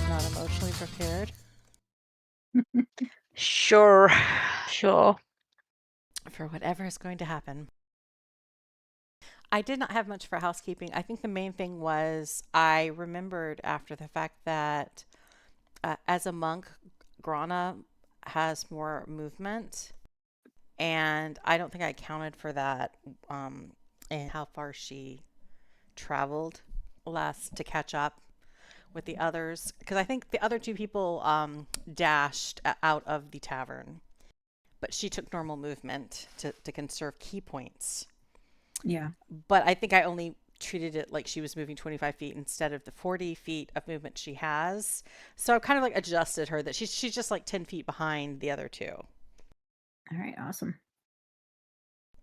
not emotionally prepared. Sure. Sure. For whatever is going to happen. I did not have much for housekeeping. I think the main thing was I remembered after the fact that as a monk, Grana has more movement. And I don't think I accounted for that and how far she traveled last to catch up with the others. Because I think the other two people dashed out of the tavern. But she took normal movement to conserve key points. Yeah. But I think I only treated it like she was moving 25 feet instead of the 40 feet of movement she has. So I kind of like adjusted her that she's just like 10 feet behind the other two. All right, awesome.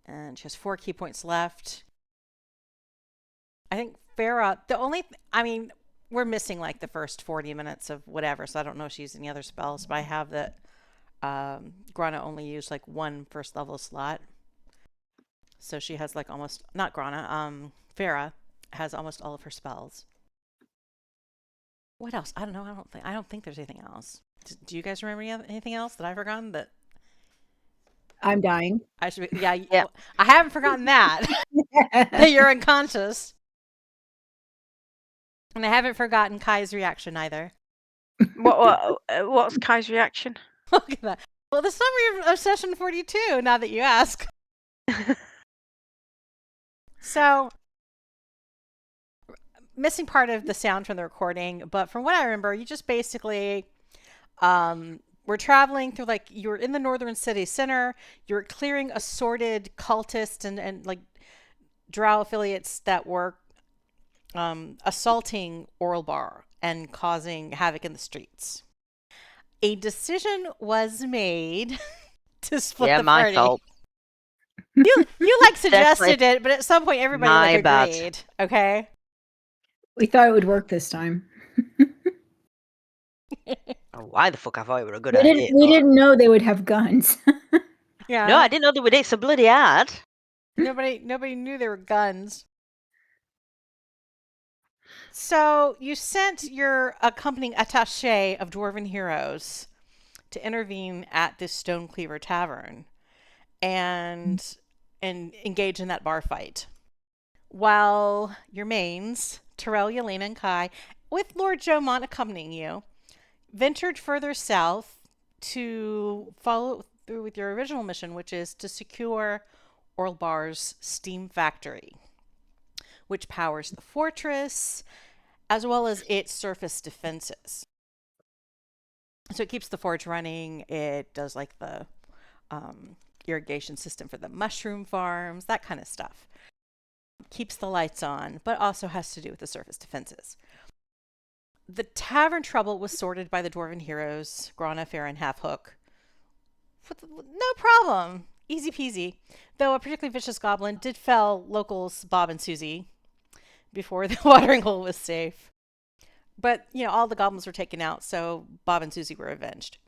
And she has 4 key points left. I think Faerun, we're missing like the first 40 minutes of whatever, so I don't know if she's using any other spells, but I have that Grana only used like 1 first level slot. So she has like almost, not Grana, Farah has almost all of her spells. What else? I don't know. I don't think there's anything else. Do you guys remember anything else that I've forgotten that I'm dying. I should be, yeah. I haven't forgotten that. That you're unconscious. And I haven't forgotten Kai's reaction either. What's Kai's reaction? Look at that. Well, the summary of session 42, now that you ask. So, missing part of the sound from the recording, but from what I remember, you just basically were traveling through, like, you were in the northern city center, you were clearing assorted cultists and like, drow affiliates that were assaulting Orlbar and causing havoc in the streets. A decision was made to split the party. My fault. You like suggested it, but at some point everybody like bad. agreed. Okay. We thought it would work this time. Why the fuck I thought it were a good idea? We didn't know they would have guns. Yeah. No, I didn't know they would. It's so bloody hard. Nobody knew there were guns. So you sent your accompanying attaché of dwarven heroes to intervene at this Stonecleaver Tavern and engage in that bar fight. While your mains, Terrell, Yelena, and Kai, with Lord Jomont accompanying you, ventured further south to follow through with your original mission, which is to secure Orlbar's steam factory, which powers the fortress, as well as its surface defenses. So it keeps the forge running. It does like the irrigation system for the mushroom farms, that kind of stuff. Keeps the lights on, but also has to do with the surface defenses. The tavern trouble was sorted by the dwarven heroes, Grana, Faerun, Halfhook. No problem. Easy peasy. Though a particularly vicious goblin did fell locals Bob and Susie before the watering hole was safe. But, all the goblins were taken out, so Bob and Susie were avenged.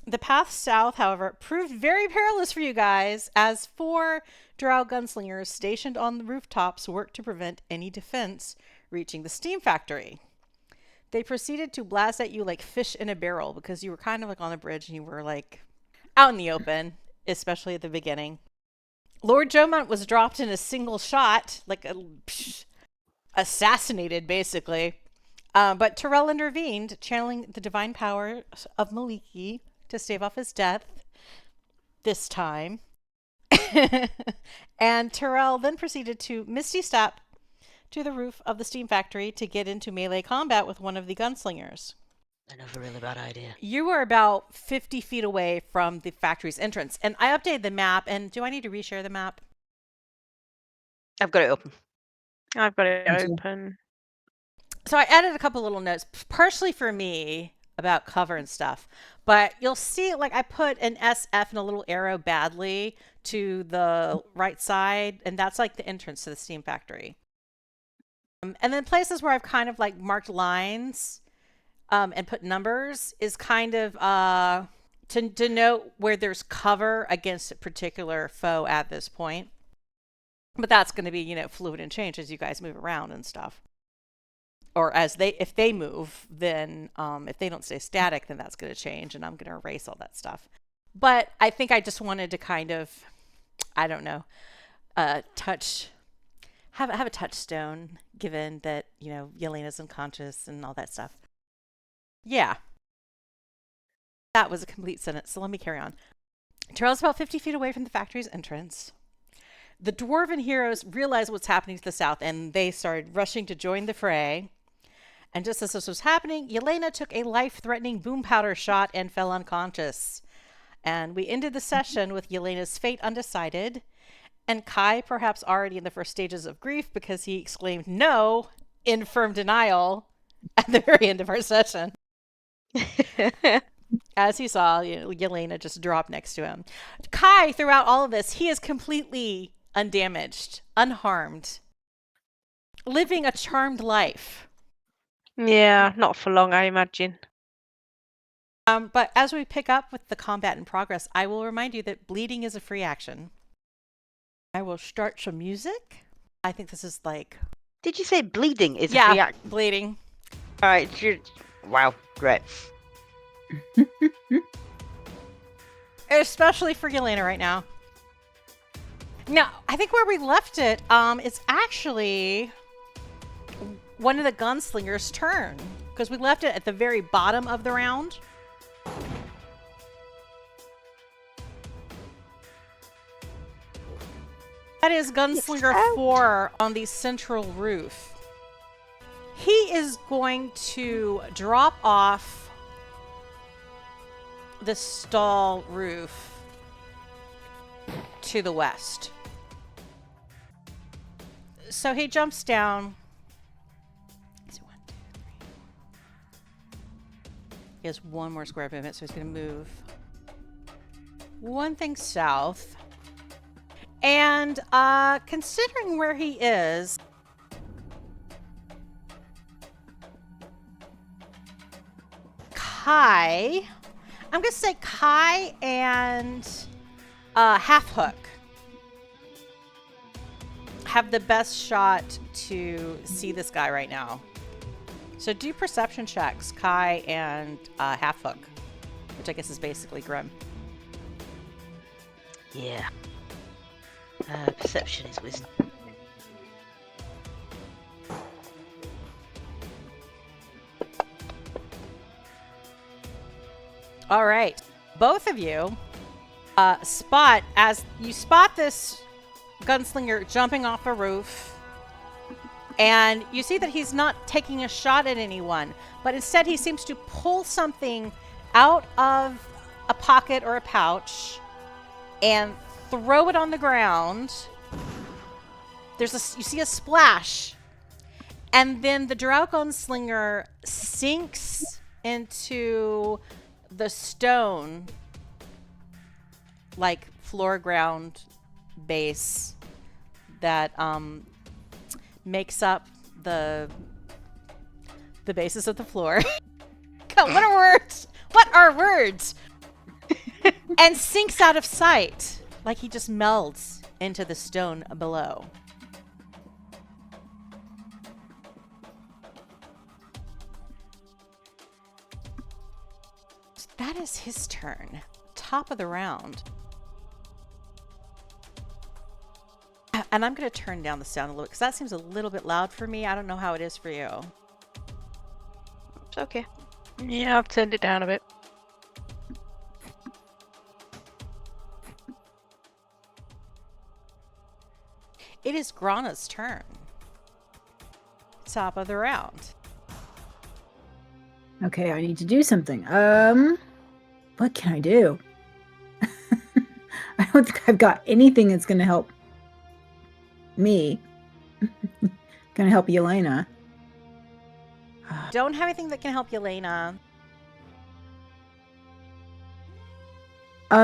The path south, however, proved very perilous for you guys, as 4 drow gunslingers stationed on the rooftops worked to prevent any defense reaching the steam factory. They proceeded to blast at you like fish in a barrel because you were kind of like on a bridge and you were like out in the open, especially at the beginning. Lord Jomont was dropped in a single shot, like assassinated basically. But Terrell intervened, channeling the divine power of Maliki to stave off his death this time. And Terrell then proceeded to Misty Step to the roof of the steam factory to get into melee combat with one of the gunslingers. Another really bad idea. You were about 50 feet away from the factory's entrance, and I updated the map. And do I need to reshare the map? I've got it open. I've got it open. So I added a couple little notes, partially for me, about cover and stuff. But you'll see, like, I put an SF and a little arrow badly to the right side, and that's like the entrance to the steam factory. And then places where I've kind of like marked lines and put numbers is kind of to denote where there's cover against a particular foe at this point. But that's going to be, fluid and change as you guys move around and stuff. or if they move, then if they don't stay static, then that's going to change, and I'm going to erase all that stuff. But I think I just wanted to kind of, I don't know, have a touchstone, given that, you know, Yelena's unconscious and all that stuff. Yeah. That was a complete sentence, so let me carry on. Terrell's about 50 feet away from the factory's entrance. The dwarven heroes realized what's happening to the south, and they started rushing to join the fray. And just as this was happening, Yelena took a life-threatening boom powder shot and fell unconscious. And we ended the session with Yelena's fate undecided, and Kai perhaps already in the first stages of grief because he exclaimed no in firm denial at the very end of our session. As he saw, you know, Yelena just drop next to him. Kai, throughout all of this, he is completely undamaged, unharmed, living a charmed life. Yeah, not for long, I imagine. But as we pick up with the combat in progress, I will remind you that bleeding is a free action. I will start some music. I think this is like... Did you say bleeding is a free action? Bleeding. All right. Wow, great. Especially for Yelena right now. Now, I think where we left it, it's actually one of the gunslingers' turn, because we left it at the very bottom of the round. That is Gunslinger 4 on the central roof. He is going to drop off the stall roof to the west. So he jumps down. He has one more square movement, so he's going to move one thing south. And considering where he is, Kai, I'm going to say Kai and Half Hook have the best shot to see this guy right now. So do perception checks, Kai and Half Hook, which I guess is basically Grim. Yeah. Perception is wisdom. All right. Both of you spot this gunslinger jumping off a roof, and you see that he's not taking a shot at anyone, but instead he seems to pull something out of a pocket or a pouch and throw it on the ground. You see a splash, and then the drow gunslinger sinks into the stone, like floor ground base that makes up the basis of the floor. God, what are words? What are words? And sinks out of sight, like he just melds into the stone below. So that is his turn. Top of the round. And I'm going to turn down the sound a little bit, because that seems a little bit loud for me. I don't know how it is for you. It's okay. Yeah, I've turned it down a bit. It is Grana's turn. Top of the round. Okay, I need to do something. What can I do? I don't think I've got anything that's going to help me. Going to help Yelena. Don't have anything that can help Yelena.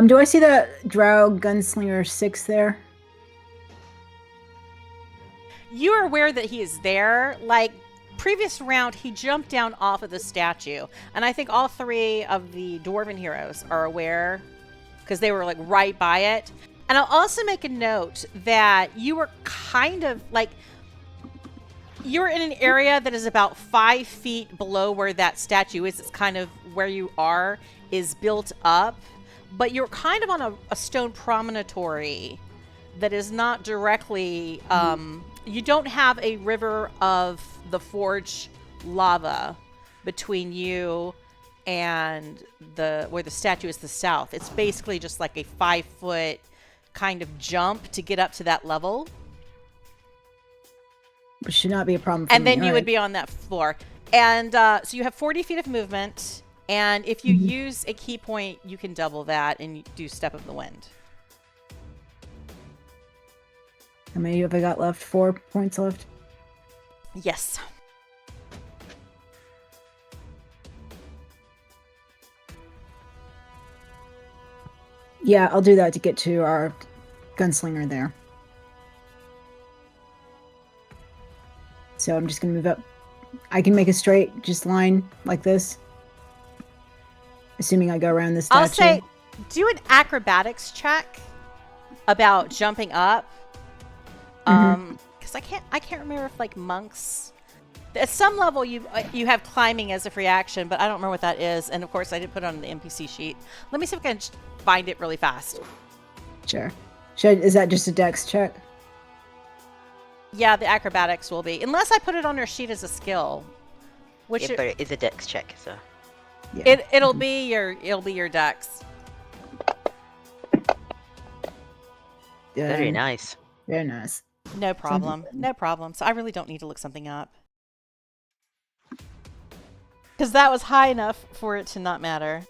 Do I see the Drow Gunslinger 6 there? You are aware that he is there. Like, previous round, he jumped down off of the statue. And I think all three of the Dwarven heroes are aware, because they were, like, right by it. And I'll also make a note that you were kind of, like, you're in an area that is about 5 feet below where that statue is. It's kind of where you are is built up, but you're kind of on a stone promontory that is not directly, you don't have a river of the forge lava between you and where the statue is the south. It's basically just like a 5-foot kind of jump to get up to that level. Which should not be a problem for and me. then you would be on that floor. And so you have 40 feet of movement. And if you use a key point, you can double that and you do Step of the Wind. How many have I got left? 4 points left? Yes. Yeah, I'll do that to get to our gunslinger there. So I'm just going to move up. I can make a straight just line like this. Assuming I go around this statue. I'll say, do an acrobatics check about jumping up. Because I can't remember if like monks, at some level you have climbing as a free action, but I don't remember what that is. And of course I didn't put it on the NPC sheet. Let me see if I can find it really fast. Sure. Is that just a dex check? Yeah, the acrobatics will be, unless I put it on her sheet as a skill. Which Yeah, but it is a dex check, so. Yeah. it'll be your dex. Very nice. Very nice. No problem. No problem. So I really don't need to look something up. Because that was high enough for it to not matter.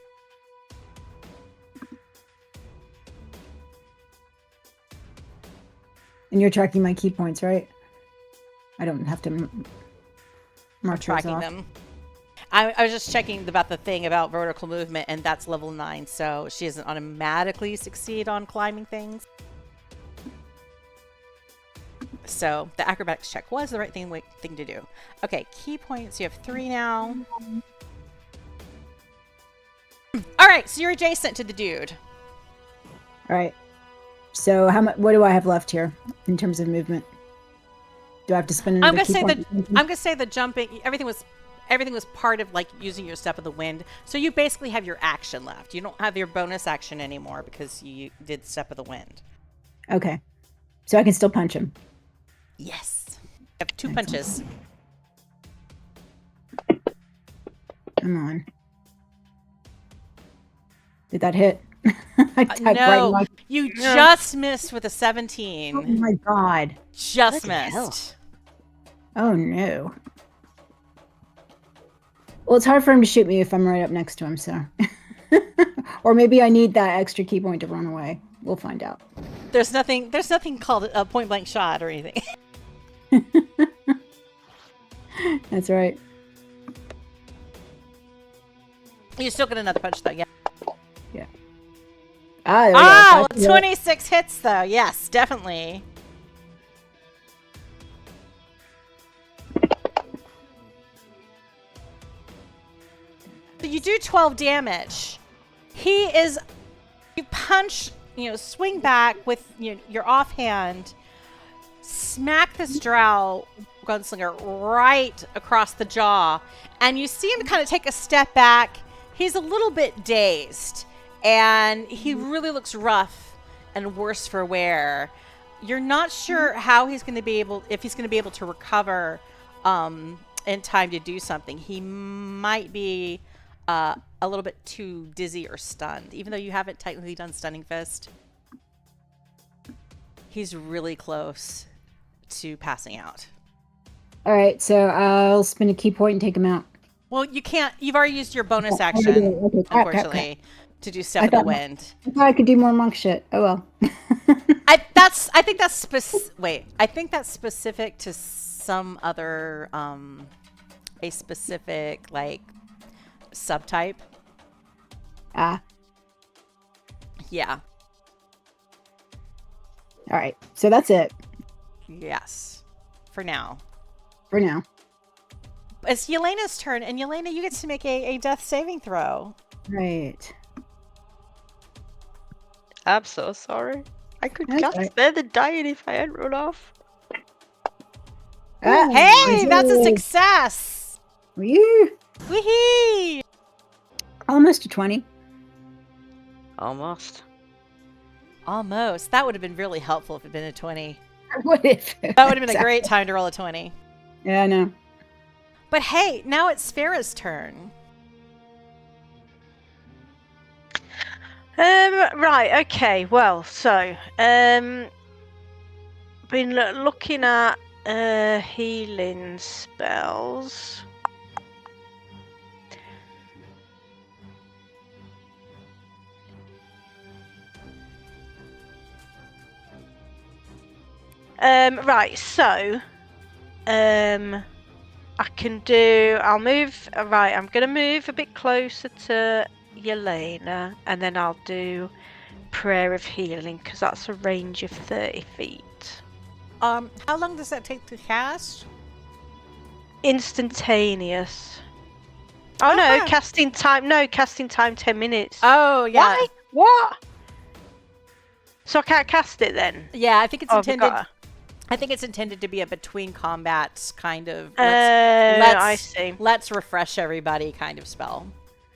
And you're tracking my key points, right? I don't have to mark those Tracking off. them. I was just checking about the thing about vertical movement, and that's level 9, so she doesn't automatically succeed on climbing things. So the acrobatics check was the right thing to do. Okay, key points. You have 3 now. All right, so you're adjacent to the dude. All right. So what do I have left here in terms of movement? Do I have to spend another key point? I'm gonna say the jumping. Everything was part of like using your Step of the Wind. So you basically have your action left. You don't have your bonus action anymore because you did Step of the Wind. Okay. So I can still punch him. Yes. You have 2 punches. Come on. Did that hit? I typed No, right you just missed with a 17. Oh my god. Just Bloody hell. missed. Oh no. Well, it's hard for him to shoot me if I'm right up next to him, so. Or maybe I need that extra key point to run away. We'll find out. There's nothing called a point blank shot or anything. That's right. You still get another punch though, yeah. Yeah. Ah, there we go. 26 hits though. Yes, definitely. So you do 12 damage. You punch, swing back with your offhand, smack this drow gunslinger right across the jaw, and you see him kind of take a step back. He's a little bit dazed, and he really looks rough and worse for wear. You're not sure how if he's going to be able to recover in time to do something. He might be a little bit too dizzy or stunned, even though you haven't technically done Stunning Fist. He's really close to passing out. All right, so I'll spend a key point and take him out. Well, you can't. You've already used your bonus action, Okay. unfortunately, to do Step of the Wind. I thought I could do more monk shit. Oh well. I think that's specific to some other a specific like subtype. Ah. Yeah. All right. So that's it Yes. For now. for now. It's Yelena's turn, and Yelena, you get to make a death saving throw. Right. I'm so sorry. I could That's just right. stand and die if I hadn't run off. Ah, Hey, that's a yay. success. Wee. Wee. Almost a 20. Almost. Almost. That would have been really helpful if it had been a 20. What if? That would have been a great time to roll a 20. Yeah, I know. But hey, now it's Farah's turn. Right, okay, well, so, been looking at healing spells. Right, so, I can do, I'll move, right, I'm going to move a bit closer to Yelena, and then I'll do Prayer of Healing, because that's a range of 30 feet. How long does that take to cast? Instantaneous. Oh no, Okay. casting time 10 minutes. Oh, yeah. Why? What? So I can't cast it then? Yeah, I think it's Oh, intended. I think it's intended to be a between combats kind of. I see. Let's refresh everybody kind of spell.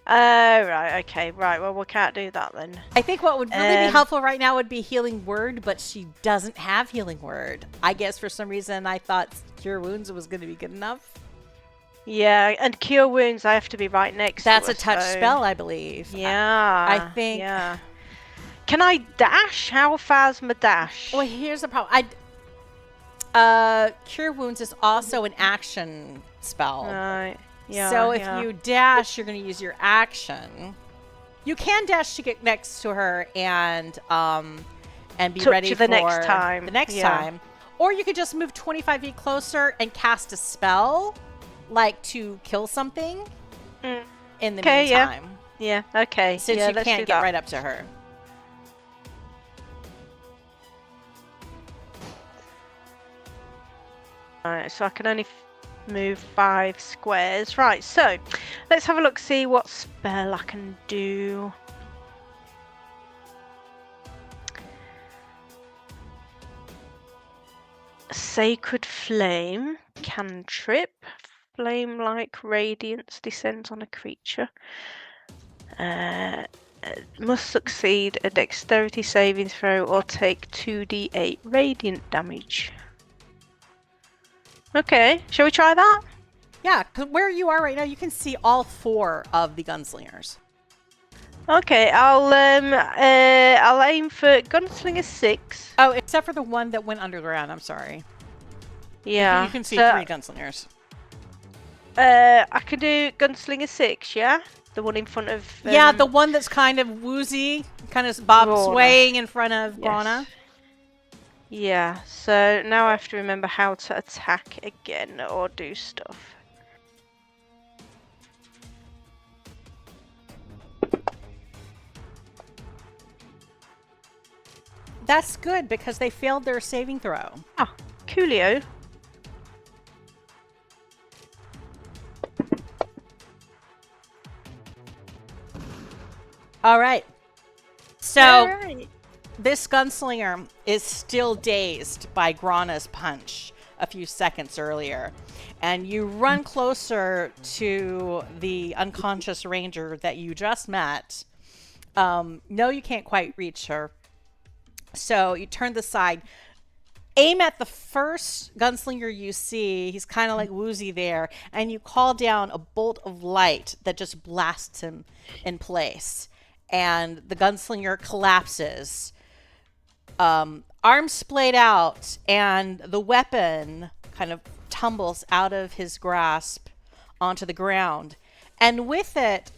Right, okay, right. Well, we can't do that then. I think what would really be helpful right now would be Healing Word, but she doesn't have Healing Word. I guess for some reason I thought Cure Wounds was going to be good enough. Yeah, and Cure Wounds, I have to be right next That's to a touch so- spell, I believe. Yeah. I think. Yeah. Can I dash? How far's my dash? Well, here's the problem. Cure Wounds is also an action spell. Right. Yeah. So if yeah. you dash, you're going to use your action. You can dash to get next to her and be Touch ready her for the next time. The next Yeah. time, or you could just move 25 feet closer and cast a spell, like to kill something. In the meantime, Yeah. Okay. since yeah, you let's can't do get that. right up to her. Right, so I can only move 5 squares. Right, so let's have a look, see what spell I can do. Sacred Flame, cantrip. Flame-like radiance descends on a creature. Must succeed a dexterity saving throw or take 2d8 radiant damage. Okay, shall we try that? Yeah, 'cause where you are right now, you can see all 4 of the gunslingers. Okay, I'll aim for gunslinger 6. Oh, except for the one that went underground. I'm sorry. Yeah, You can see so, 3 gunslingers. I can do gunslinger 6. Yeah, the one in front of. Yeah, the one that's kind of woozy, kind of bob Grana. swaying in front of Yes. Grana. Yeah, so now I have to remember how to attack again or do stuff. That's good because they failed their saving throw. Ah, coolio. All right. So Alright. this gunslinger is still dazed by Grana's punch a few seconds earlier. And you run closer to the unconscious ranger that you just met. No, you can't quite reach her. So you turn the side, aim at the first gunslinger you see. He's kind of like woozy there. And you call down a bolt of light that just blasts him in place. And the gunslinger collapses. Arms splayed out, and the weapon kind of tumbles out of his grasp onto the ground. And with it,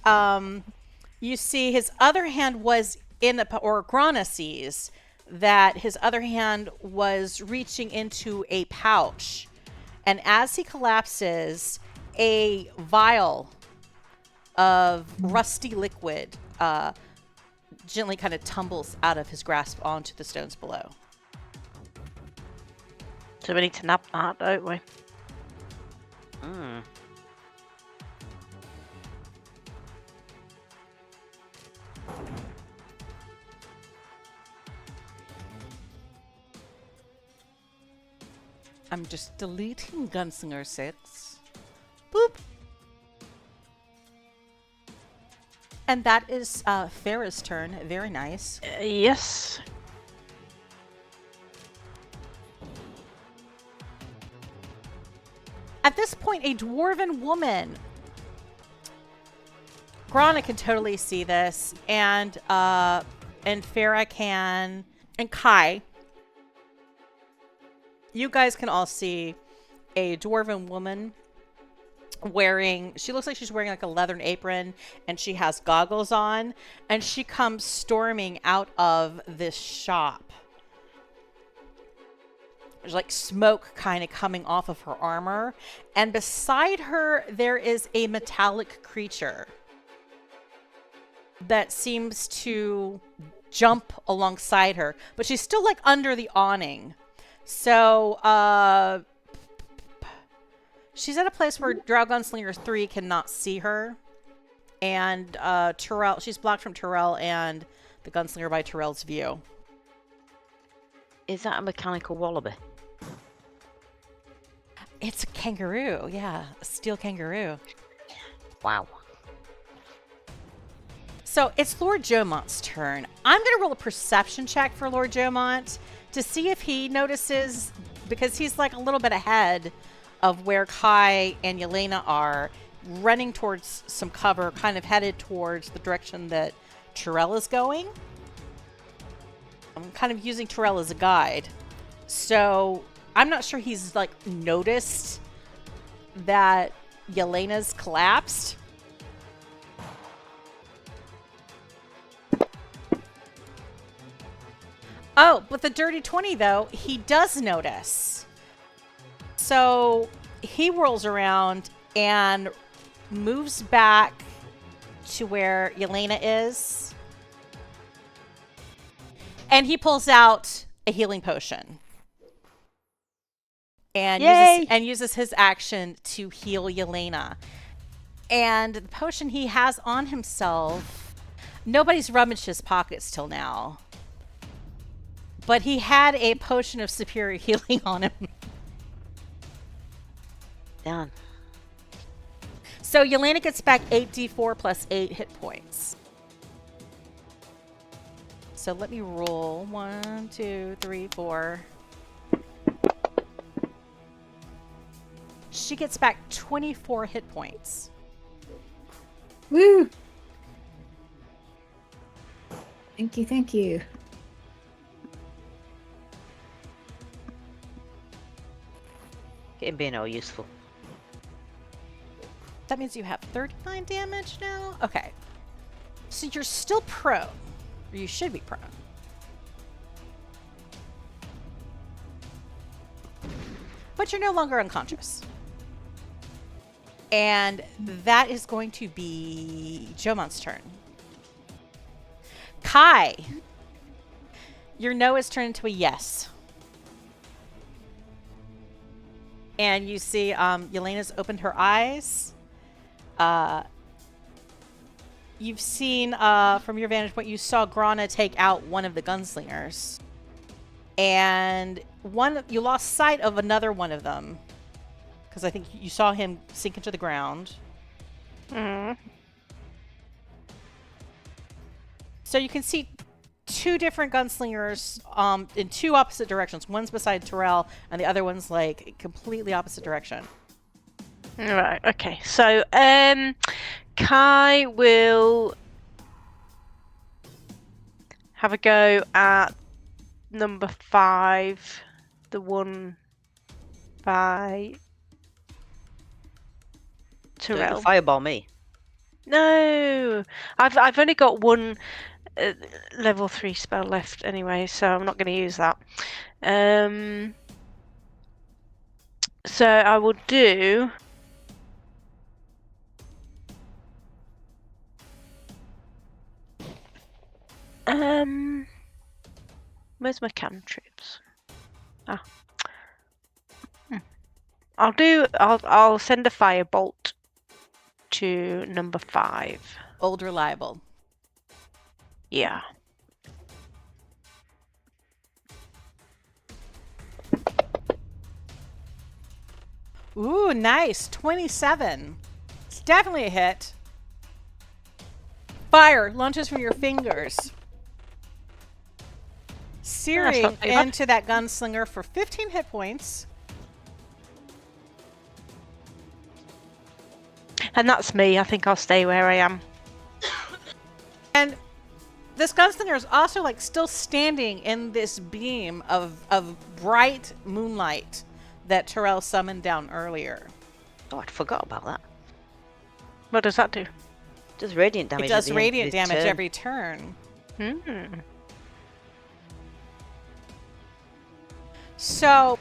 you see his other hand was in the, or Grana sees that his other hand was reaching into a pouch. And as he collapses, a vial of rusty liquid gently kind of tumbles out of his grasp onto the stones below. So we need to nab that, don't we? Hmm. I'm just deleting Gunslinger 6. Boop. And that is Farah's turn. Very nice. Yes. At this point, a dwarven woman. Grana can totally see this, and Farah can, and Kai. You guys can all see a dwarven woman she looks like she's wearing like a leathern apron, and she has goggles on, and she comes storming out of this shop. There's like smoke kind of coming off of her armor, and beside her there is a metallic creature that seems to jump alongside her, but she's still like under the awning. So she's at a place where Drow Gunslinger 3 cannot see her, and Tyrell, she's blocked from Tyrell and the Gunslinger by Tyrell's view. Is that a mechanical wallaby? It's a kangaroo, yeah, a steel kangaroo. Wow. So it's Lord Jomont's turn. I'm going to roll a perception check for Lord Jomont to see if he notices, because he's like a little bit ahead of where Kai and Yelena are, running towards some cover, kind of headed towards the direction that Tyrell is going. I'm kind of using Tyrell as a guide. So I'm not sure he's like noticed that Yelena's collapsed. Oh, but the dirty 20 though, he does notice. So he whirls around and moves back to where Yelena is. And he pulls out a healing potion. And uses his action to heal Yelena. And the potion he has on himself, nobody's rummaged his pockets till now. But he had a potion of superior healing on him. Done. So Yelena gets back 8d4 plus 8 hit points. So let me roll. 1, 2, 3, 4. She gets back 24 hit points. Woo! Thank you, thank you. Getting being all useful. That means you have 39 damage now? Okay. So you're still prone. Or you should be prone. But you're no longer unconscious. And that is going to be Jomont's turn. Kai. Your no has turned into a yes. And you see Yelena's opened her eyes. You've seen, from your vantage point, you saw Grana take out one of the gunslingers. And you lost sight of another one of them. Because I think you saw him sink into the ground. Mm. So you can see two different gunslingers in two opposite directions. One's beside Tyrell, and the other one's like completely opposite direction. Right, okay. So, Kai will have a go at number 5, the one by Tyrell. Don't fireball me. No, I've only got one level 3 spell left anyway, so I'm not going to use that. So I will do. Where's my cantrips? Ah. I'll send a firebolt to number 5. Old reliable. Yeah. Ooh, nice. 27. It's definitely a hit. Fire launches from your fingers, searing not too bad. into that gunslinger for 15 hit points. And that's me. I think I'll stay where I am. And this gunslinger is also like still standing in this beam of bright moonlight that Terrell summoned down earlier. Oh, I'd forgot about that. What does that do? Does radiant damage. It does at the end of radiant his damage turn. every turn. So,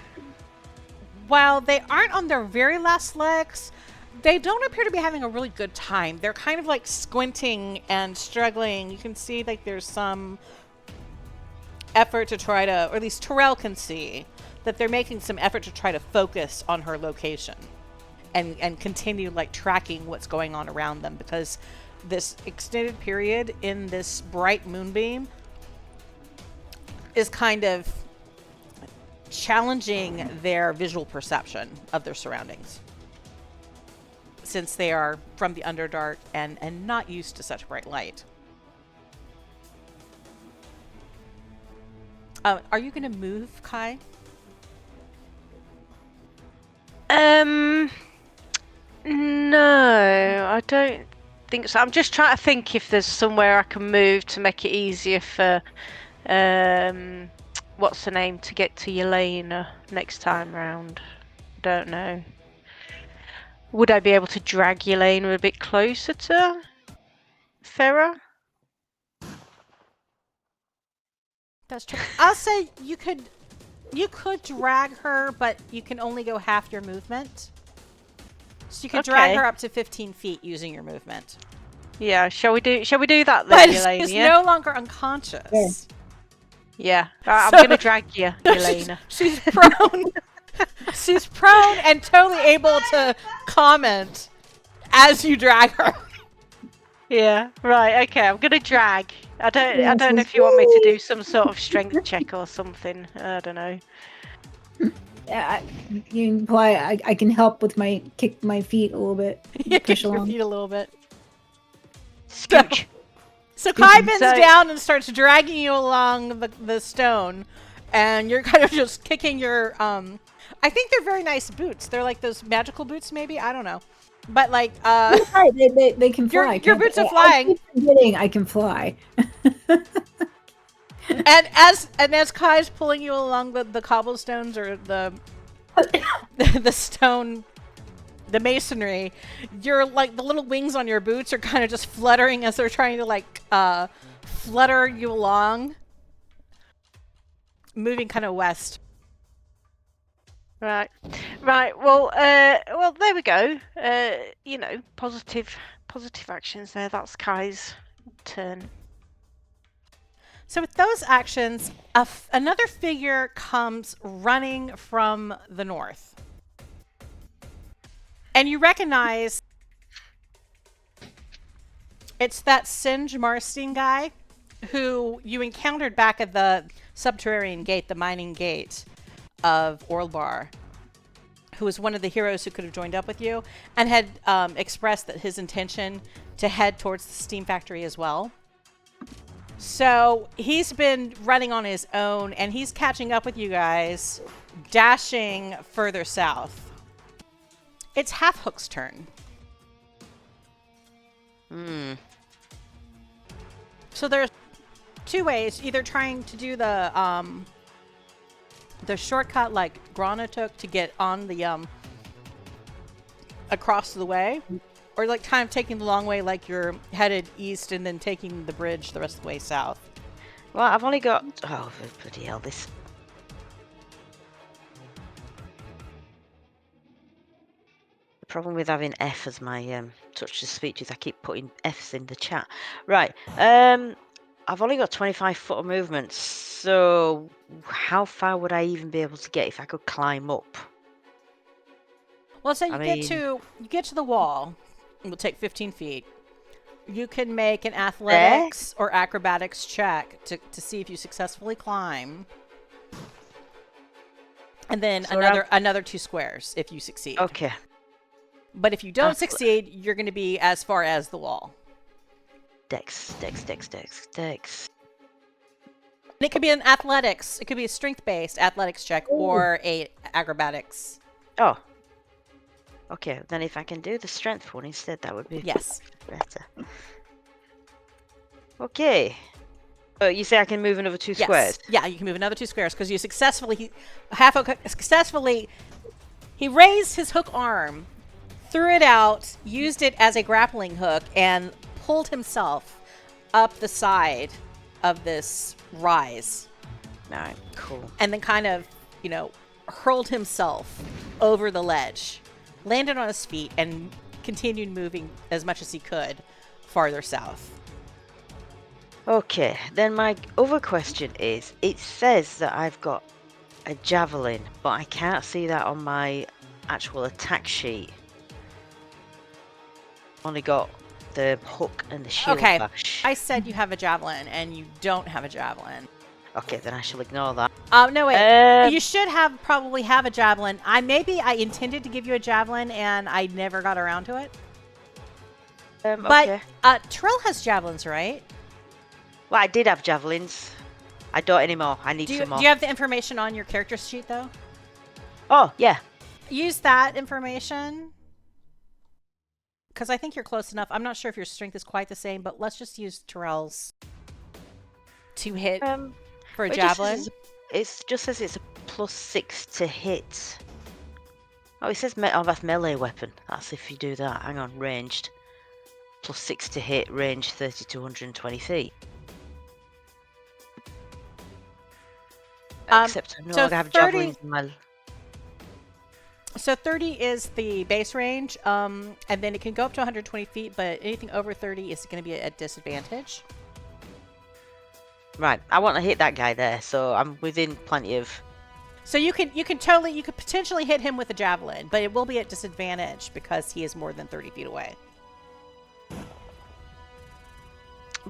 while they aren't on their very last legs, they don't appear to be having a really good time. They're kind of like squinting and struggling. You can see like there's some effort to try to, or at least Terrell can see, that they're making some effort to try to focus on her location and continue like tracking what's going on around them, because this extended period in this bright moonbeam is kind of challenging their visual perception of their surroundings, since they are from the Underdark and not used to such bright light. Are you going to move, Kai? No, I don't think so. I'm just trying to think if there's somewhere I can move to make it easier for, what's the name, to get to Yelena next time round. Don't know. Would I be able to drag Yelena a bit closer to Faerun? That's true. I'll say you could drag her, but you can only go half your movement. So you could drag Okay. her up to 15 feet using your movement. Yeah, shall we do that then, But Yelena? she's Yeah? no longer unconscious. Yeah. Right, So- I'm gonna drag you, Yelena. She's prone. She's prone and totally able to comment as you drag her. Yeah, right, okay, I'm gonna drag. I don't Yes, know yes, if you want me to do some sort of strength check or something. I don't know. You imply I can help with kick my feet a little bit. You Push kick your along. feet a little bit. Scooch. So Kai bends So- down and starts dragging you along the stone, and you're kind of just kicking your I think they're very nice boots. They're like those magical boots, maybe, I don't know, but like Right, they can Your- fly. your can't boots they? are flying. I keep forgetting I can fly. and as Kai's pulling you along the cobblestones or the the stone, the masonry, you're like the little wings on your boots are kind of just fluttering as they're trying to like flutter you along, moving kind of west. Right. Well, there we go. Positive actions there. That's Kai's turn. So with those actions, another figure comes running from the north. And you recognize it's that Singe Marstein guy who you encountered back at the subterranean gate, the mining gate of Orlbar, who was one of the heroes who could have joined up with you and had expressed that his intention to head towards the steam factory as well. So he's been running on his own, and he's catching up with you guys, dashing further south. It's Half Hook's turn. So there's two ways: either trying to do the shortcut like Grana took to get on the across the way, or like kind of taking the long way, like you're headed east and then taking the bridge the rest of the way south. Well, I've only got. Oh, bloody hell! This. The problem with having F as my touch to speech is I keep putting Fs in the chat. Right. I've only got 25 foot of movement, so how far would I even be able to get if I could climb up? Well, say I you get to the wall. It will take 15 feet. You can make an athletics or acrobatics check to see if you successfully climb. And then So another 2 squares if you succeed. Okay. But if you don't succeed, you're going to be as far as the wall. Dex. And it could be an athletics. It could be a strength-based athletics check or a acrobatics. Oh. Okay, then if I can do the strength one instead, that would be Yes. better. Okay. You say I can move another 2 Yes. squares? Yeah, you can move another 2 squares because you successfully he raised his hook arm, threw it out, used it as a grappling hook, and pulled himself up the side of this rise. Alright, cool. And then kind of, hurled himself over the ledge, landed on his feet, and continued moving as much as he could farther south. Okay, then my other question is, it says that I've got a javelin, but I can't see that on my actual attack sheet. Only got the hook and the shield bash. I said you have a javelin, and you don't have a javelin. Okay, then I shall ignore that. No, wait. You should probably have a javelin. I intended to give you a javelin, and I never got around to it. Okay. But Terrell has javelins, right? Well, I did have javelins. I don't anymore. I need some more. Do you have the information on your character sheet, though? Oh, yeah. Use that information. Because I think you're close enough. I'm not sure if your strength is quite the same, but let's just use Terrell's to hit for a javelin. It just says it's a +6 to hit. Oh, it says that's melee weapon. That's if you do that. Hang on, ranged. +6 to hit, range 30 to 120 feet. Except I know I have javelins in my... So 30 is the base range, and then it can go up to 120 feet, but anything over 30 is going to be at disadvantage. Right, I want to hit that guy there, so I'm within plenty of... So you could potentially hit him with a javelin, but it will be at disadvantage because he is more than 30 feet away.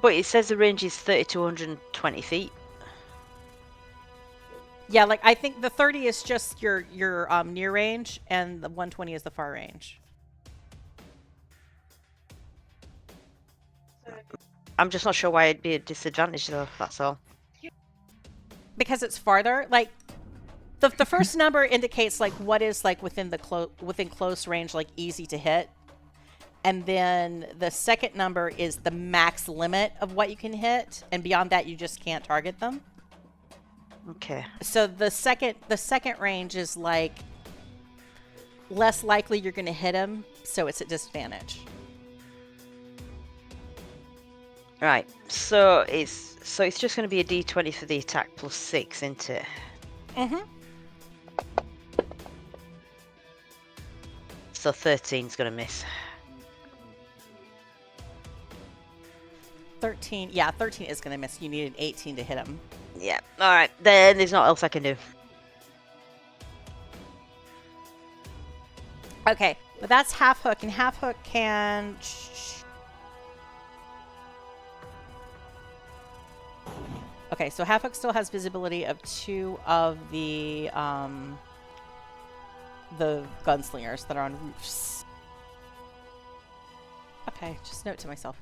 But it says the range is 30 to 120 feet. Yeah, like I think the 30 is just your near range, and the 120 is the far range. I'm just not sure why it'd be a disadvantage, though. That's all. Because it's farther. Like the first number indicates like what is like within close range, like easy to hit, and then the second number is the max limit of what you can hit, and beyond that, you just can't target them. Okay. So the second range is like less likely you're going to hit him, so it's at disadvantage. Right. So it's just going to be a d20 for the attack +6, isn't it? Mhm. So 13's going to miss. 13. Yeah, 13 is going to miss. You need an 18 to hit him. Yeah. All right. Then there's not else I can do. Okay, but that's half hook, and half hook can. Okay, so half hook still has visibility of 2 of the gunslingers that are on roofs. Okay, just note to myself.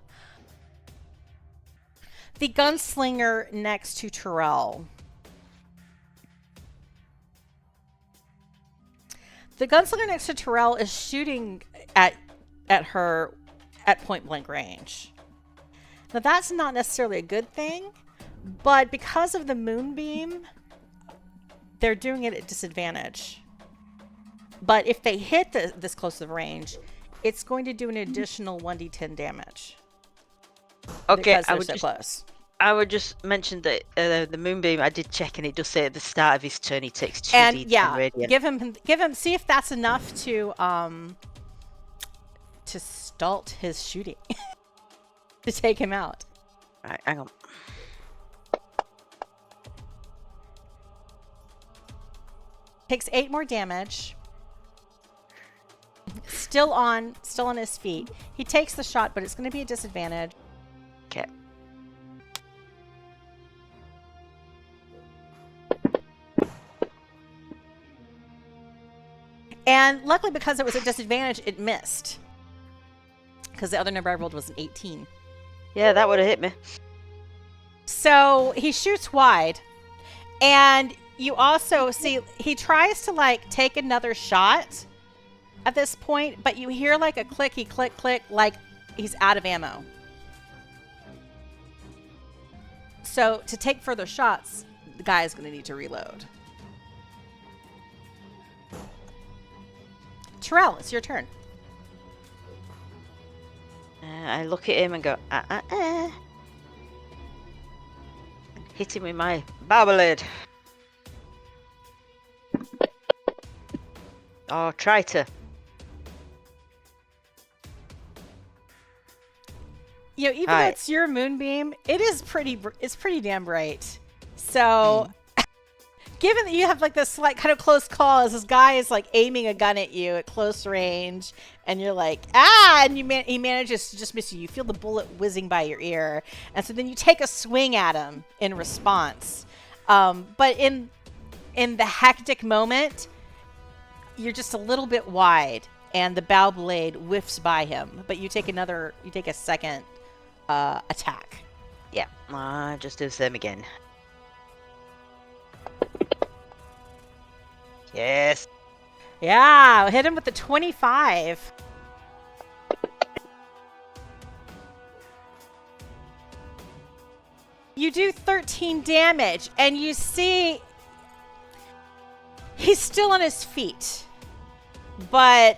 The gunslinger next to Terrell. The gunslinger next to Terrell is shooting at her at point blank range. Now that's not necessarily a good thing, but because of the moonbeam, they're doing it at disadvantage. But if they hit this close of range, it's going to do an additional 1d10 damage. Okay, Close. I would just mention that the moonbeam, I did check, and it does say at the start of his turn he takes 2d10 and yeah, radiant. give him. See if that's enough to stall his shooting, to take him out. Right, hang on. Takes 8 more damage. Still on his feet. He takes the shot, but it's going to be a disadvantage. Okay. And luckily, because it was a disadvantage, it missed. Because the other number I rolled was an 18. Yeah, that would have hit me. So he shoots wide. And you also see he tries to like take another shot at this point, but you hear like a clicky click click, like he's out of ammo. So to take further shots, the guy is going to need to reload. Terrell, it's your turn. I look at him and go, hit him with my Bowblade. Oh, try to. You know, even though it's your moonbeam, it's pretty damn bright. So, given that you have like this slight kind of close call, as this guy is like aiming a gun at you at close range, and you're like, and he manages to just miss you. You feel the bullet whizzing by your ear, and so then you take a swing at him in response. But in the hectic moment, you're just a little bit wide, and the bow blade whiffs by him. But you take a second attack. Yeah, just do the same again. Yes. Yeah, hit him with the 25. You do 13 damage, and you see he's still on his feet, but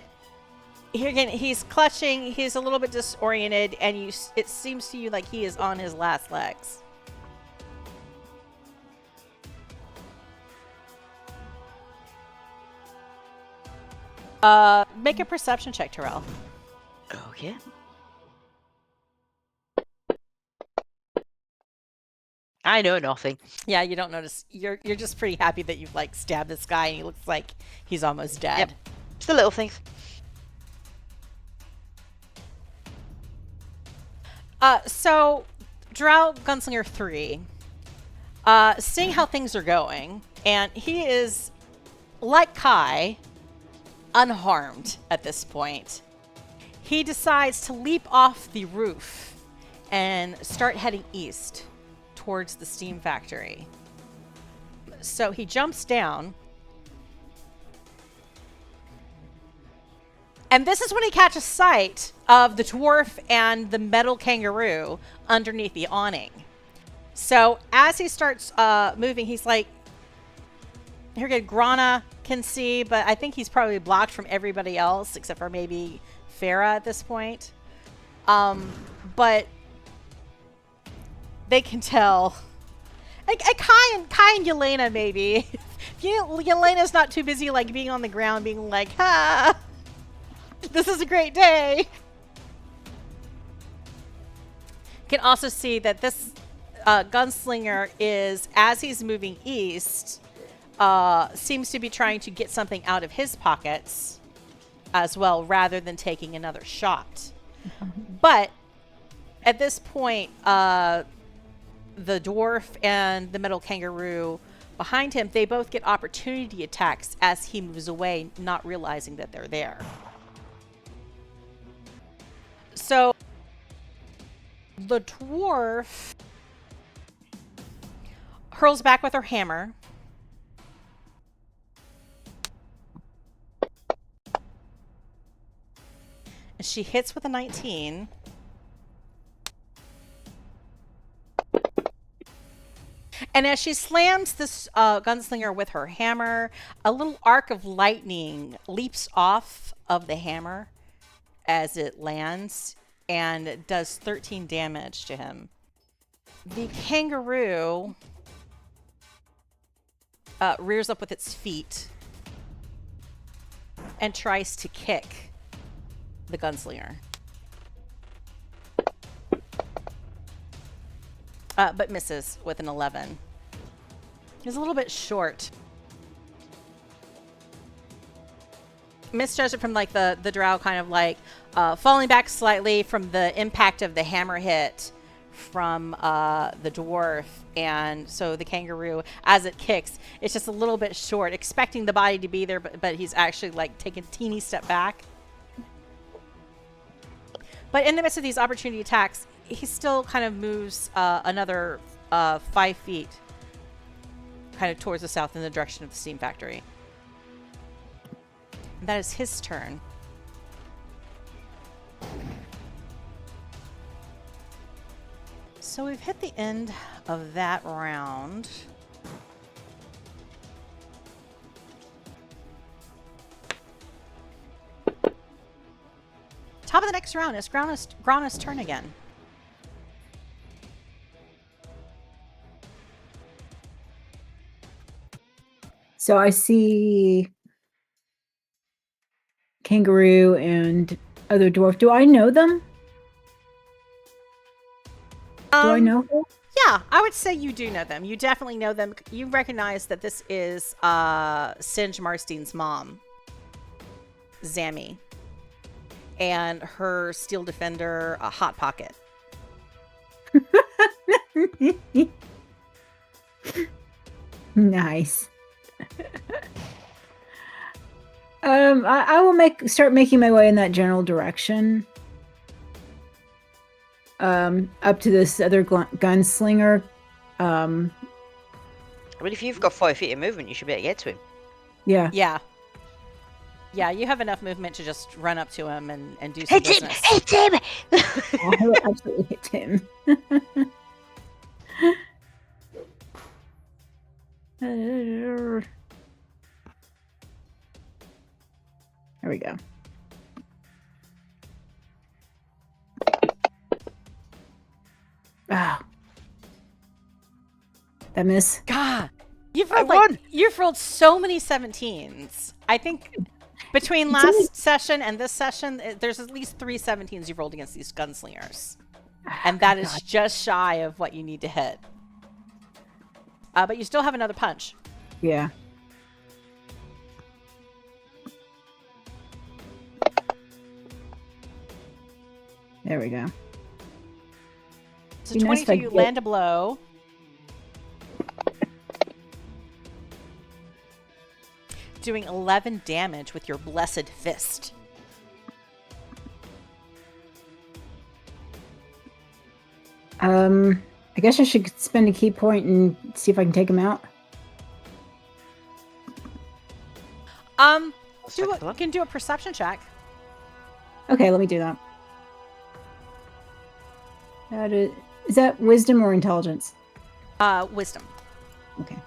here again, he's clutching, he's a little bit disoriented, and it seems to you like he is on his last legs. Make a perception check, Terrell. Okay. I know nothing. Yeah, you don't notice. You're just pretty happy that you've like stabbed this guy, and he looks like he's almost dead. Yep. It's the little things. So, Drow Gunslinger 3, seeing how things are going, and he is, like Kai, unharmed at this point. He decides to leap off the roof and start heading east towards the steam factory. So he jumps down, and this is when he catches sight of the dwarf and the metal kangaroo underneath the awning. So as he starts moving, he's like, here again, Grana can see, but I think he's probably blocked from everybody else except for maybe Farah at this point. But they can tell. Kai and Yelena maybe. Yelena's not too busy like being on the ground being like, this is a great day. You can also see that this gunslinger is, as he's moving east, seems to be trying to get something out of his pockets as well, rather than taking another shot. But at this point, the dwarf and the metal kangaroo behind him, they both get opportunity attacks as he moves away, not realizing that they're there. So the dwarf hurls back with her hammer. And she hits with a 19. And as she slams this gunslinger with her hammer, a little arc of lightning leaps off of the hammer as it lands and does 13 damage to him. The kangaroo rears up with its feet and tries to kick the gunslinger. But misses with an 11. He's a little bit short. Misjudged it from like the drow kind of like falling back slightly from the impact of the hammer hit from the dwarf, and so the kangaroo, as it kicks, it's just a little bit short, expecting the body to be there, but he's actually like taking a teeny step back. But in the midst of these opportunity attacks, he still kind of moves another 5 feet kind of towards the south in the direction of the steam factory. And that is his turn. So we've hit the end of that round. Top of the next round is Grana's turn again. So I see kangaroo and other dwarf. Do I know them? Do I know her? Yeah, I would say you do know them. You definitely know them. You recognize that this is Singe Marstein's mom, Zammie, and her steel defender, Hot Pocket. Nice. I will start making my way in that general direction. Up to this other gunslinger. I mean, if you've got 5 feet of movement, you should be able to get to him. Yeah. Yeah. Yeah, you have enough movement to just run up to him and do some Hit business. him! Hit him! I will absolutely hit him. There we go. Ah. That miss. God, you've I rolled won! you've rolled so many 17s. I think between last session and this session, there's at least 3 17s you've rolled against these gunslingers, and that is just shy of what you need to hit. But you still have another punch. Yeah. There we go. So Be nice if I 22, you get- land a blow. Doing 11 damage with your blessed fist. I guess I should spend a key point and see if I can take him out. You can do a perception check. Okay, let me do that. Is that wisdom or intelligence? Wisdom. Okay.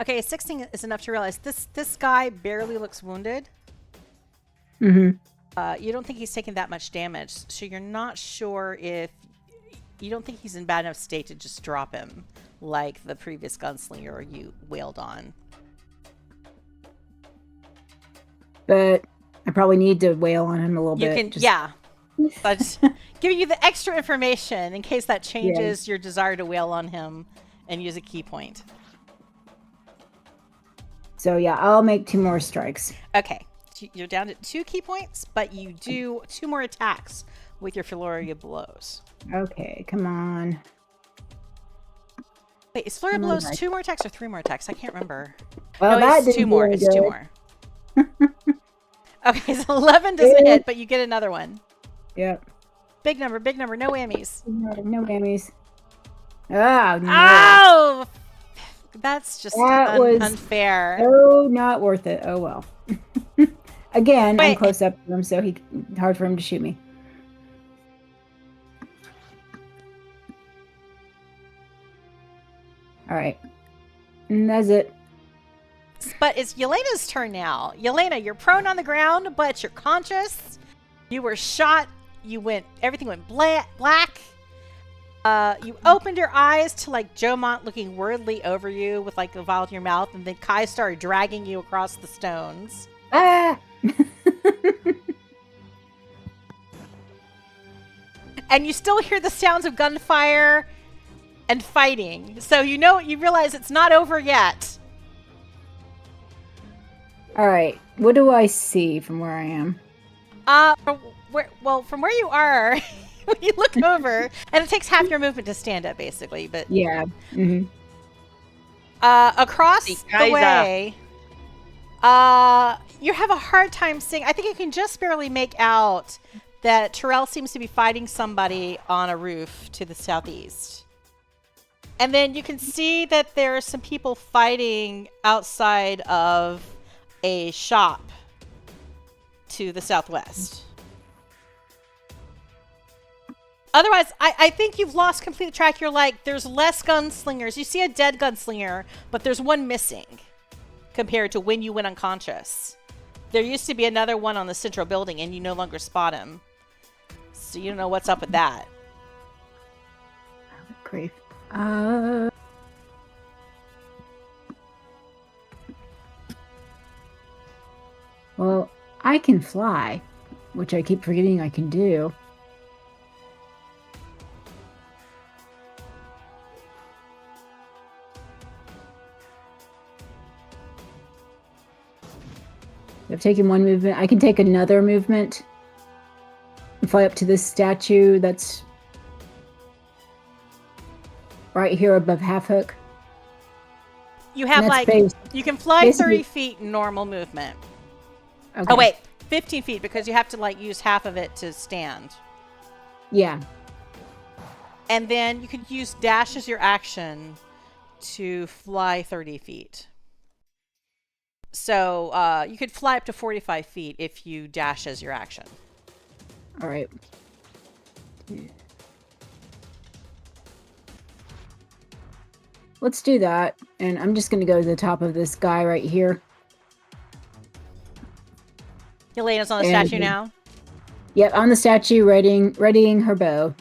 Okay, 16 is enough to realize this guy barely looks wounded. Mm-hmm. You don't think he's taking that much damage, so you're not sure if you don't think he's in bad enough state to just drop him like the previous gunslinger you wailed on. But I probably need to wail on him a little You bit. can, yeah. But giving you the extra information in case that changes your desire to wail on him and use a key point. So yeah, I'll make 2 more strikes. Okay. You're down to 2 key points, but you do 2 more attacks with your flurry of blows. Okay, come on. Wait, is flurry of Come on, blows Mike. 2 more attacks or 3 more attacks? I can't remember. Well, No, that it's 2 didn't more. do It's any 2 good. more. Okay, so 11 doesn't hit, but you get another one. Yep. Big number, no whammies. No whammies. Oh, no. Oh! That's just That was unfair. Oh, not worth it. Oh, well. Again, Wait. I'm close up to him, so hard for him to shoot me. All right. And that's it. But it's Yelena's turn now. Yelena, you're prone on the ground, but you're conscious. You were shot. Everything went black. You opened your eyes to like Jomont looking worriedly over you with like a vial in your mouth, and then Kai started dragging you across the stones. Ah! And you still hear the sounds of gunfire and fighting. So you realize it's not over yet. All right. What do I see from where I am? From where you are, when you look over, and it takes half your movement to stand up, basically. But Yeah. Mm-hmm. Across The the way, you have a hard time seeing. I think you can just barely make out that Terrell seems to be fighting somebody on a roof to the southeast. And then you can see that there are some people fighting outside of a shop to the southwest. Otherwise, I think you've lost complete track. You're like, there's less gunslingers. You see a dead gunslinger, but there's one missing compared to when you went unconscious. There used to be another one on the central building, and you no longer spot him. So you don't know what's up with that. Grief. Well, I can fly, which I keep forgetting I can do. I've taken one movement. I can take another movement and fly up to this statue that's right here above Half Hook. You have you can fly 30 feet normal movement. Okay. Oh wait, 15 feet because you have to use half of it to stand. Yeah. And then you could use dash as your action to fly 30 feet. So you could fly up to 45 feet if you dash as your action. All right. Let's do that. And I'm just going to go to the top of this guy right here. Yelena's on the statue now? Yep, on the statue, readying her bow.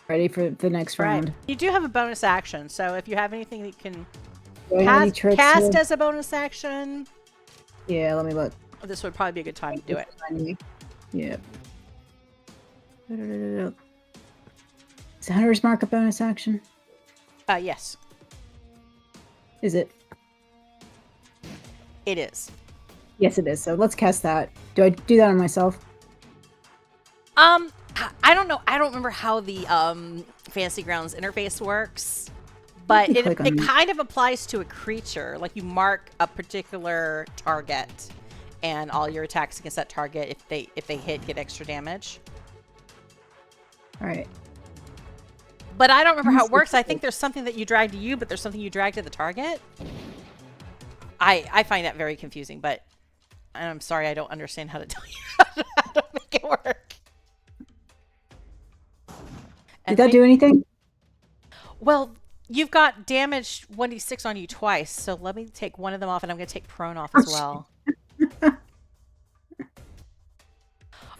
Ready for the next round. You do have a bonus action, so if you have anything that you can cast as a bonus action. Yeah, let me look. This would probably be a good time to do it. Yep. Is Hunter's Mark a bonus action? Yes. Is it? It is. Yes, it is. So let's cast that. Do I do that on myself? I don't know. I don't remember how the Fantasy Grounds interface works, but it kind of applies to a creature. Like you mark a particular target, and all your attacks against that target, if they hit, get extra damage. All right. But I don't remember how it works. I think there's something that you drag to you, but there's something you drag to the target. I find that very confusing, but I'm sorry I don't understand how to tell you how to make it work. Did that do anything? Well, you've got damage 1d6 on you twice, so let me take one of them off, and I'm going to take prone off as well.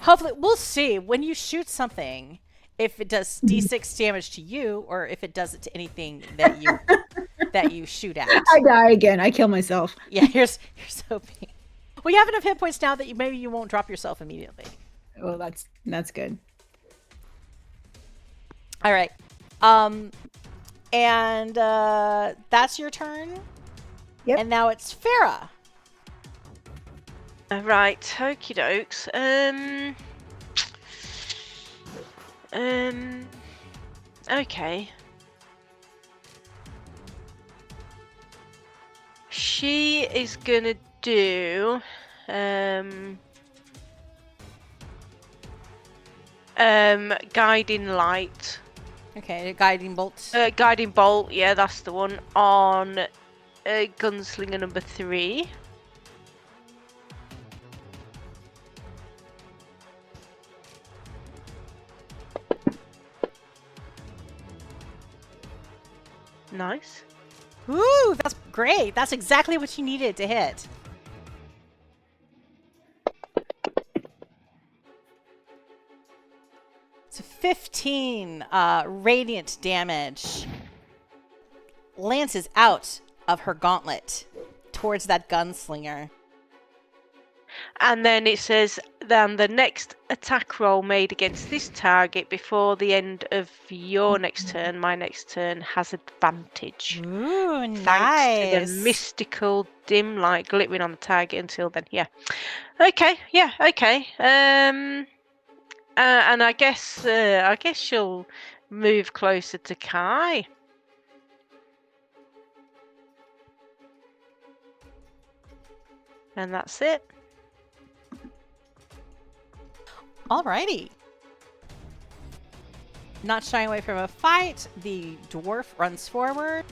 Hopefully, we'll see. When you shoot something, if it does d6 damage to you, or if it does it to anything that you shoot at. I die again. I kill myself. Yeah, here's hoping. Well, you have enough hit points now that maybe you won't drop yourself immediately. Well, that's good. All right. And that's your turn. Yep. And now it's Farah. Right, okie dokes. Okay. She is gonna do guiding light. Okay, guiding bolt. Guiding bolt, yeah, that's the one on gunslinger number 3. Nice. Ooh, that's great. That's exactly what you needed to hit. So 15 radiant damage lances out of her gauntlet towards that gunslinger. And then it says, then the next attack roll made against this target before the end of your next turn, my next turn, has advantage. Ooh, Thanks to the nice. mystical dim light glittering on the target until then. Yeah. Okay. Yeah. Okay. And I guess she'll move closer to Kai. And that's it. Alrighty. Not shying away from a fight, the dwarf runs forward.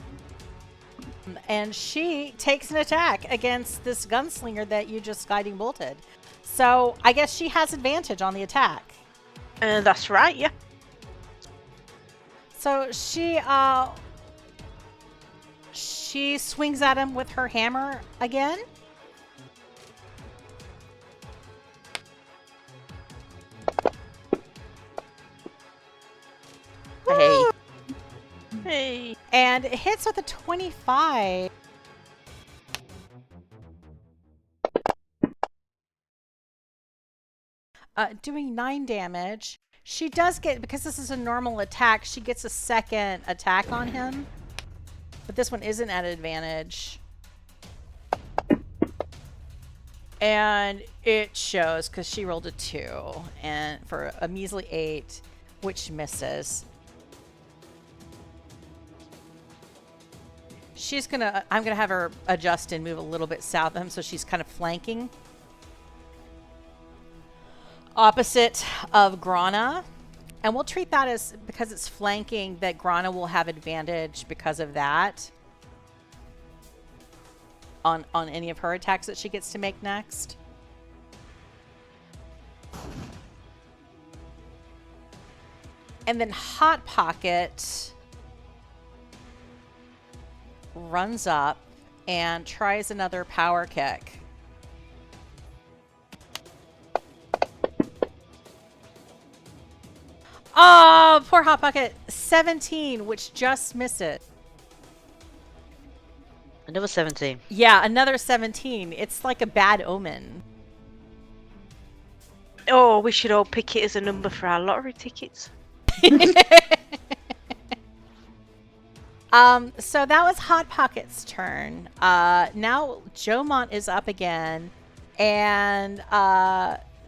And she takes an attack against this gunslinger that you just guiding bolted. So I guess she has advantage on the attack. That's right, yeah. So she swings at him with her hammer again. Hey. Hey. And it hits with a 25. Doing 9 damage. She does get, because this is a normal attack, she gets a second attack on him. But this one isn't at advantage. And it shows because she rolled a 2 and for a measly 8, which misses. I'm gonna have her adjust and move a little bit south of him, so she's kind of flanking. Opposite of Grana. And we'll treat that as, because it's flanking, that Grana will have advantage because of that. On any of her attacks that she gets to make next. And then Hot Pocket runs up and tries another power kick. Oh, poor Hot Pocket. 17, which just misses. Another 17. Yeah, another 17. It's like a bad omen. Oh, we should all pick it as a number for our lottery tickets. So that was Hot Pocket's turn. Now Jomont is up again. And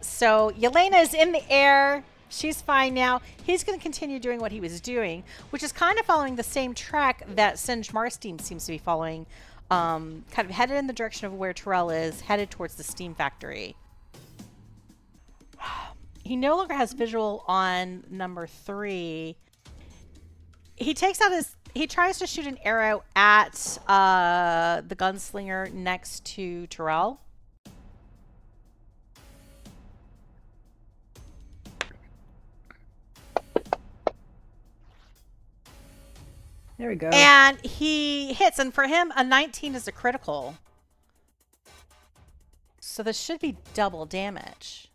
so Yelena is in the air. She's fine now. He's going to continue doing what he was doing, which is kind of following the same track that Zammie Marstein seems to be following. Kind of headed in the direction of where Terrell is, headed towards the steam factory. He no longer has visual on number 3. He takes out he tries to shoot an arrow at the gunslinger next to Terrell. There we go. And he hits, and for him, a 19 is a critical. So this should be double damage.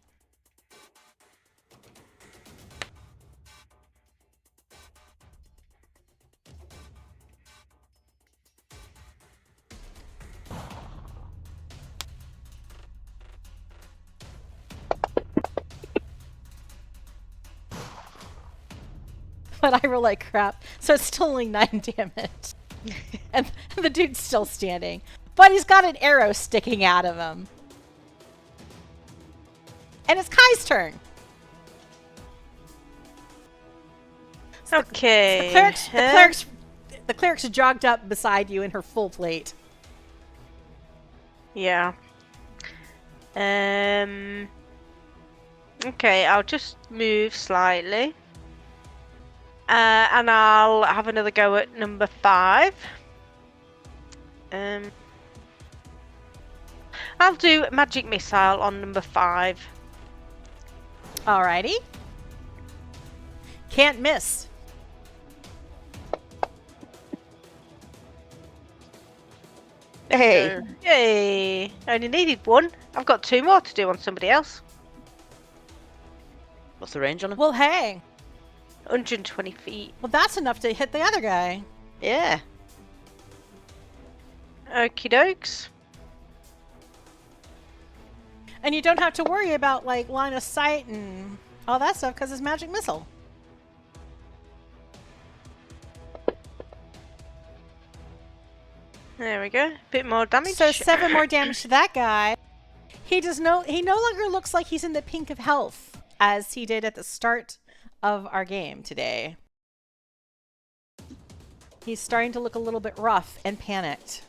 But I roll like crap, so it's still only 9 damage. And the dude's still standing. But he's got an arrow sticking out of him. And it's Kai's turn. So Okay. The cleric's jogged up beside you in her full plate. Yeah. Okay, I'll just move slightly. And I'll have another go at number 5. I'll do magic missile on number 5. Alrighty. Can't miss. Hey. Yay! Only needed 1. I've got 2 more to do on somebody else. What's the range on him? Well, hey. 120 feet. Well, that's enough to hit the other guy. Yeah. Okie dokes. And you don't have to worry about like line of sight and all that stuff because it's magic missile. There we go. Bit more damage. So 7 more damage to that guy. He no longer looks like he's in the pink of health as he did at the start of our game today. He's starting to look a little bit rough and panicked.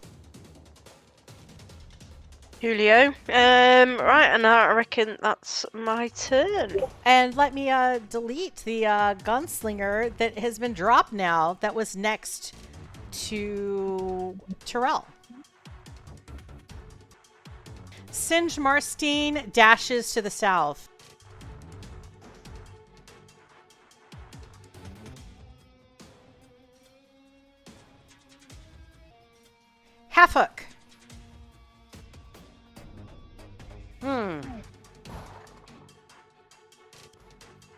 Julio. Right, and I reckon that's my turn. And let me delete the gunslinger that has been dropped now that was next to Terrell. Zammie Marstein dashes to the south. Half hook.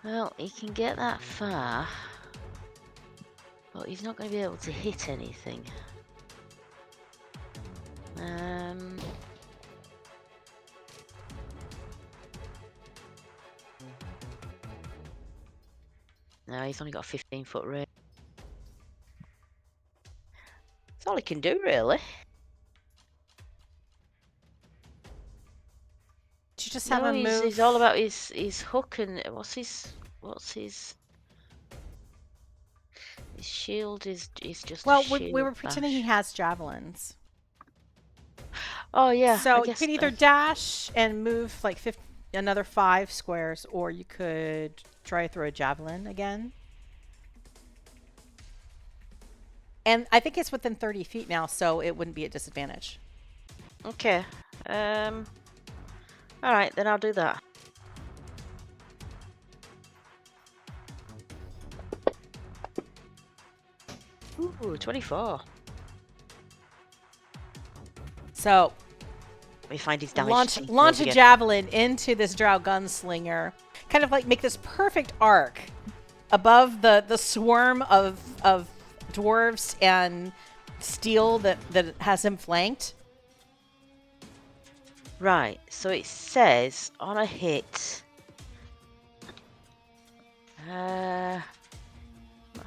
Well, he can get that far, but he's not going to be able to hit anything. No, he's only got a 15-foot range. That's all he can do, really. Did you just have a move? He's all about his hook and what's his shield is just. Well, a we were shield pretending he bash. has javelins. Oh yeah. So I you guess could either dash and move like another 5 squares, or you could try to throw a javelin again. And I think it's within 30 feet now, so it wouldn't be a disadvantage. Okay. All right, then I'll do that. Ooh, 24. So Let me find his damage. launch a javelin into this drow gunslinger. Kind of like make this perfect arc above the swarm of dwarves and steel that has him flanked. Right, so it says on a hit. Not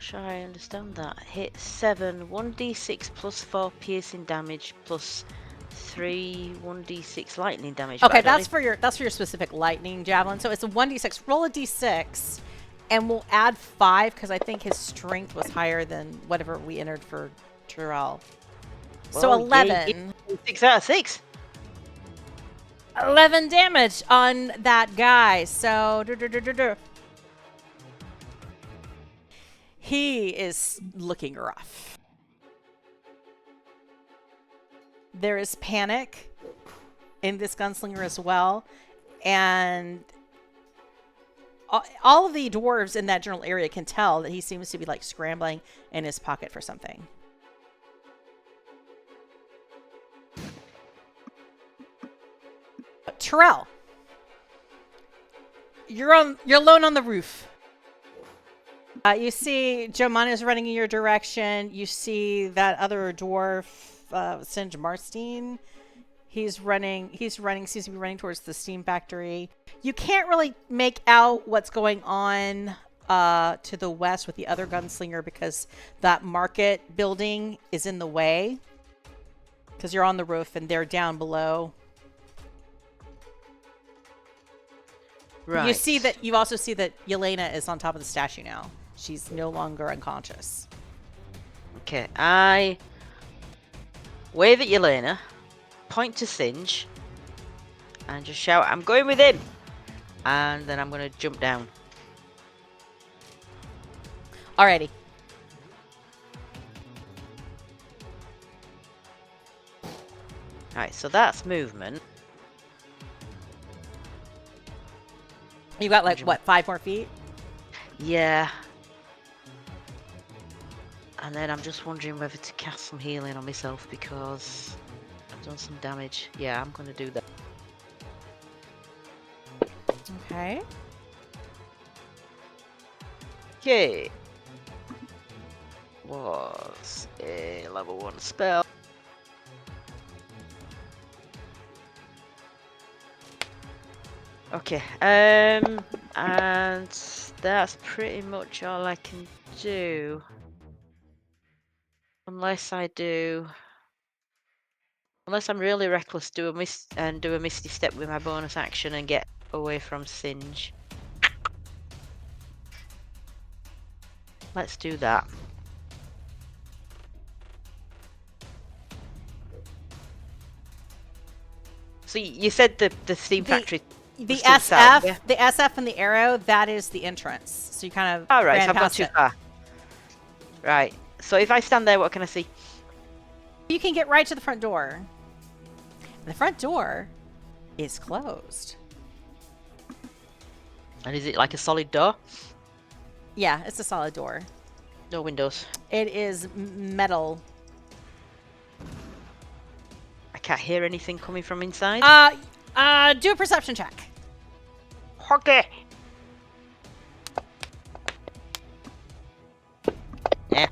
sure I understand that. Hit 7, 1d6 plus 4 piercing damage plus 3 1d6 lightning damage. Okay, that's for your specific lightning javelin. So it's a 1d6. Roll a d6, and we'll add 5 because I think his strength was higher than whatever we entered for Terrell. So 11. 6 out of 6. 11 damage on that guy. So he is looking rough. There is panic in this gunslinger as well, and all of the dwarves in that general area can tell that he seems to be like scrambling in his pocket for something. Terrell, you're alone on the roof. You see Jomana is running in your direction. You see that other dwarf, Zammie Marstein. He's running. Seems to be running towards the steam factory. You can't really make out what's going on to the west with the other gunslinger because that market building is in the way. Because you're on the roof and they're down below. Right. You also see that Yelena is on top of the statue now. She's no longer unconscious. Okay, I wave at Yelena, point to Singe, and just shout, "I'm going with him!" And then I'm going to jump down. Alrighty. Alright, so that's movement. You got like, what, 5 more feet? Yeah. And then I'm just wondering whether to cast some healing on myself because I've done some damage. Yeah, I'm going to do that. Okay. Okay. Was a level 1 spell. Okay. And that's pretty much all I can do. Unless I'm really reckless, do a misty step with my bonus action and get away from Singe. Let's do that. So you said the steam factory. The was to the SF, south, yeah? the SF and the arrow, that is the entrance. So you kind of All right, ran so I've gone past too it. far. Right. So if I stand there, what can I see? You can get right to the front door. The front door is closed. And is it like a solid door? Yeah, it's a solid door. No windows. It is metal. I can't hear anything coming from inside. Do a perception check. Okay. Yeah.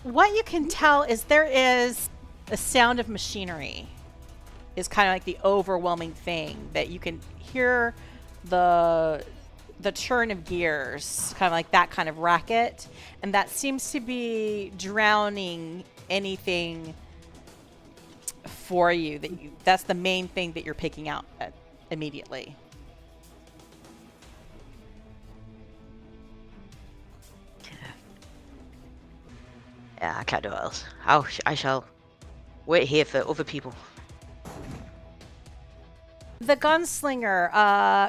What you can tell is there is a sound of machinery. Is kind of like the overwhelming thing that you can hear the churn of gears, kind of like that kind of racket, and that seems to be drowning anything for you. That's the main thing that you're picking out immediately. Yeah, I can't do what else. I shall wait here for other people. The gunslinger,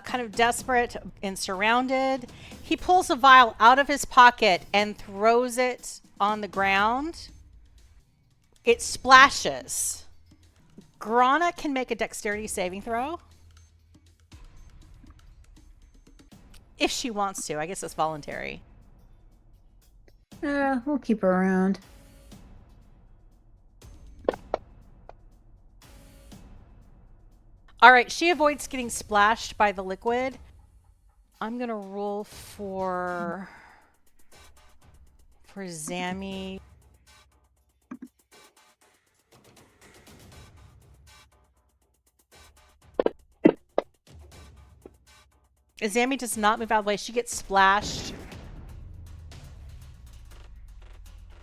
kind of desperate and surrounded, he pulls a vial out of his pocket and throws it on the ground. It splashes. Grana can make a dexterity saving throw. If she wants to. I guess it's voluntary. We'll keep her around. All right, she avoids getting splashed by the liquid. I'm going to roll for Zammie. Zammie does not move out of the way. She gets splashed.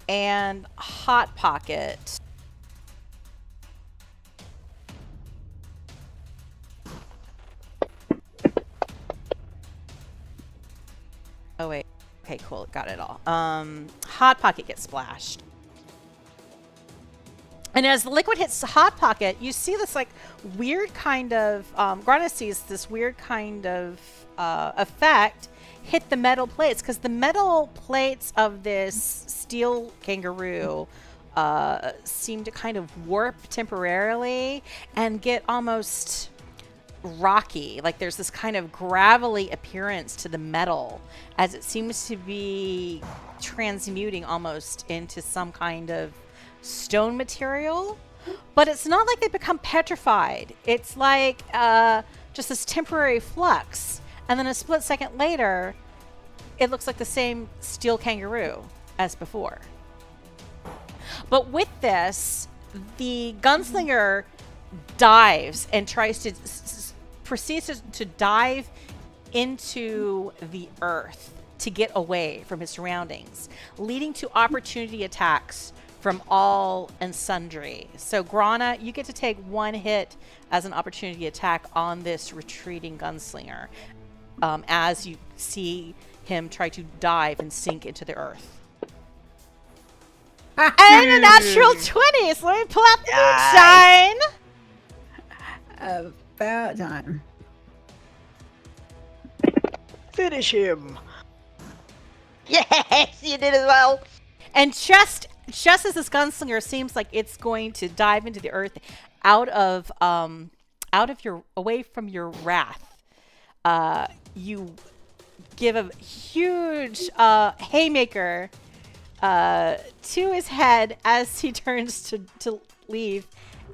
And Hot Pocket. Oh, wait. Okay, cool. Got it all. Hot Pocket gets splashed. And as the liquid hits Hot Pocket, you see this like weird kind of, Grana sees this weird kind of effect hit the metal plates, because the metal plates of this steel kangaroo seem to kind of warp temporarily and get almost rocky. Like there's this kind of gravelly appearance to the metal as it seems to be transmuting almost into some kind of stone material. But it's not like they become petrified. It's like just this temporary flux. And then a split second later, it looks like the same steel kangaroo as before. But with this, the gunslinger dives and tries to proceeds to dive into the earth to get away from his surroundings, leading to opportunity attacks from all and sundry. So Grana, you get to take one hit as an opportunity attack on this retreating gunslinger, as you see him try to dive and sink into the earth. And a natural 20, so let me pull out the moonshine. About time. Finish him. Yes, you did as well. And just as this gunslinger seems like it's going to dive into the earth away from your wrath, you give a huge haymaker to his head as he turns to leave,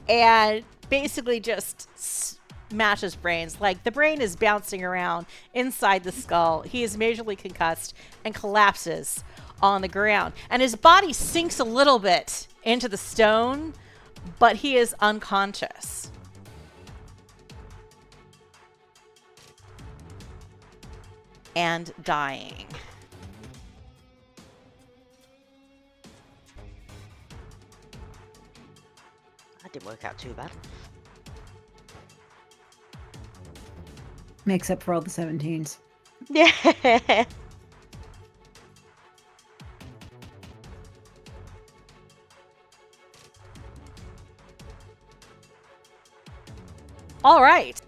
and basically just smashes brains. Like the brain is bouncing around inside the skull. He is majorly concussed and collapses on the ground, and his body sinks a little bit into the stone, but he is unconscious. And dying. That didn't work out too bad. Makes up for all the 17s. Yeah. All right.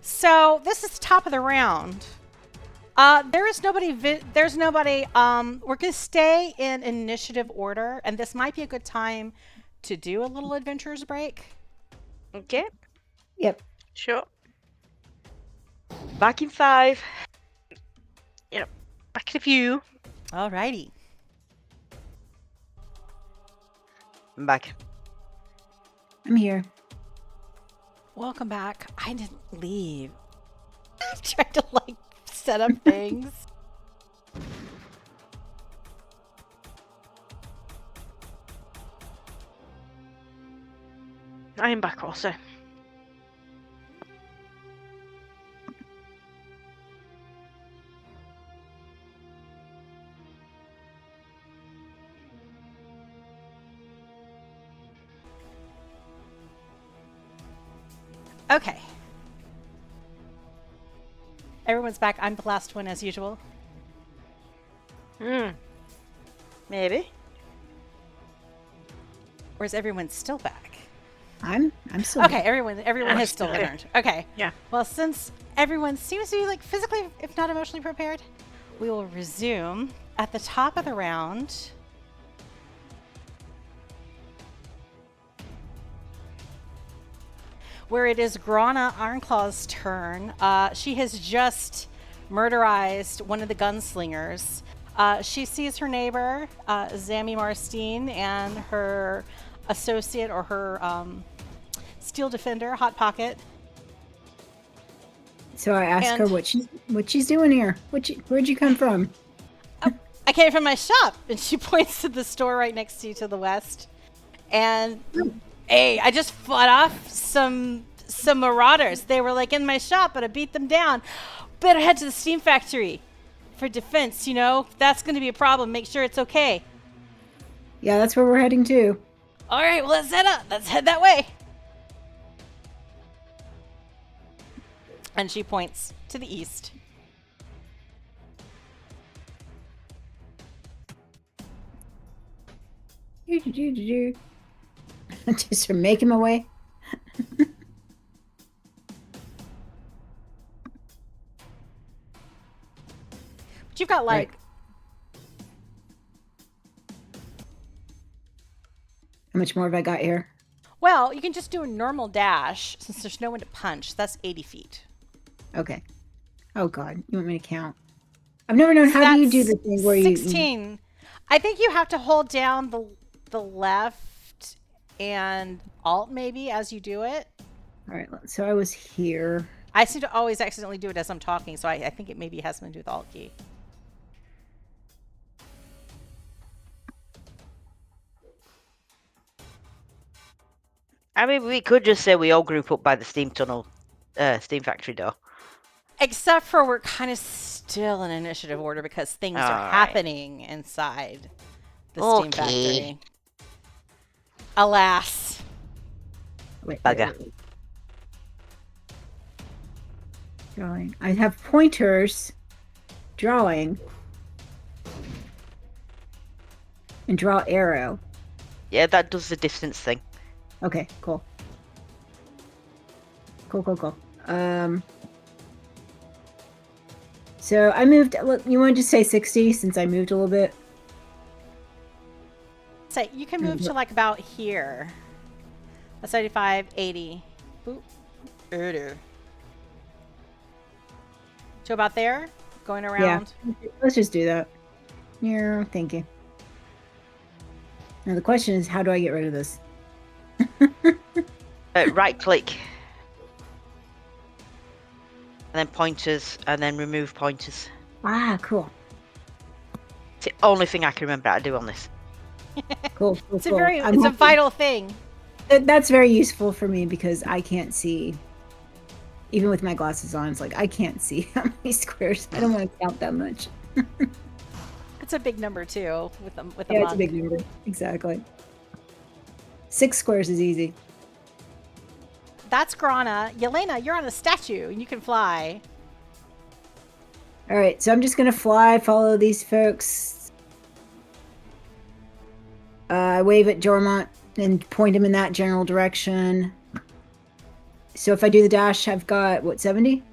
So this is top of the round. There is nobody. There's nobody. We're gonna stay in initiative order, and this might be a good time to do a little adventurers break. Okay. Yep. Sure. Back in 5. Yep. Back in a few. All righty. I'm back. I'm here. Welcome back. I didn't leave. I tried to set up things. I am back also. Okay. Everyone's back. I'm the last one as usual. Maybe. Or is everyone still back? I'm still Okay, everyone has still Okay. returned. Okay. Yeah. Well, since everyone seems to be physically, if not emotionally prepared, we will resume at the top of the round. Where it is Grana Ironclaw's turn. She has just murderized one of the gunslingers. She sees her neighbor, Zammie Marstein, and her associate or her steel defender, Hot Pocket. So I asked And- her what she's doing here. Where'd you come from? I came from my shop, and she points to the store right next to you to the west. And hey, I just fought off some marauders. They were in my shop, but I beat them down. Better head to the steam factory for defense. That's going to be a problem. Make sure it's okay. Yeah, that's where we're heading to. All right, well, let's head up. Let's head that way. And she points to the east. Just making my way. But you've got Right. How much more have I got here? Well, you can just do a normal dash since there's no one to punch. That's 80 feet. Okay. Oh God, you want me to count? I've never known how do you do That's the thing where you 16. I think you have to hold down the left and alt maybe as you do it. All right, so I was here. I seem to always accidentally do it as I'm talking, so I think it maybe has something to do with the alt key. I mean, we could just say we all group up by the steam tunnel, steam factory door. Except for we're kind of still in initiative order because things are Alright. happening inside the steam Okay. factory. Alas. Wait, Bugger. wait. Drawing. I have pointers, drawing, and draw arrow. Yeah, that does the distance thing. Okay, cool. Cool. So I moved. Look, you want to just say 60 since I moved a little bit? So you can move to about here. That's 75, 80. Boop. So about there? Going around? Yeah. Let's just do that. Yeah, thank you. Now the question is, how do I get rid of this? Right click. And then pointers, and then remove pointers. Ah, cool. It's the only thing I can remember how to do on this. Cool. It's a I'm it's a happy. vital thing. That's very useful for me because I can't see. Even with my glasses on, it's like I can't see how many squares. I don't want to count that much. It's a big number too with the Yeah, monk. it's a big number. Exactly. 6 squares is easy. That's Grana. Yelena, you're on a statue and you can fly. All right, so I'm just gonna fly, follow these folks. I wave at Jormont and point him in that general direction. So if I do the dash, I've got what, 70?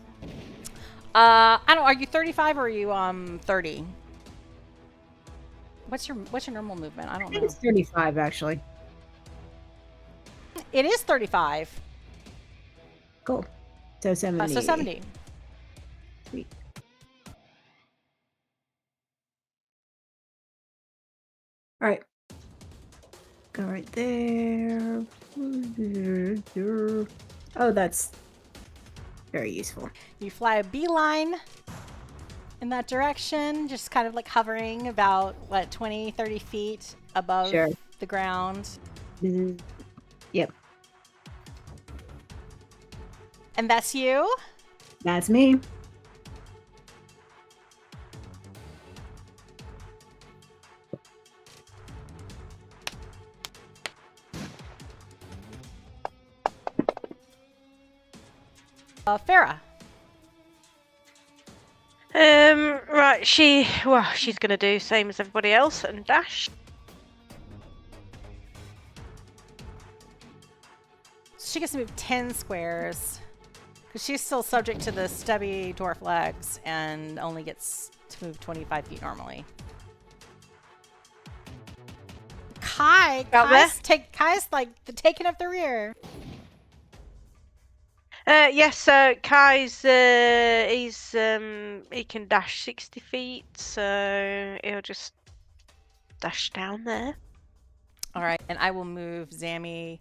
I don't. Are you 35 or are you 30? What's your normal movement? I don't I think know. it's 35 actually. It is 35. Cool. So 70. So 70. Sweet. All right. Go right there. Oh, that's very useful. You fly a beeline in that direction, just kind of like hovering about, what, 20, 30 feet above Sure. the ground. Yep, And that's you? that's me. Farah. Right, she's gonna do same as everybody else and dash. She gets to move 10 squares. Because she's still subject to the stubby dwarf legs and only gets to move 25 feet normally. Kai's like the taking of the rear. Yes, Kai's he can dash 60 feet, so he'll just dash down there. All right, and I will move Zammie.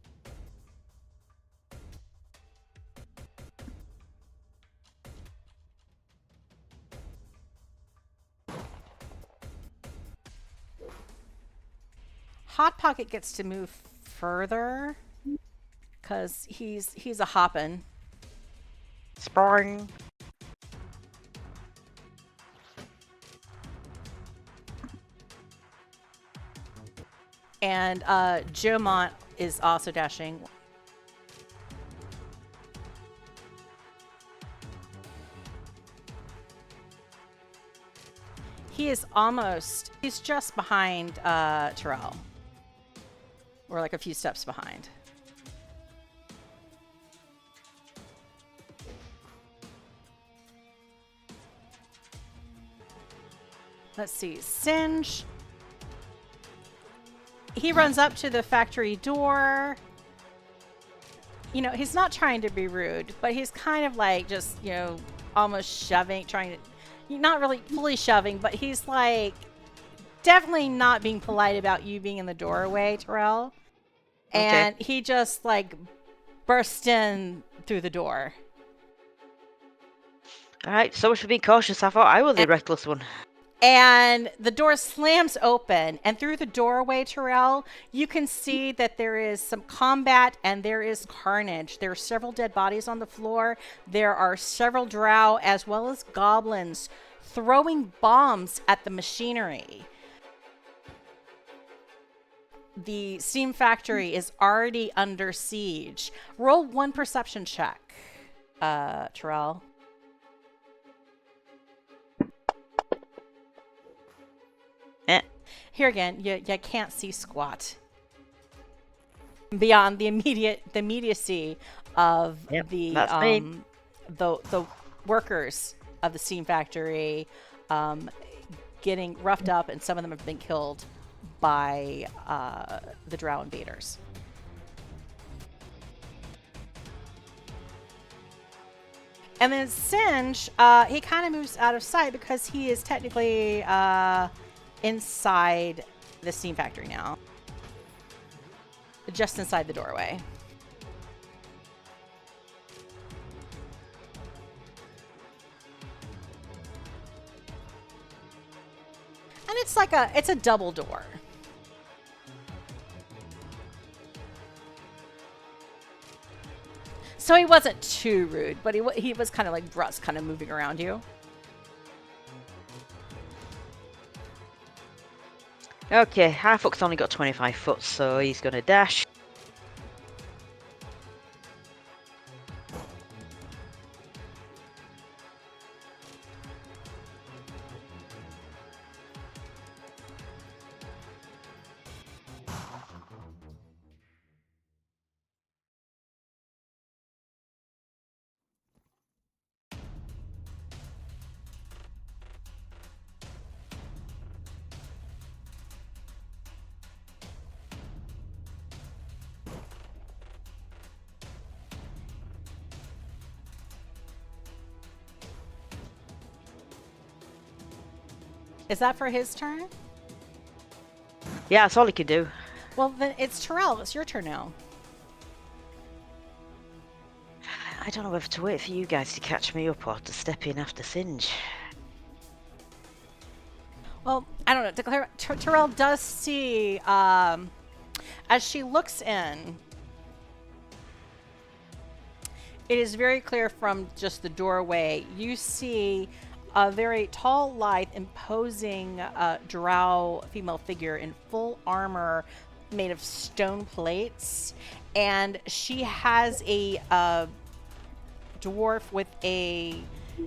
Hot Pocket gets to move further because he's a hoppin'. Sparring. And Jomont is also dashing. He's just behind Terrell. Or like a few steps behind. Let's see, Singe. He runs up to the factory door. You know, he's not trying to be rude, but he's kind of like just, you know, almost shoving, trying to, not really fully shoving, but he's like definitely not being polite about you being in the doorway, Terrell. And he just like bursts in through the door. All right, so much for being cautious. I thought I was the reckless one. And the door slams open, and through the doorway, Terrell, you can see that there is some combat and there is carnage. There are several dead bodies on the floor. There are several drow as well as goblins throwing bombs at the machinery. The steam factory is already under siege. Roll 1 perception check, Terrell. Here again, you can't see squat beyond the immediacy of the workers of the steam factory getting roughed up, and some of them have been killed by the drow invaders. And then Singe, he kind of moves out of sight because he is technically inside the steam factory now. Just inside the doorway. And it's a double door. So he wasn't too rude, but he was kind of like brusque, kind of moving around you. Okay, Harfook's only got 25 foot, so he's going to dash. Is that for his turn? Yeah, that's all he can do. Well, then it's Terrell. It's your turn now. I don't know whether to wait for you guys to catch me up or to step in after Singe. Well, I don't know. Terrell does see, as she looks in, it is very clear from just the doorway. You see a very tall, lithe, imposing drow female figure in full armor made of stone plates. And she has a dwarf with a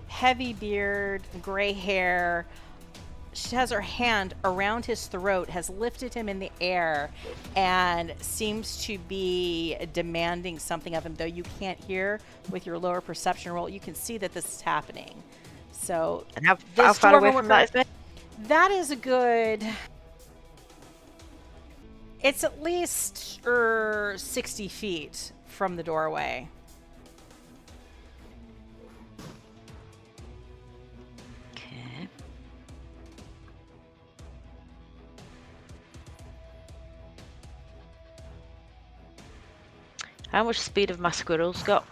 heavy beard, gray hair. She has her hand around his throat, has lifted him in the air, and seems to be demanding something of him. Though you can't hear with your lower perception roll, you can see that this is happening. So, And how far away from that is it? That is a good... It's at least 60 feet from the doorway. Okay. How much speed have my squirrels got?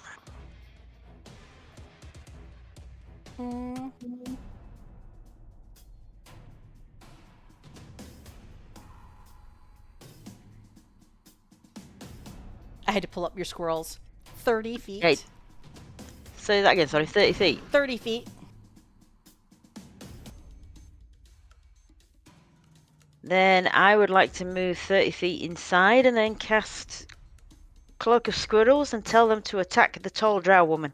I had to pull up your squirrels. 30 feet. Hey. Say that again, sorry, 30 feet. 30 feet. Then I would like to move 30 feet inside and then cast Cloak of Squirrels and tell them to attack the tall drow woman.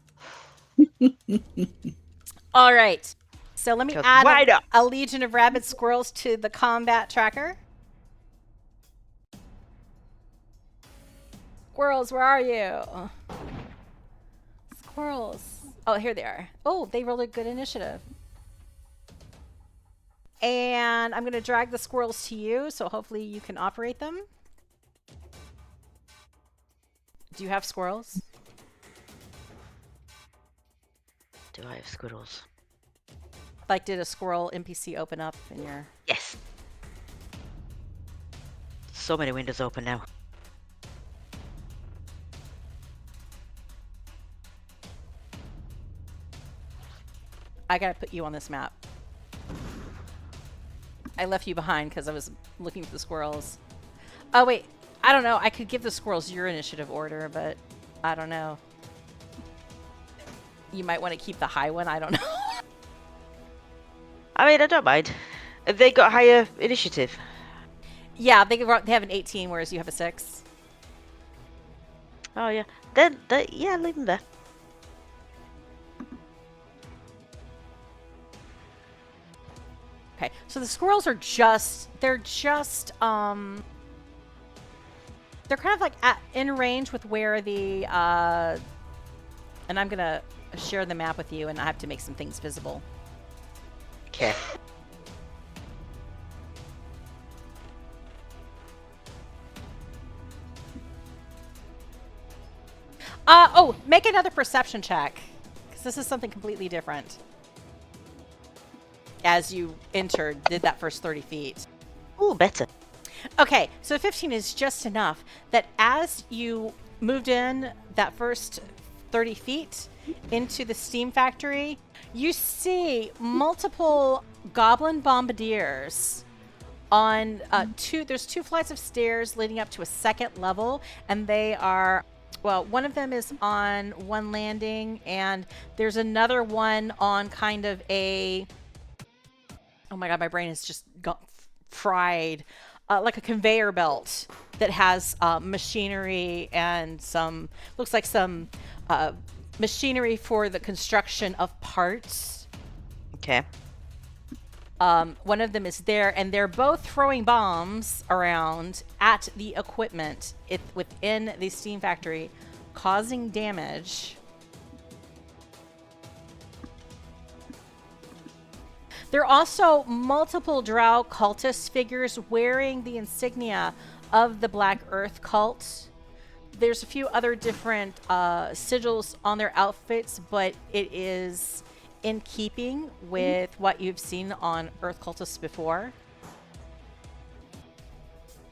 All right. So let me Just add wide up. a legion of rabid squirrels to the combat tracker. Squirrels, where are you? Squirrels. Oh, here they are. Oh, they rolled a good initiative. And I'm going to drag the squirrels to you, so hopefully you can operate them. Do you have squirrels? Do I have squirrels? Like, did a squirrel NPC open up in your... Yes. So many windows open now. I gotta put you on this map. I left you behind because I was looking for the squirrels. Oh, wait. I don't know. I could give the squirrels your initiative order, but I don't know. You might want to keep the high one. I don't know. I mean, I don't mind. Have they got higher initiative? Yeah, they have an 18, whereas you have a 6. Oh, yeah. Then yeah, leave them there. Okay, so the squirrels are they're kind of like in range with where the, and I'm gonna share the map with you, and I have to make some things visible. Okay. Oh, make another perception check, because this is something completely different. As you did that first 30 feet. Ooh, better. Okay, so 15 is just enough that as you moved in that first 30 feet into the steam factory, you see multiple goblin bombardiers on there's 2 flights of stairs leading up to a second level, and they are Well, one of them is on one landing, and there's another one on kind of a. Oh my god, my brain is just got fried. Like a conveyor belt that has machinery and some. Looks like some machinery for the construction of parts. Okay. One of them is there, and they're both throwing bombs around at the equipment within the steam factory, causing damage. There are also multiple drow cultist figures wearing the insignia of the Black Earth cult. There's a few other different sigils on their outfits, but it is in keeping with what you've seen on Earth cultists before.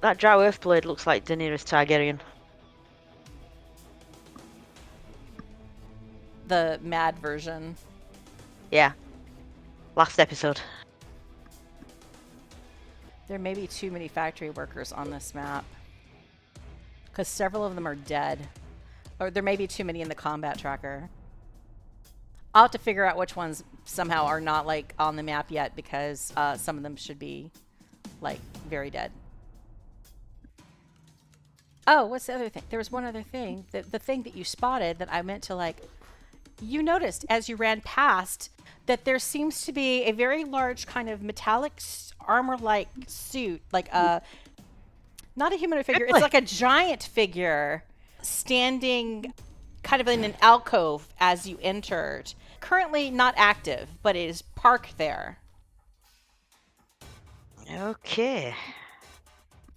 That drow Earthblade looks like Daenerys Targaryen. The mad version. Yeah. Last episode. There may be too many factory workers on this map, because several of them are dead. Or there may be too many in the combat tracker. I'll have to figure out which ones somehow are not like on the map yet, because some of them should be like very dead. Oh, what's the other thing? There was one other thing. The thing that you spotted that I meant to like. You noticed as you ran past that there seems to be a very large kind of metallic armor-like suit, like a not a humanoid figure. It's like a giant figure standing kind of in an alcove as you entered. Currently not active, but it is parked there. Okay.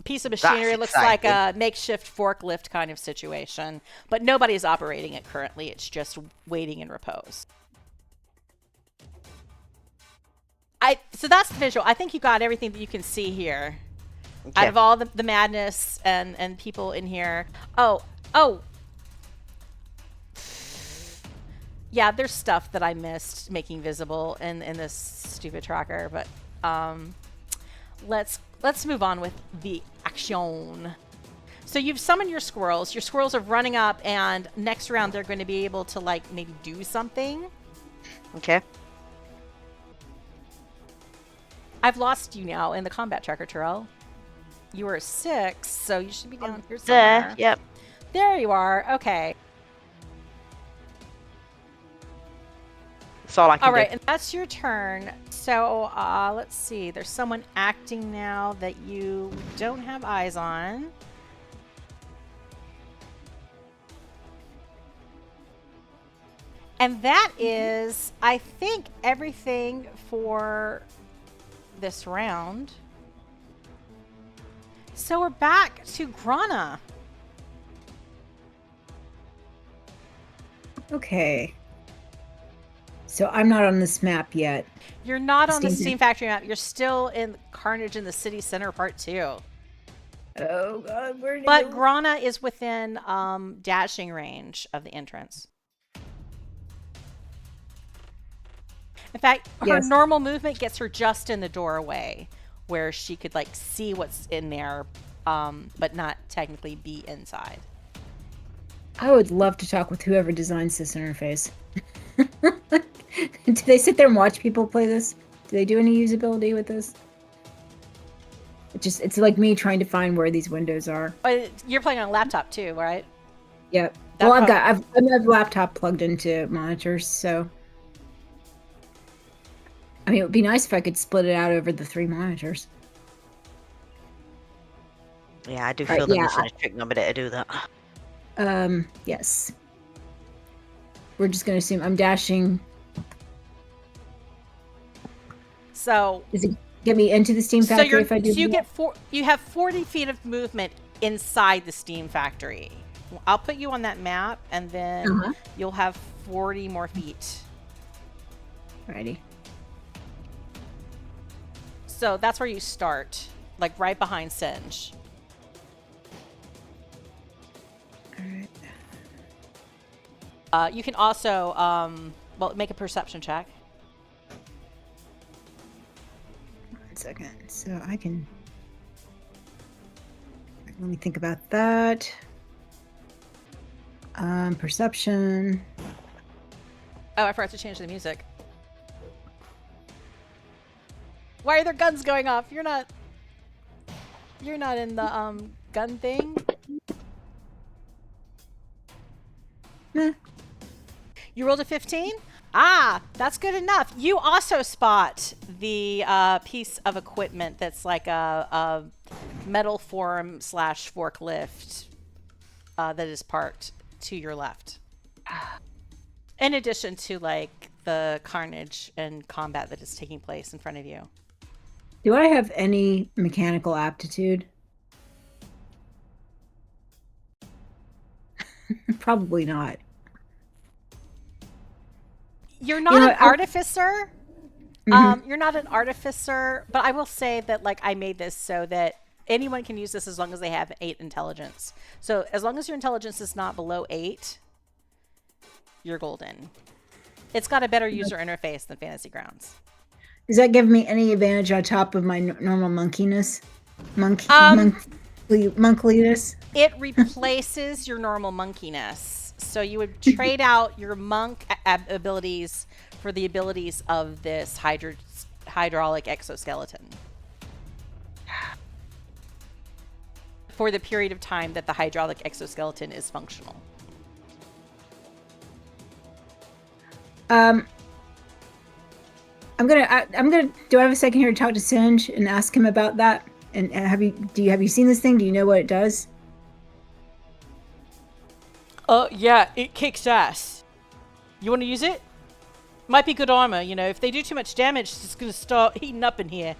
Piece of machinery. Looks like a makeshift forklift kind of situation, but nobody's operating it currently. It's just waiting in repose. So that's the visual. I think you got everything that you can see here. Okay. Out of all the madness and people in here. Oh. Yeah, there's stuff that I missed making visible in this stupid tracker, but let's move on with the action. So you've summoned your squirrels. Your squirrels are running up, and next round they're going to be able to like maybe do something. Okay. I've lost you now in the combat tracker, Terrell. You were 6, so you should be down here somewhere. There, yep. There you are. Okay. That's all I can do. All right, and that's your turn. So let's see. There's someone acting now that you don't have eyes on. And that is, I think, everything for this round. So we're back to Grana. Okay. So I'm not on this map yet. You're not on the Steam Factory map. You're still in Carnage in the City Center Part 2. Oh god, where did But Grana is within dashing range of the entrance. In fact, her normal movement gets her just in the doorway, where she could like see what's in there, but not technically be inside. I would love to talk with whoever designs this interface. Do they sit there and watch people play this? Do they do any usability with this? It's like me trying to find where these windows are. You're playing on a laptop too, right? Yep. Well, I have a laptop plugged into monitors, so I mean, it would be nice if I could split it out over the 3 monitors. Yeah, I do feel that there's a trick number to do that. Yes. We're just going to assume I'm dashing. So does it get me into the Steam Factory if I do? So you have 40 feet of movement inside the Steam Factory. I'll put you on that map, and then you'll have 40 more feet. Alrighty. So that's where you start, like right behind Singe. Alright. You can also, make a perception check. 1 second. So I can... Let me think about that. Perception. Oh, I forgot to change the music. Why are there guns going off? You're not in the gun thing. Meh. You rolled a 15? Ah, that's good enough. You also spot the piece of equipment that's like a metal form / forklift that is parked to your left. In addition to like the carnage and combat that is taking place in front of you. Do I have any mechanical aptitude? Probably not. You're not an artificer. You're not an artificer, but I will say that like I made this so that anyone can use this as long as they have 8 intelligence. So as long as your intelligence is not below 8, you're golden. It's got a better user interface than Fantasy Grounds. Does that give me any advantage on top of my normal monkiness? Monkliness? It replaces your normal monkiness. So you would trade out your monk abilities for the abilities of this hydraulic exoskeleton. For the period of time that the hydraulic exoskeleton is functional. I'm gonna. Do I have a second here to talk to Singe and ask him about that? And have you seen this thing? Do you know what it does? Yeah, it kicks ass. You want to use it? Might be good armor, you know. If they do too much damage, it's gonna start heating up in here.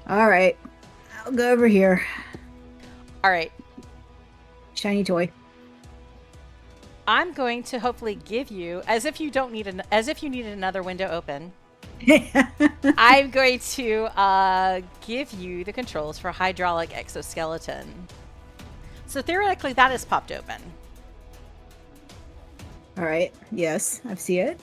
All right, I'll go over here. All right. Shiny toy. I'm going to hopefully give you, as if you needed another window open. I'm going to give you the controls for hydraulic exoskeleton. So theoretically, that is popped open. All right. Yes, I see it.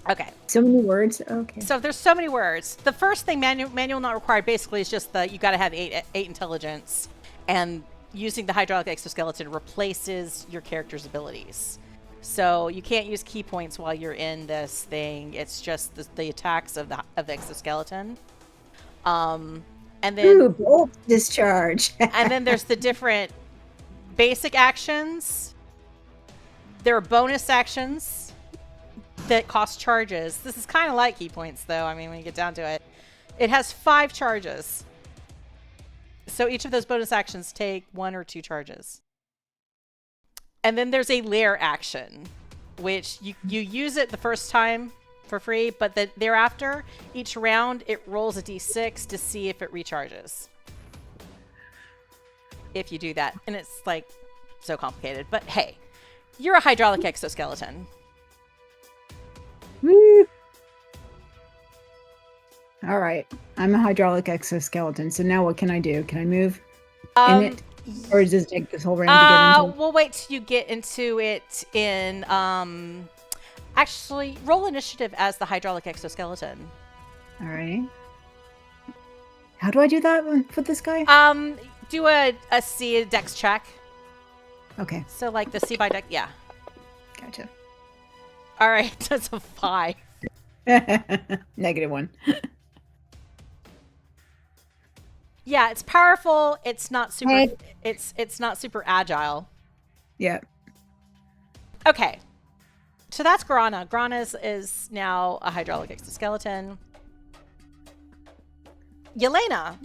Okay. So many words. Okay. So there's so many words. The first thing, manual not required, basically is just that you got to have 8 intelligence, and using the hydraulic exoskeleton replaces your character's abilities. So you can't use key points while you're in this thing. It's just the attacks of the exoskeleton. And then bolt discharge. and then there's the different basic actions. There are bonus actions that cost charges. This is kind of like key points, though. I mean, when you get down to it, it has 5 charges. So each of those bonus actions take 1 or 2 charges. And then there's a lair action, which you use it the first time for free, but thereafter, each round, it rolls a d6 to see if it recharges. If you do that. And it's like so complicated. But hey, you're a hydraulic exoskeleton. Woo. All right. I'm a hydraulic exoskeleton. So now what can I do? Can I move in it? Or does it take this whole round to get into it? We'll wait till you get into it in... Actually, roll initiative as the hydraulic exoskeleton. All right. How do I do that with this guy? Do a C dex check. Okay. So like the C by dex, yeah. Gotcha. All right, that's a 5. -1. Yeah, it's powerful. It's not super. It's not super agile. Yeah. Okay. So that's Grana. Grana is now a hydraulic exoskeleton. Yelena.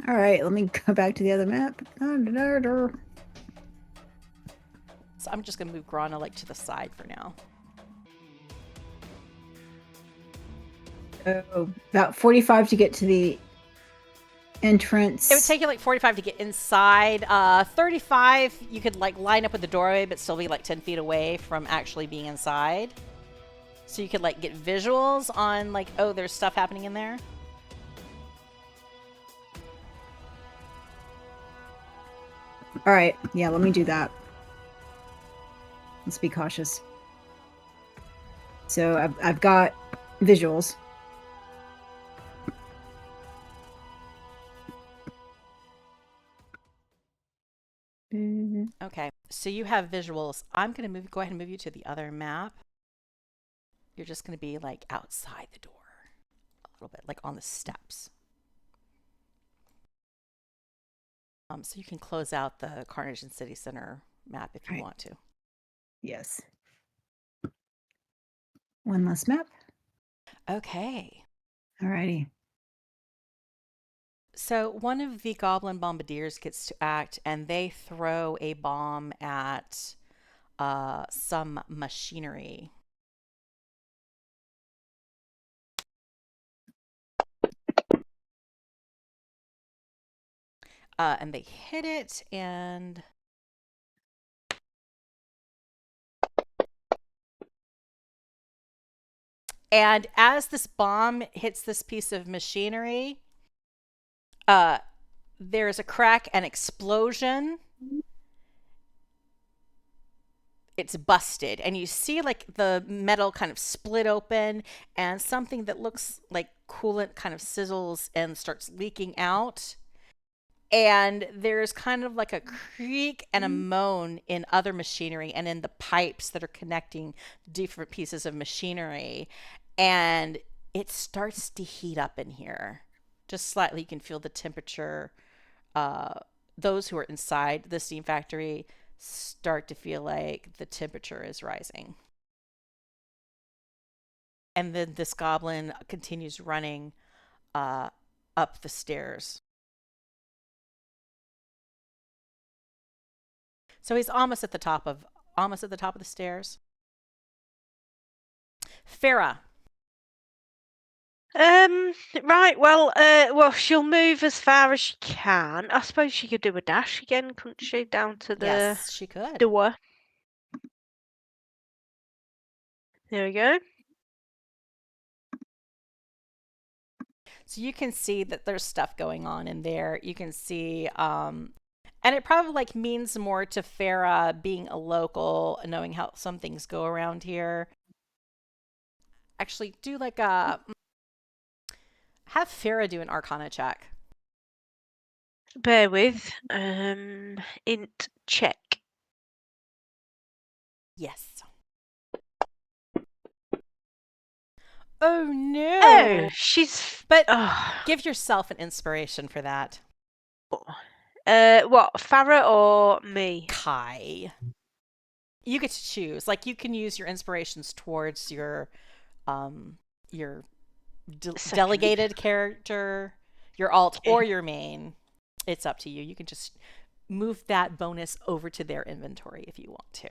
All right, let me go back to the other map. So I'm just gonna move Grana like to the side for now. Oh, about 45 to get to the entrance. It would take you like 45 to get inside. 35, you could like line up with the doorway, but still be like 10 feet away from actually being inside. So you could like get visuals on like, oh, there's stuff happening in there. All right, yeah, let me do that. Let's be cautious. So I've got visuals. Okay, so you have visuals. I'm going to go ahead and move you to the other map. You're just going to be like outside the door a little bit, like on the steps. So you can close out the Carnation City Center map if you want to. Yes. One last map. Okay. Alrighty. So one of the goblin bombardiers gets to act, and they throw a bomb at some machinery. And they hit it, and as this bomb hits this piece of machinery, there's a crack and explosion. It's busted, and you see like the metal kind of split open, and something that looks like coolant kind of sizzles and starts leaking out. And there's kind of like a creak and a moan in other machinery and in the pipes that are connecting different pieces of machinery. And it starts to heat up in here. Just slightly, you can feel the temperature. Those who are inside the steam factory start to feel like the temperature is rising. And then this goblin continues running up the stairs. So he's almost at the top of the stairs. Farah. Right. Well, she'll move as far as she can. I suppose she could do a dash again, couldn't she? Down to the Yes, she could. door. There we go. So you can see that there's stuff going on in there. You can see, and it probably like means more to Farah being a local, knowing how some things go around here. Actually, do like have Farah do an Arcana check. Bear with. Int check. Yes. Oh no! Oh, she's. But Oh. give yourself an inspiration for that. What? Farah or me? Kai. You get to choose. Like you can use your inspirations towards your delegated character, your alt, or your main. It's up to you. You can just move that bonus over to their inventory if you want to.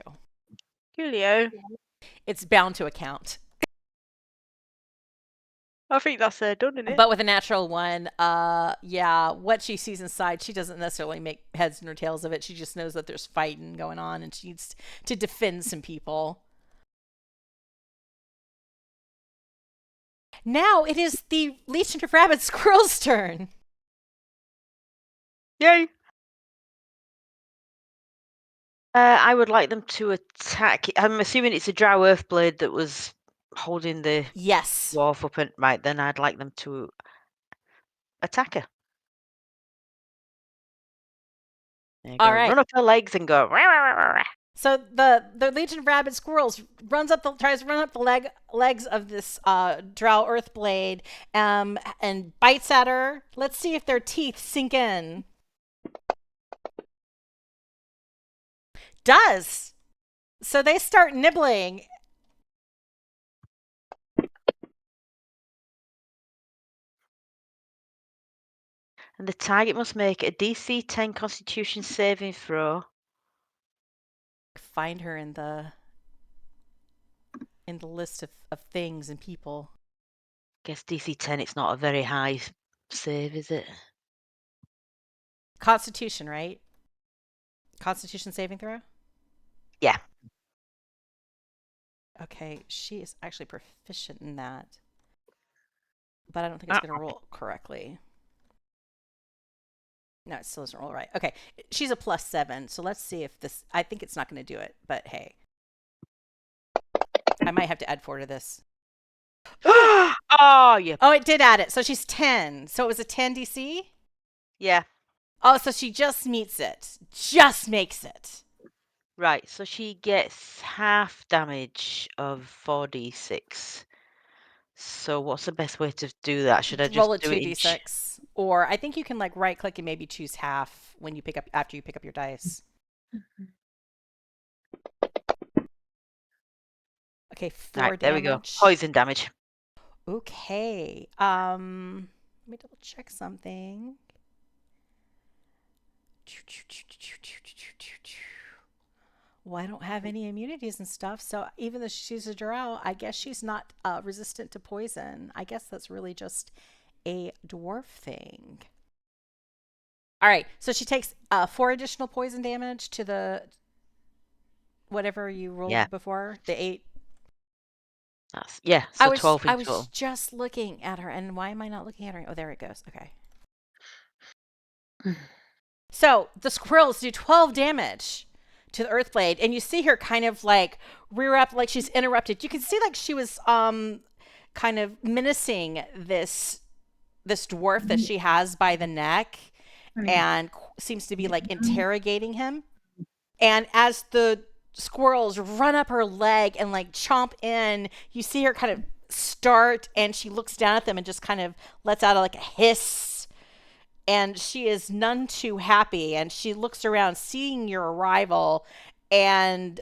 Julio. It's bound to account. I think that's done, isn't it? But with a natural one, yeah, what she sees inside, she doesn't necessarily make heads nor tails of it. She just knows that there's fighting going on, and she needs to defend some people. Now it is the Legion of Rabid Squirrels' turn. Yay! I would like them to attack. I'm assuming it's a Drow Earthblade that was holding the Yes. dwarf up. And right, then I'd like them to attack her. There you All go. right. Run up her legs and go. Rah, rah, rah, rah. So the Legion of Rabid Squirrels tries to run up the legs of this Drow Earthblade, and bites at her. Let's see if their teeth sink in. Does. So they start nibbling. And the target must make a DC 10 Constitution saving throw. Find her in the list of things and people. Guess DC 10, it's not a very high save, is it? Constitution, right? Constitution saving throw? Yeah. Okay, she is actually proficient in that. But I don't think it's going to roll correctly. No, it still doesn't roll right. Okay, she's a +7, so let's see if this... I think it's not going to do it, but hey. I might have to add 4 to this. Oh, yeah. Oh, it did add it. So she's 10. So it was a 10 DC? Yeah. Oh, so she just meets it. Just makes it. Right, so she gets half damage of 4d6. So what's the best way to do that? Should I just Roll a do it in 2d6. Or I think you can like right click and maybe choose half when you pick up after you pick up your dice. Okay, 4 Right, there we go. damage. Poison damage. Okay. Let me double check something. Well, I don't have any immunities and stuff, so even though she's a drow, I guess she's not resistant to poison. I guess that's really just a dwarf thing. All right, so she takes 4 additional poison damage to the whatever you rolled before, the 8. So 12 in I was total. just looking at her, and why am I not looking at her? Oh, there it goes. Okay. So the squirrels do 12 damage to the Earthblade, and you see her kind of like rear up, like she's interrupted. You can see like she was kind of menacing this dwarf that she has by the neck, and seems to be like interrogating him. And as the squirrels run up her leg and like chomp in, you see her kind of start, and she looks down at them and just kind of lets out like a hiss. And she is none too happy, and she looks around seeing your arrival, and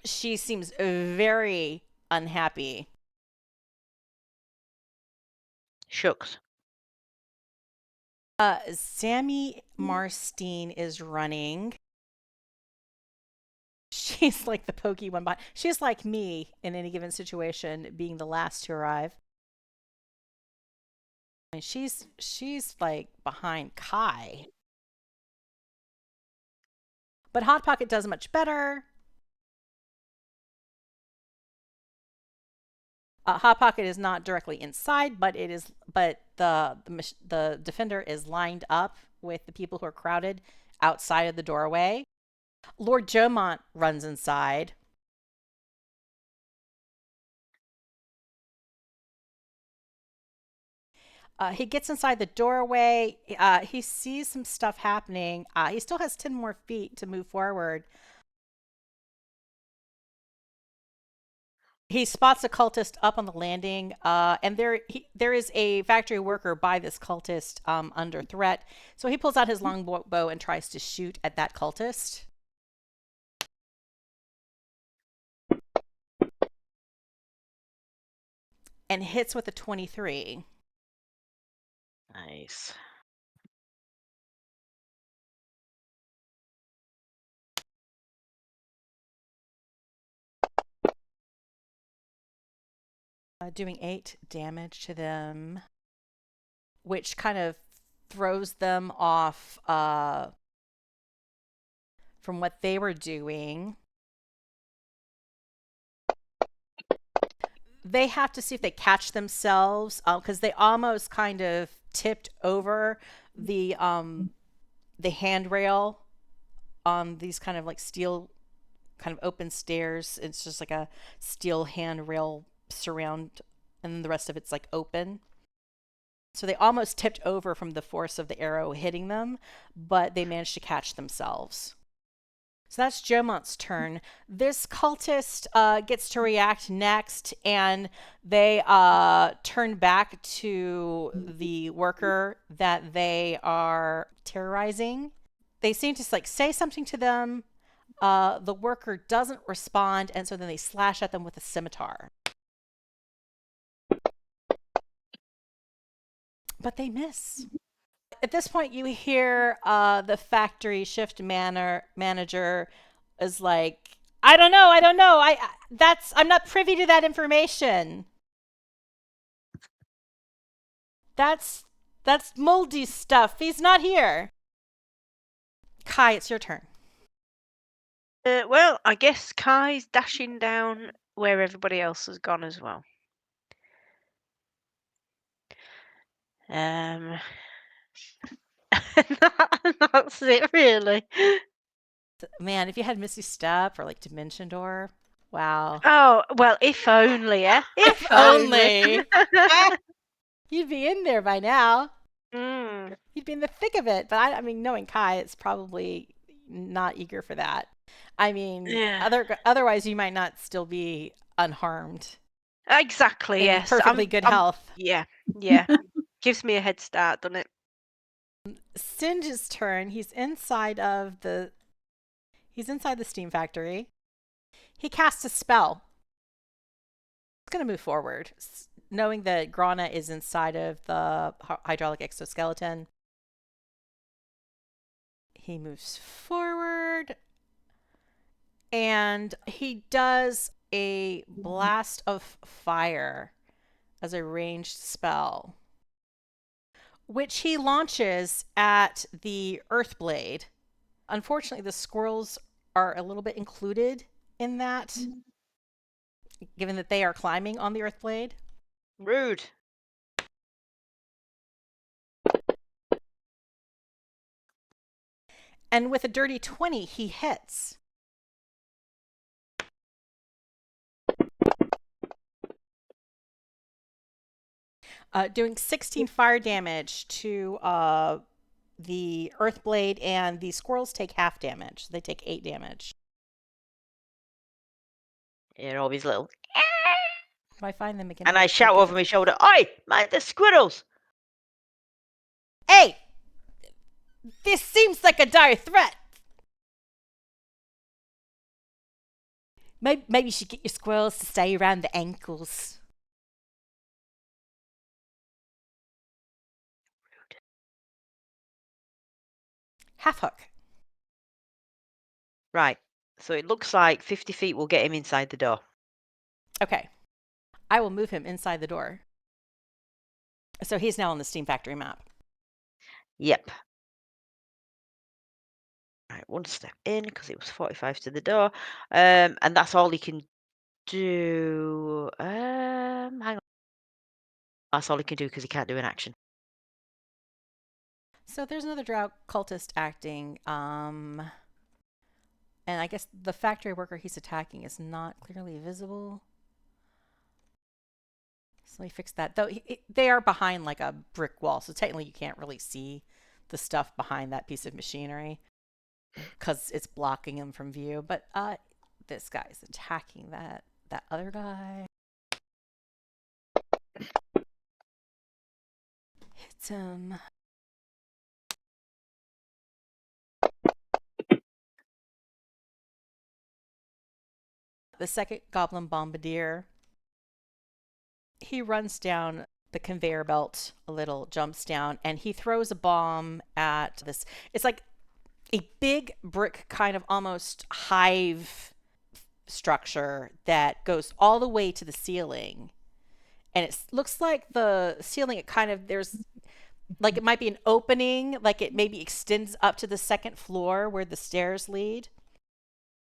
she seems very unhappy. Shucks. Zammie Marstein is running. She's like the pokey one, but she's like me in any given situation, being the last to arrive. I mean, she's like behind Kai. But Hot Pocket does much better. Hot Pocket is not directly inside, but the defender is lined up with the people who are crowded outside of the doorway. Lord Jomont runs inside. He gets inside the doorway. He sees some stuff happening. He still has 10 more feet to move forward. He spots a cultist up on the landing, and there is a factory worker by this cultist under threat. So he pulls out his longbow and tries to shoot at that cultist. And hits with a 23. Nice. Doing 8 damage to them, which kind of throws them off from what they were doing. They have to see if they catch themselves, because they almost kind of tipped over the handrail on these kind of like steel kind of open stairs. It's just like a steel handrail surround, and then the rest of it's like open. So they almost tipped over from the force of the arrow hitting them, but they managed to catch themselves. So that's Jomont's turn. This cultist gets to react next, and they turn back to the worker that they are terrorizing. They seem to like say something to them. The worker doesn't respond, and so then they slash at them with a scimitar. But they miss. At this point, you hear the factory shift manager is like, I don't know. I'm not privy to that information. That's moldy stuff. He's not here. Kai, it's your turn. Well, I guess Kai's dashing down where everybody else has gone as well. That's it, really. Man, if you had Misty Step or like Dimension Door, wow. Oh, well, if only, eh? If only. You'd be in there by now. Mm. He'd be in the thick of it, but I mean, knowing Kai, it's probably not eager for that. I mean, Yeah. otherwise you might not still be unharmed Exactly. in Yes. perfectly good health. Yeah. Yeah. Gives me a head start, doesn't it? Singe's turn. He's inside the steam factory. He casts a spell. He's going to move forward, knowing that Grana is inside of the hydraulic exoskeleton. He moves forward, and he does a blast of fire as a ranged spell, which he launches at the Earthblade. Unfortunately, the squirrels are a little bit included in that, given that they are climbing on the Earthblade. Rude. And with a dirty 20, he hits. Doing 16 fire damage to the Earthblade, and the squirrels take half damage. They take 8 damage. You know, these little. If I find them again. And I shout over my shoulder, "Oi, mind the squirrels!" Hey! This seems like a dire threat. Maybe you should get your squirrels to stay around the ankles. Half hook. Right. So it looks like 50 feet will get him inside the door. Okay. I will move him inside the door. So he's now on the steam factory map. Yep. Right, one step in because it was 45 to the door. And that's all he can do. Hang on. That's all he can do because he can't do an action. So there's another drought cultist acting. And I guess the factory worker he's attacking is not clearly visible. So let me fix that. Though they are behind like a brick wall, so technically you can't really see the stuff behind that piece of machinery because it's blocking him from view. But this guy is attacking that other guy. Hits him. The second goblin bombardier, he runs down the conveyor belt a little, jumps down, and he throws a bomb at this. It's like a big brick kind of almost hive structure that goes all the way to the ceiling. And it looks like the ceiling, it kind of, there's like it might be an opening, like it maybe extends up to the second floor where the stairs lead.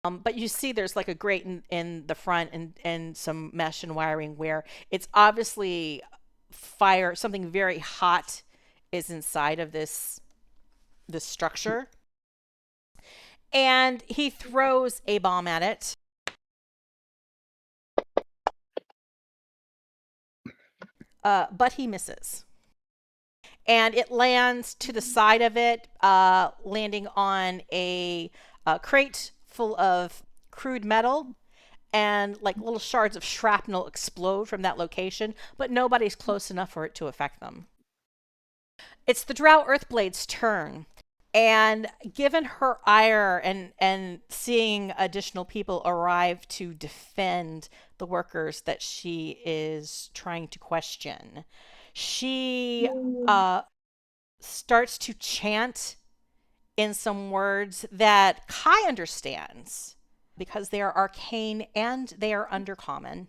But you see there's like a grate in the front and some mesh and wiring where it's obviously fire, something very hot is inside of this structure. And he throws a bomb at it. But he misses. And it lands to the side of it, landing on a crate full of crude metal, and like little shards of shrapnel explode from that location, but nobody's close enough for it to affect them. It's the Drow Earthblade's turn. And given her ire and seeing additional people arrive to defend the workers that she is trying to question, she starts to chant in some words that Kai understands because they are arcane and they are undercommon.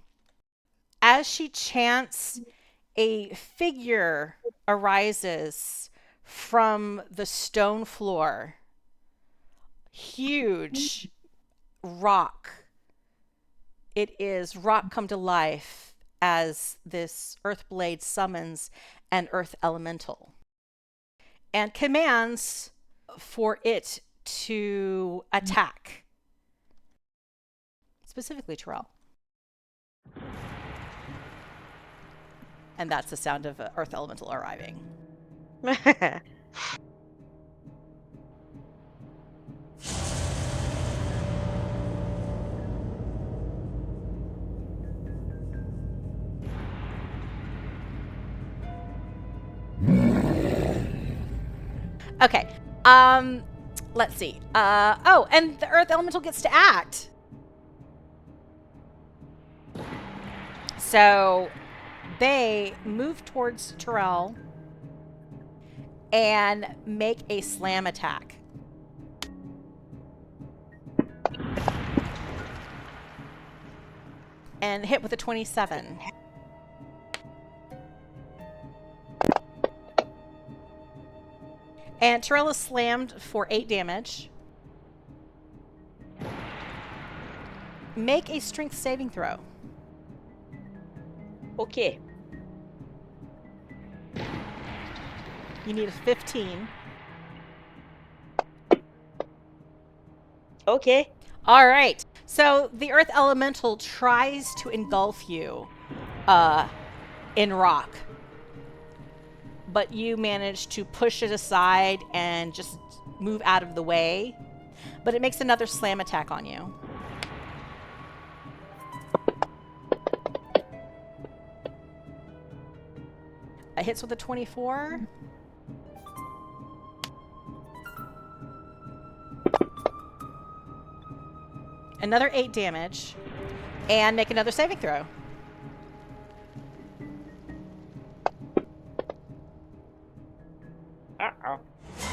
As she chants, a figure arises from the stone floor. Huge rock. It is rock come to life as this Earthblade summons an earth elemental and commands for it to attack. Specifically Terrell. And that's the sound of Earth Elemental arriving. Okay. Let's see. Oh, and the earth elemental gets to act. So they move towards Terrell and make a slam attack. And hit with a 27. And Terrell is slammed for 8 damage. Make a strength saving throw. Okay. You need a 15. Okay. All right. So the earth elemental tries to engulf you in rock. But you manage to push it aside and just move out of the way. But it makes another slam attack on you. It hits with a 24. Another 8 damage. And make another saving throw. Uh-oh.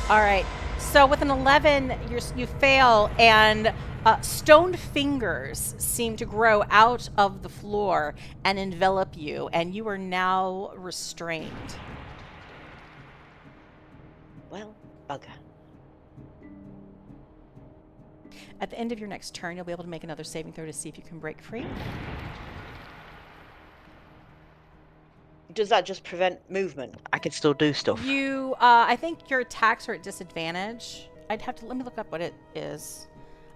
All right. So with an 11, you fail, and stone fingers seem to grow out of the floor and envelop you, and you are now restrained. Well, bugger. At the end of your next turn, you'll be able to make another saving throw to see if you can break free. Does that just prevent movement? I can still do stuff. You, I think your attacks are at disadvantage. I'd have to, let me look up what it is.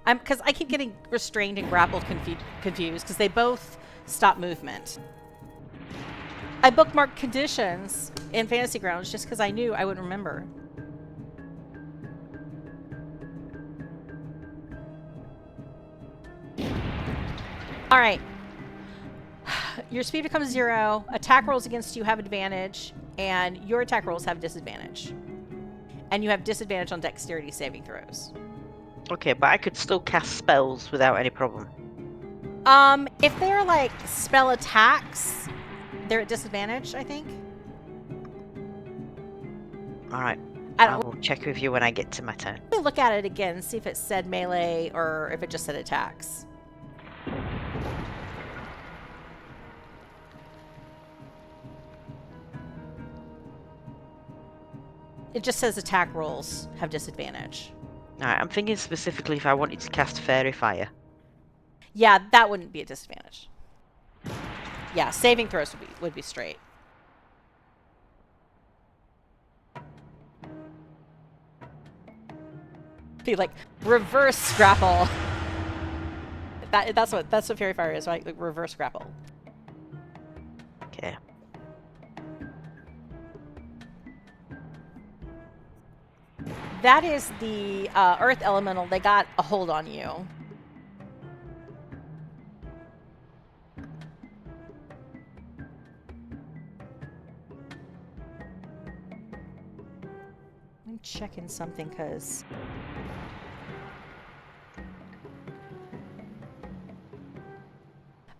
Because I keep getting restrained and grappled confused, because they both stop movement. I bookmarked conditions in Fantasy Grounds just because I knew I would remember. All right. Your speed becomes 0. Attack rolls against you have advantage, and your attack rolls have disadvantage. And you have disadvantage on dexterity saving throws. Okay, but I could still cast spells without any problem. If they're like spell attacks, they're at disadvantage, I think. Alright. I I will check with you when I get to my turn. Let me look at it again and see if it said melee or if it just said attacks. It just says attack rolls have disadvantage. Alright, I'm thinking specifically if I wanted to cast Fairy Fire. Yeah, that wouldn't be a disadvantage. Yeah, saving throws would be straight. Be like reverse grapple. That's what Fairy Fire is, right? Like reverse grapple. Okay. That is the earth elemental. They got a hold on you. Let me check in something, because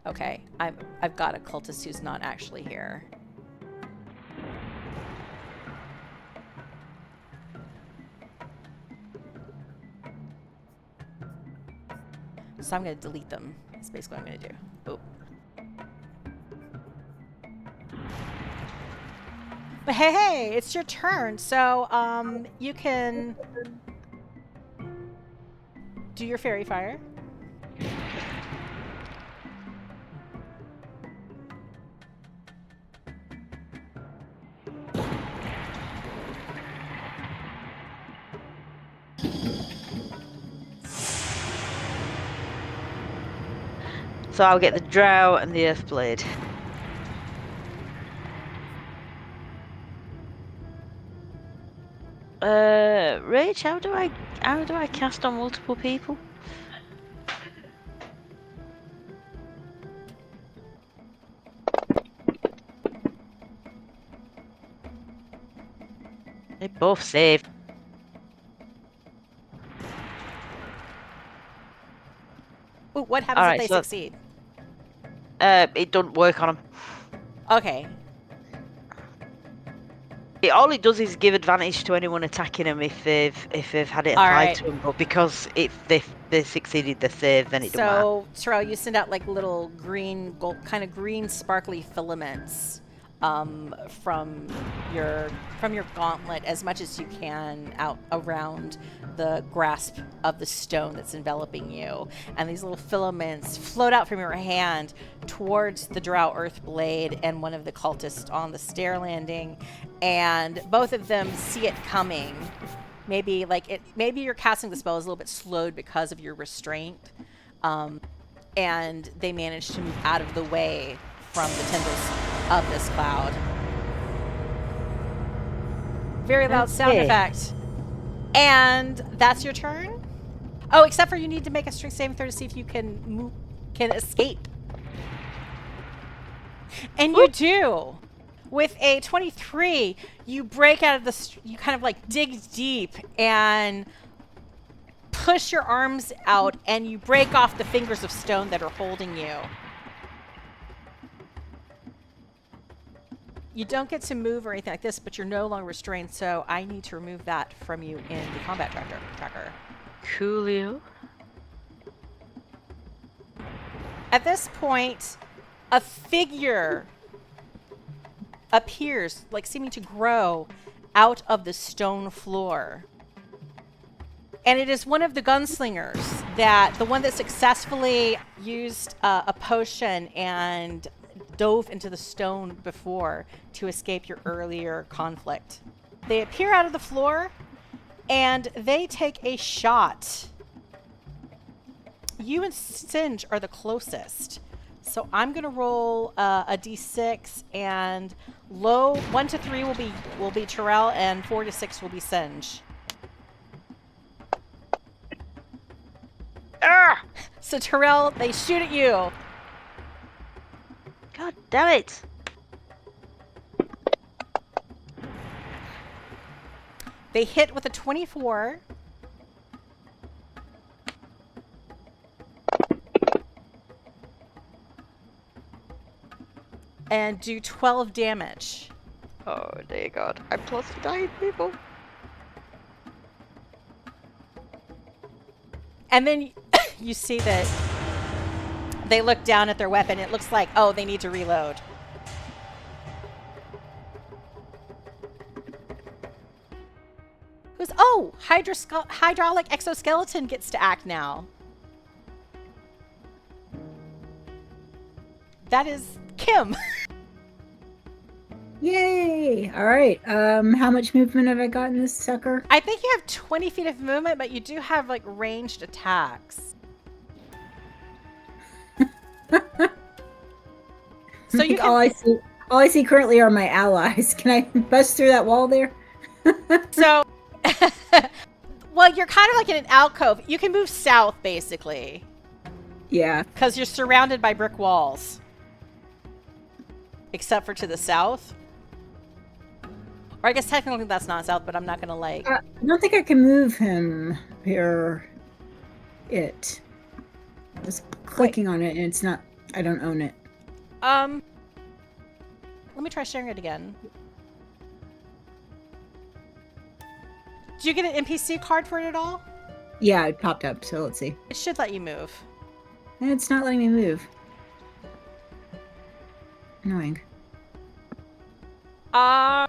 okay, I've got a cultist who's not actually here. So I'm going to delete them. That's basically what I'm going to do. Oh. But hey, it's your turn. So, you can do your fairy fire. So I'll get the Drow and the Earthblade. Rach, how do I cast on multiple people? They both saved. Ooh, what happens Alright, if they so succeed? it doesn't work on them. Okay. All it does is give advantage to anyone attacking them if they've had it applied Alright. to them. But because if they succeeded the save, then it don't matter. So, Terrell, you send out like little green, gold, kind of green, sparkly filaments from your gauntlet as much as you can out around the grasp of the stone that's enveloping you, and these little filaments float out from your hand towards the Drow Earth Blade and one of the cultists on the stair landing, and both of them see it coming. Maybe you're casting the spell is a little bit slowed because of your restraint, and they manage to move out of the way from the tendrils of this cloud. Very loud sound Okay. effect. And that's your turn? Oh, except for you need to make a strength saving throw to see if you can escape. And you do. With a 23, you break out of you kind of like dig deep and push your arms out, and you break off the fingers of stone that are holding you. You don't get to move or anything like this, but you're no longer restrained, so I need to remove that from you in the combat tracker. Coolio. At this point, a figure appears, like seeming to grow out of the stone floor. And it is one of the gunslingers, the one that successfully used a potion and dove into the stone before to escape your earlier conflict. They appear out of the floor and they take a shot. You and Singe are the closest. So I'm going to roll a d6, and low 1 to 3 will be Terrell, and 4 to 6 will be Singe. Ah! So Terrell, they shoot at you. God damn it! They hit with a 24. And do 12 damage. Oh dear God! I'm close to dying, people. And then you see that they look down at their weapon. It looks like, oh, they need to reload. Hydraulic exoskeleton gets to act now. That is Kim. Yay! All right. How much movement have I got in this sucker? I think you have 20 feet of movement, but you do have like ranged attacks. So you can... all I see currently are my allies. Can I bust through that wall there? So, well, you're kind of like in an alcove. You can move south, basically. Yeah. Because you're surrounded by brick walls. Except for to the south. Or I guess technically that's not south, but I'm not going to like... I don't think I can move him here. I was clicking on it and it's not... I don't own it. Let me try sharing it again. Do you get an NPC card for it at all? Yeah, it popped up, so let's see. It should let you move. And it's not letting me move. Annoying. But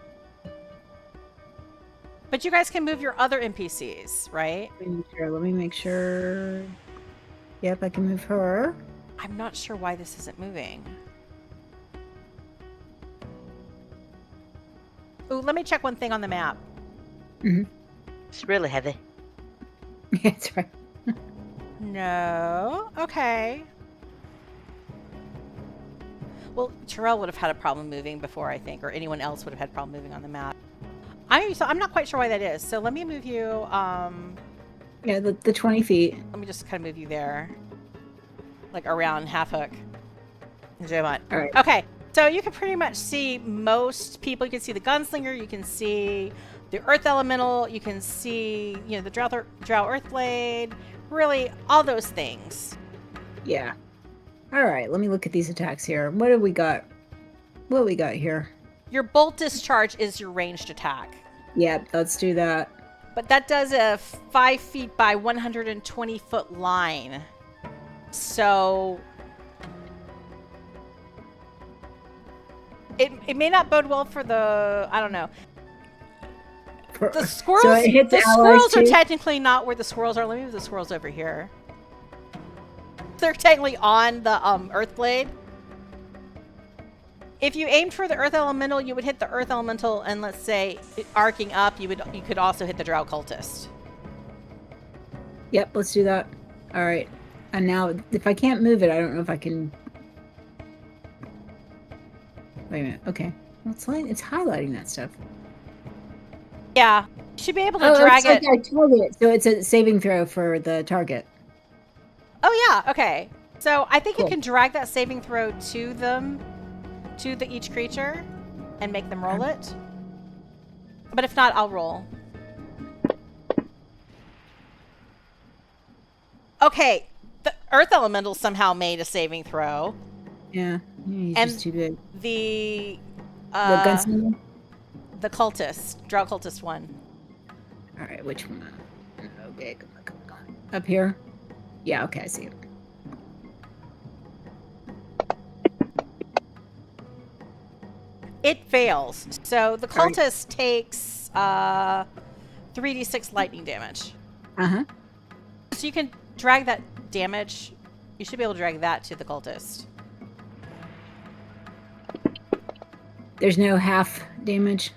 you guys can move your other NPCs, right? Let me make sure. Yep, I can move her. I'm not sure why this isn't moving. Ooh, let me check one thing on the map. Mm-hmm. It's really heavy. Yeah, that's right. No. Okay. Well, Terrell would have had a problem moving before, I think, or anyone else would have had a problem moving on the map. I'm not quite sure why that is. So let me move you. Yeah, the 20 feet. Let me just kind of move you there, like around half hook. Zoom on. All right. Okay, so you can pretty much see most people. You can see the gunslinger. You can see the earth elemental. You can see, the drow earthblade. Really, all those things. Yeah. All right, let me look at these attacks here. What do we got? What do we got here? Your bolt discharge is your ranged attack. Yep, let's do that. But that does a 5 feet by 120 foot line. So it may not bode well for the, I don't know. The squirrels, So it hits the allies squirrels are too? technically not where the squirrels are. Let me move the squirrels over here. They're technically on the earthblade. If you aimed for the earth elemental, you would hit the earth elemental, and let's say arcing up, you could also hit the drow cultist. Yep, let's do that. All right. And now, if I can't move it, I don't know if I can. Wait a minute. Okay. Well, it's highlighting that stuff. Yeah, you should be able to drag it's it. like I target it, so it's a saving throw for the target. Oh yeah, okay. So I think Cool. you can drag that saving throw to them, to each creature, and make them roll it. But if not, I'll roll. Okay, the earth elemental somehow made a saving throw. Yeah, he's And just too big. The The gunslinger? the cultist, drow cultist one. All right, which one? Okay, come on. Up here? Yeah, okay, I see it. It fails. So the All right. cultist takes 3d6 lightning damage. Uh-huh. So you can drag that damage. You should be able to drag that to the cultist. There's no half damage.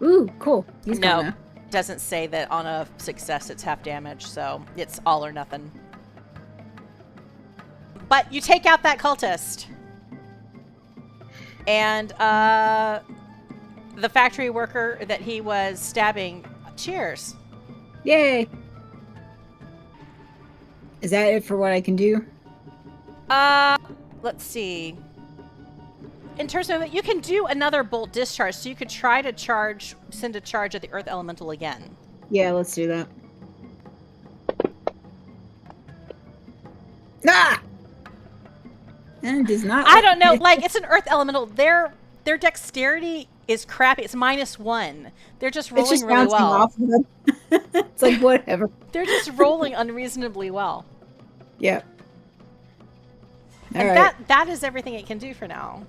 Ooh, cool. He's No, gone it doesn't say that on a success it's half damage, so it's all or nothing. But you take out that cultist. And the factory worker that he was stabbing, cheers. Yay! Is that it for what I can do? Let's see. In terms of, you can do another bolt discharge, so you could try to send a charge at the earth elemental again. Yeah, let's do that. Ah! And it does not. I don't know, like, it's an earth elemental. Their dexterity is crappy. It's -1. They're just It's rolling just really bouncing well. off of them. It's like, whatever. They're just rolling unreasonably well. Yeah. All And right. that is everything it can do for now.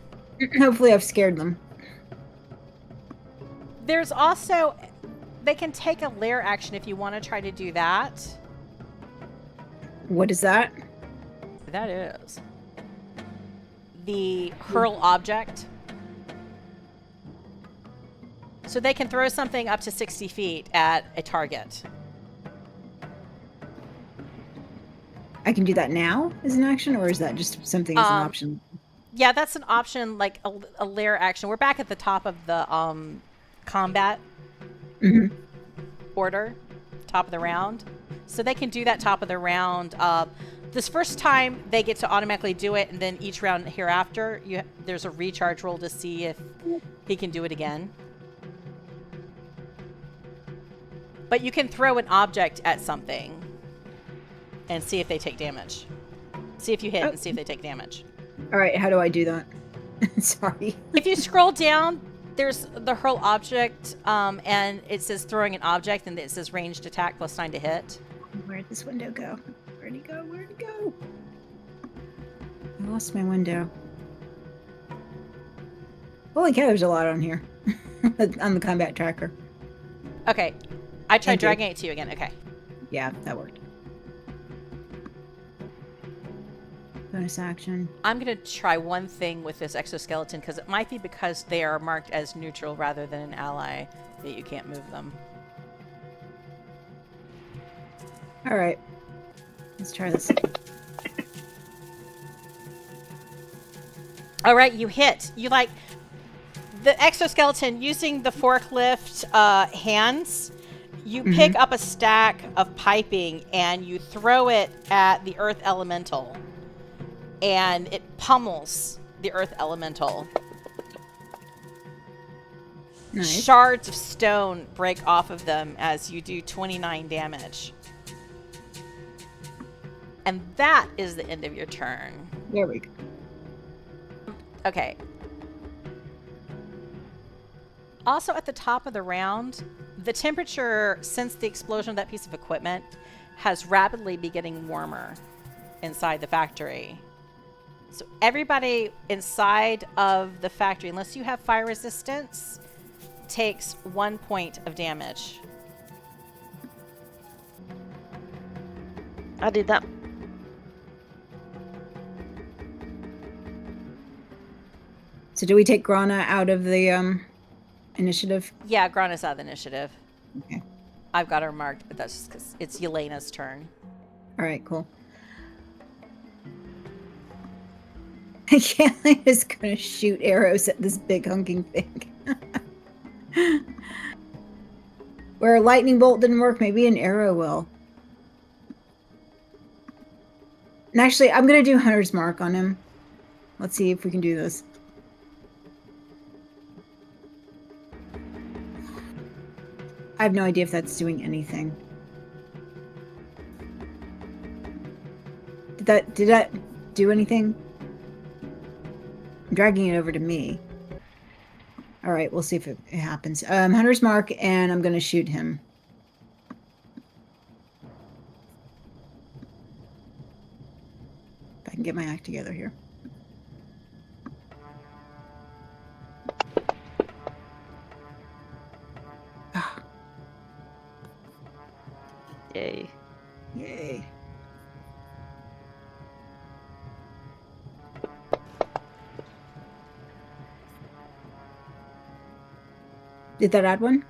Hopefully I've scared them. There's also, they can take a lair action if you want to try to do that. What is that? That is the hurl object. So they can throw something up to 60 feet at a target. I can do that now as an action, or is that just something as an option? Yeah, that's an option, like a lair action. We're back at the top of the combat order, top of the round. So they can do that top of the round. This first time, they get to automatically do it, and then each round hereafter, there's a recharge roll to see if he can do it again. But you can throw an object at something and see if they take damage. See if you hit and see if they take damage. All right, how do I do that? Sorry. If you scroll down, there's the hurl object, and it says throwing an object, and it says ranged attack +9 to hit. Where'd this window go? Where'd he go? Where'd he go? I lost my window. Holy cow, there's a lot on here. On the combat tracker. Okay. I tried Thank you. dragging it to you again. Okay. Yeah, that worked. Bonus action. I'm going to try one thing with this exoskeleton, because it might be because they are marked as neutral rather than an ally that you can't move them. All right. Let's try this. All right, you hit. You the exoskeleton, using the forklift hands, you pick up a stack of piping and you throw it at the earth elemental. And it pummels the earth elemental. Nice. Shards of stone break off of them as you do 29 damage. And that is the end of your turn. There we go. Okay. Also, at the top of the round, the temperature since the explosion of that piece of equipment has rapidly been getting warmer inside the factory. So everybody inside of the factory, unless you have fire resistance, takes 1 point of damage. I did that. So do we take Grana out of the initiative? Yeah, Grana's out of the initiative. Okay. I've got her marked, but that's just because it's Yelena's turn. All right, cool. Yelena's gonna shoot arrows at this big hunking thing. Where a lightning bolt didn't work, maybe an arrow will. And actually, I'm gonna do Hunter's Mark on him. Let's see if we can do this. I have no idea if that's doing anything. Did that do anything? I'm dragging it over to me. All right, we'll see if it happens. Hunter's Mark, and I'm going to shoot him. If I can get my act together here. Ah. Yay. Yay. Did that add one?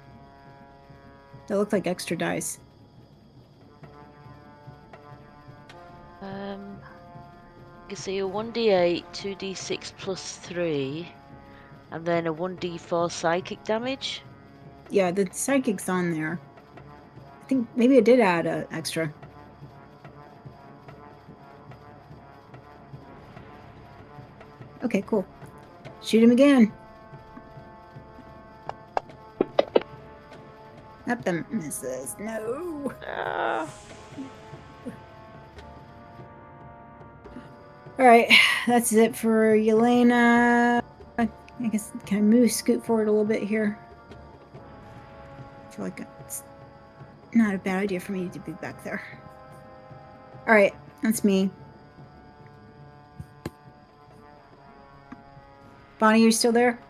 That looked like extra dice. You can see a 1d8, 2d6 plus 3, and then a 1d4 psychic damage. Yeah, the psychic's on there. I think maybe it did add an extra. Okay, cool. Shoot him again. Up the misses. No. All right, that's it for Yelena. I guess can I scoot forward a little bit here? I feel like it's not a bad idea for me to be back there. All right, that's me. Bonnie, you still there?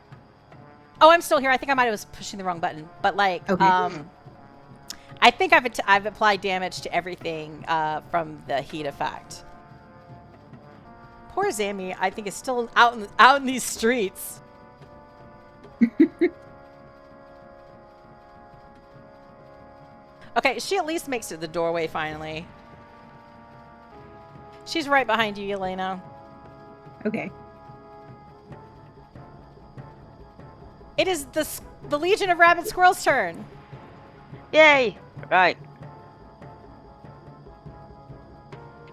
Oh, I'm still here. I think I might have was pushing the wrong button, but like, Okay. I think I've applied damage to everything from the heat effect. Poor Zammie, I think, is still out in these streets. Okay, she at least makes it to the doorway finally. She's right behind you, Yelena. Okay. It is the Legion of Rabid Squirrels' turn. Yay! Right.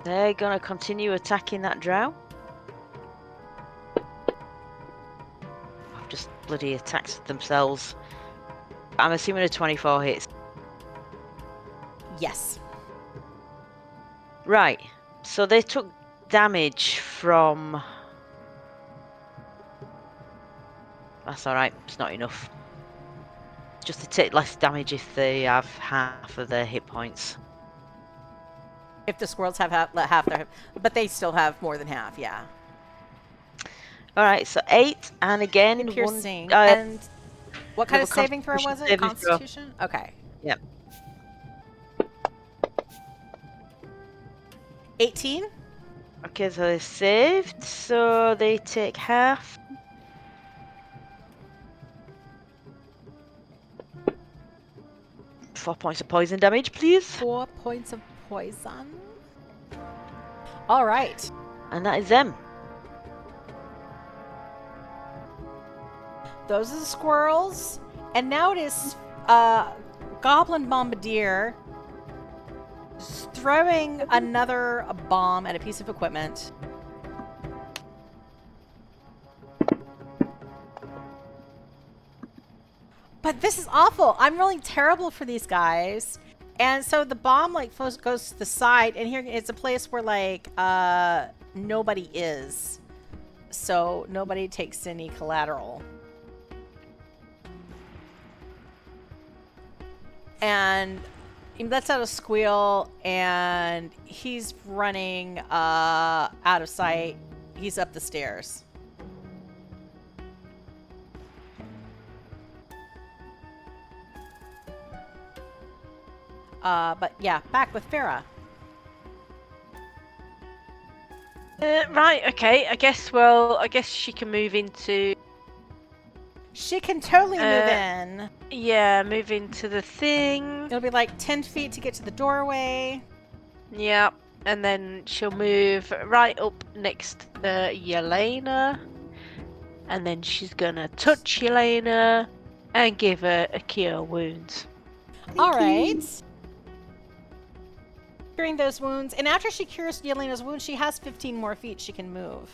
They're gonna continue attacking that drow. I've just bloody attacked themselves. I'm assuming a 24 hits. Yes. Right. So they took damage from... That's alright, it's not enough. Just to take less damage if they have half of their hit points. If the squirrels have half their, but they still have more than half, yeah. Alright, so 8, and again... Piercing. One, and what kind of have a saving throw was it? saving throw. Constitution? Okay. Yep. 18? Okay, so they saved, so they take half. Four points of poison damage, please. 4 points of poison. All right. And that is them. Those are the squirrels. And now it is Goblin Bombardier throwing another bomb at a piece of equipment. But this is awful. I'm rolling terrible for these guys. And so the bomb like goes to the side, and here it's a place where like nobody is. So nobody takes any collateral. And he lets out a squeal, and he's running out of sight. He's up the stairs. But yeah, back with Farah. Right, okay. I guess she can move into... She can totally move in. Yeah, move into the thing. It'll be like 10 feet to get to the doorway. Yeah, and then she'll move right up next to Yelena. And then she's gonna touch Yelena and give her a cure wounds. Alright. Curing those wounds. And after she cures Yelena's wounds, she has 15 more feet she can move.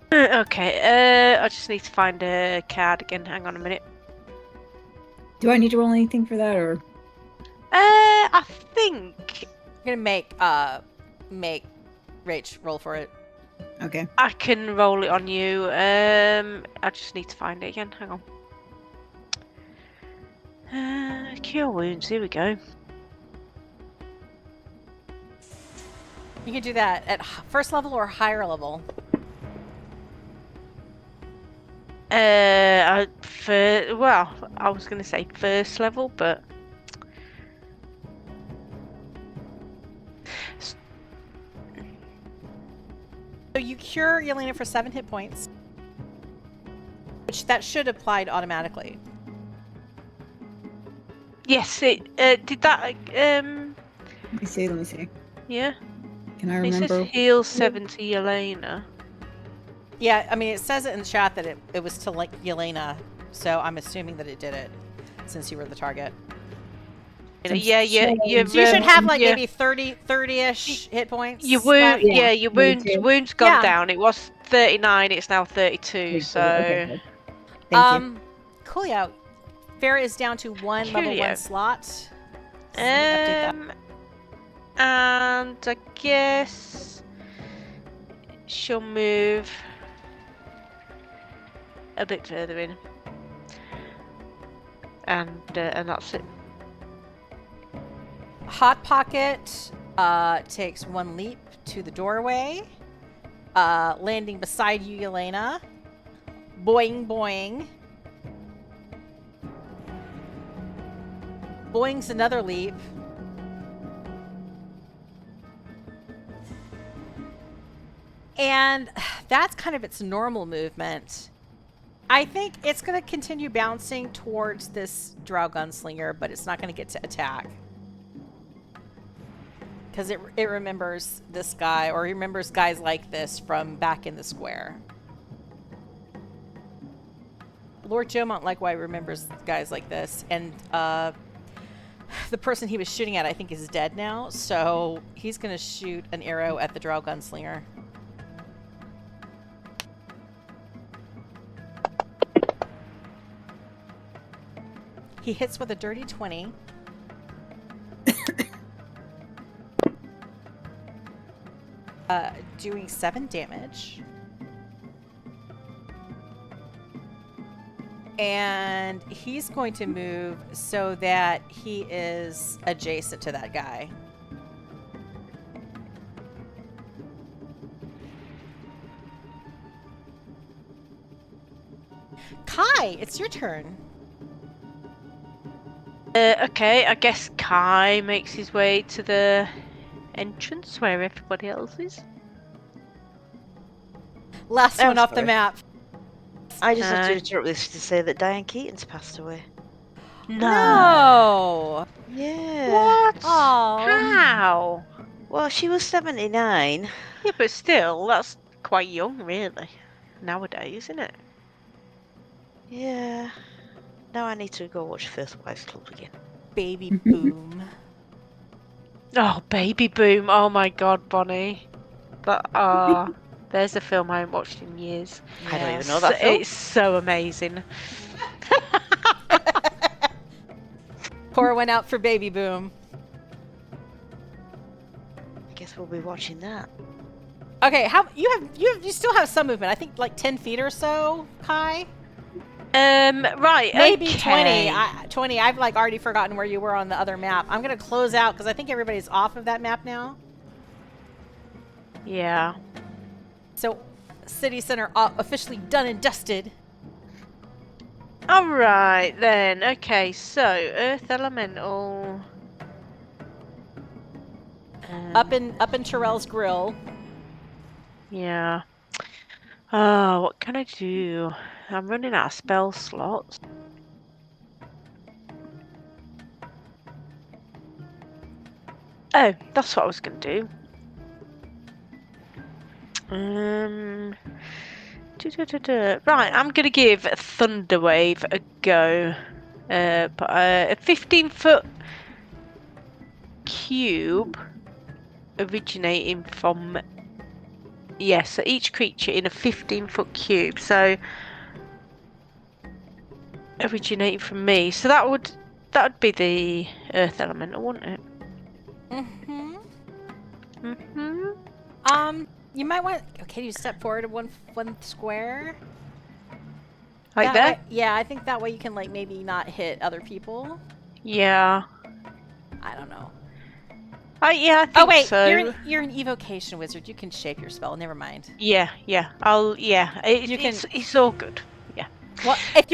Okay, I just need to find a card again. Hang on a minute. Do I need to roll anything for that, or? I think I'm gonna make Rach roll for it. Okay. I can roll it on you. I just need to find it again. Hang on. Cure wounds. Here we go. You can do that at first level or higher level. I was going to say first level, but So you cure Yelena for 7 hit points, which that should applied automatically. yes, it did that. Let me see. Yeah. Can I It remember? says heal 7 to Yelena. Yeah, I mean, it says it in the chat that it was to like Yelena, so I'm assuming that it did it since you were the target. Yeah. So you should have like maybe 30-ish hit points. Your wound, left. yeah, your wound, 32. wound's gone Yeah. down. It was 39. It's now 32. So. Okay, good. Thank you. Coolio. Farah is down to one level Coolio. 1 slot. So let me update that. And I guess she'll move a bit further in, and that's it. Hot Pocket takes 1 leap to the doorway, landing beside you, Yelena. Boing, boing. Boing's another leap. And that's kind of its normal movement. I think it's going to continue bouncing towards this drow gunslinger, but it's not going to get to attack. Because it remembers this guy, or remembers guys like this from back in the square. Lord Jomont likewise remembers guys like this, and the person he was shooting at, I think, is dead now, so he's going to shoot an arrow at the drow gunslinger. He hits with a dirty 20. Doing 7 damage. And he's going to move so that he is adjacent to that guy. Kai, it's your turn. Okay, I guess Kai makes his way to the entrance where everybody else is. Last I'm one off the sorry. map. I just have to No. interrupt this to say that Diane Keaton's passed away. No. Yeah. What? Oh. How? Well, she was 79. Yeah, but still, that's quite young, really. Nowadays, isn't it? Yeah. Now I need to go watch First Wives Club again. Baby boom. Oh, Baby Boom. Oh my God, Bonnie. But there's a film I haven't watched in years. I don't Yeah. even know that film. It's so amazing. Pour one out for baby boom. I guess we'll be watching that. Okay, you still have some movement. I think like 10 feet or so, Kai. Right. Maybe okay. 20. 20. I've like already forgotten where you were on the other map. I'm gonna close out because I think everybody's off of that map now. Yeah. So, city center officially done and dusted. All right then. Okay. So Earth Elemental. Up in Terrell's grill. Yeah. Oh, what can I do? I'm running out of spell slots. Oh, that's what I was going to do. Right, I'm going to give Thunderwave a go. But a 15-foot cube originating from... Yes, so each creature in a 15-foot cube. So originating from me. So that would be the Earth Elemental, wouldn't it? You might want. Okay, you step forward one square. Like that that? way- yeah, I think that way you can like maybe not hit other people. Yeah. I don't know. Yeah, I think Oh wait, so. you're an evocation wizard. You can shape your spell. Never mind. Yeah. It's all good. Yeah. Well, if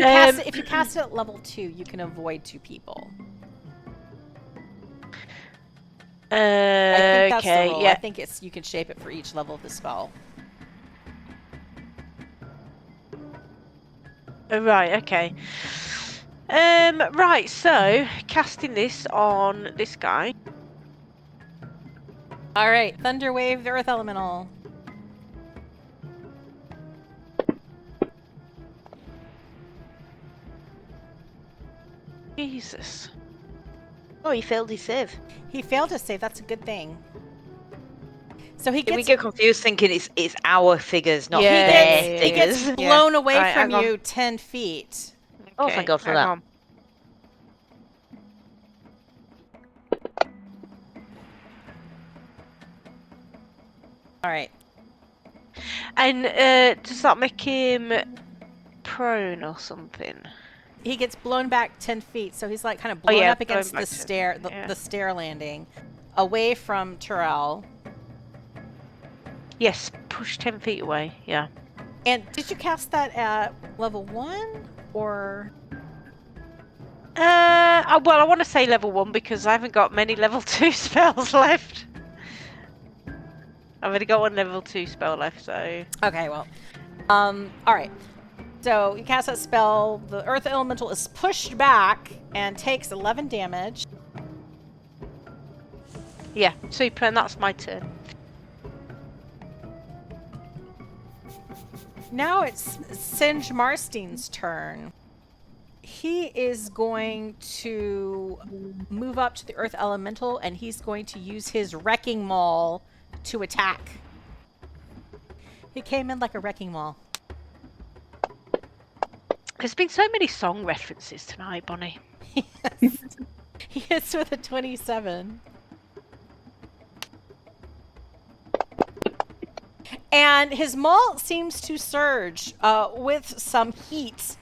you cast it at level 2, you can avoid 2 people. I think that's the rule. Yeah. I think you can shape it for each level of the spell. Right, okay. Right, so casting this on this guy. All right, Thunderwave, the Earth Elemental. Jesus. Oh, he failed his save. He failed to save. That's a good thing. So he We gets get confused thinking it's our figures, not Yeah, their he gets figures. blown away Right, from hang on. you 10 feet. Oh, thank God for hang that. on. All right. And does that make him prone or something? He gets blown back 10 feet, so he's like kind of blown yeah, up against blown the back 10 stair, feet, yeah. the stair landing, away from Terrell. Yes, push 10 feet away. Yeah. And did you cast that at level 1 or? Well, I want to say level 1 because I haven't got many level 2 spells left. I've only got one level 2 spell left, so. Okay, well, all right. So you cast that spell. The Earth Elemental is pushed back and takes 11 damage. Yeah, super, and that's my turn. Now it's Singe Marstein's turn. He is going to move up to the Earth Elemental, and he's going to use his Wrecking Maul to attack. He came in like a wrecking maul. There's been so many song references tonight, Bonnie. He hits with a 27. And his maul seems to surge with some heat.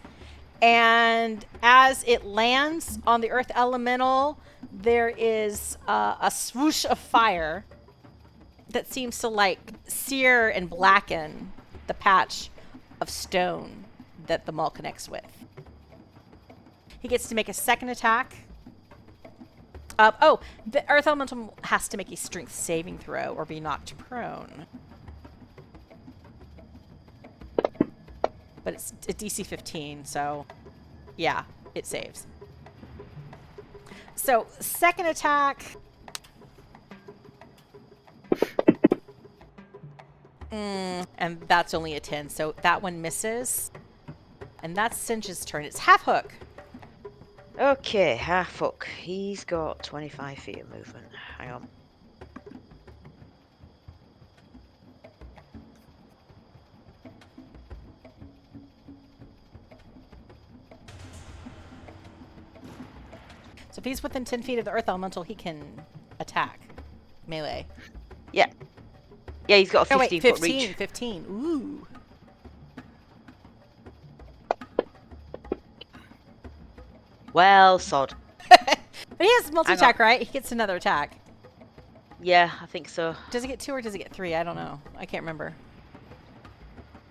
And as it lands on the Earth Elemental, there is a swoosh of fire that seems to like sear and blacken the patch of stone that the maul connects with. He gets to make a second attack. The Earth Elemental has to make a strength saving throw or be knocked prone. But it's a DC 15, so yeah, it saves. So, second attack. And that's only a 10, so that one misses. And that's Singe's turn. It's Half Hook. Okay, half hook. He's got 25 feet of movement. Hang on. So if he's within 10 feet of the Earth Elemental, he can attack. Melee. Yeah. Yeah, he's got a 15 foot 15, reach. 15. Ooh. Well, sod. But he has multi-attack, right? He gets another attack. Yeah, I think so. Does he get 2 or does he get 3? I don't know. I can't remember.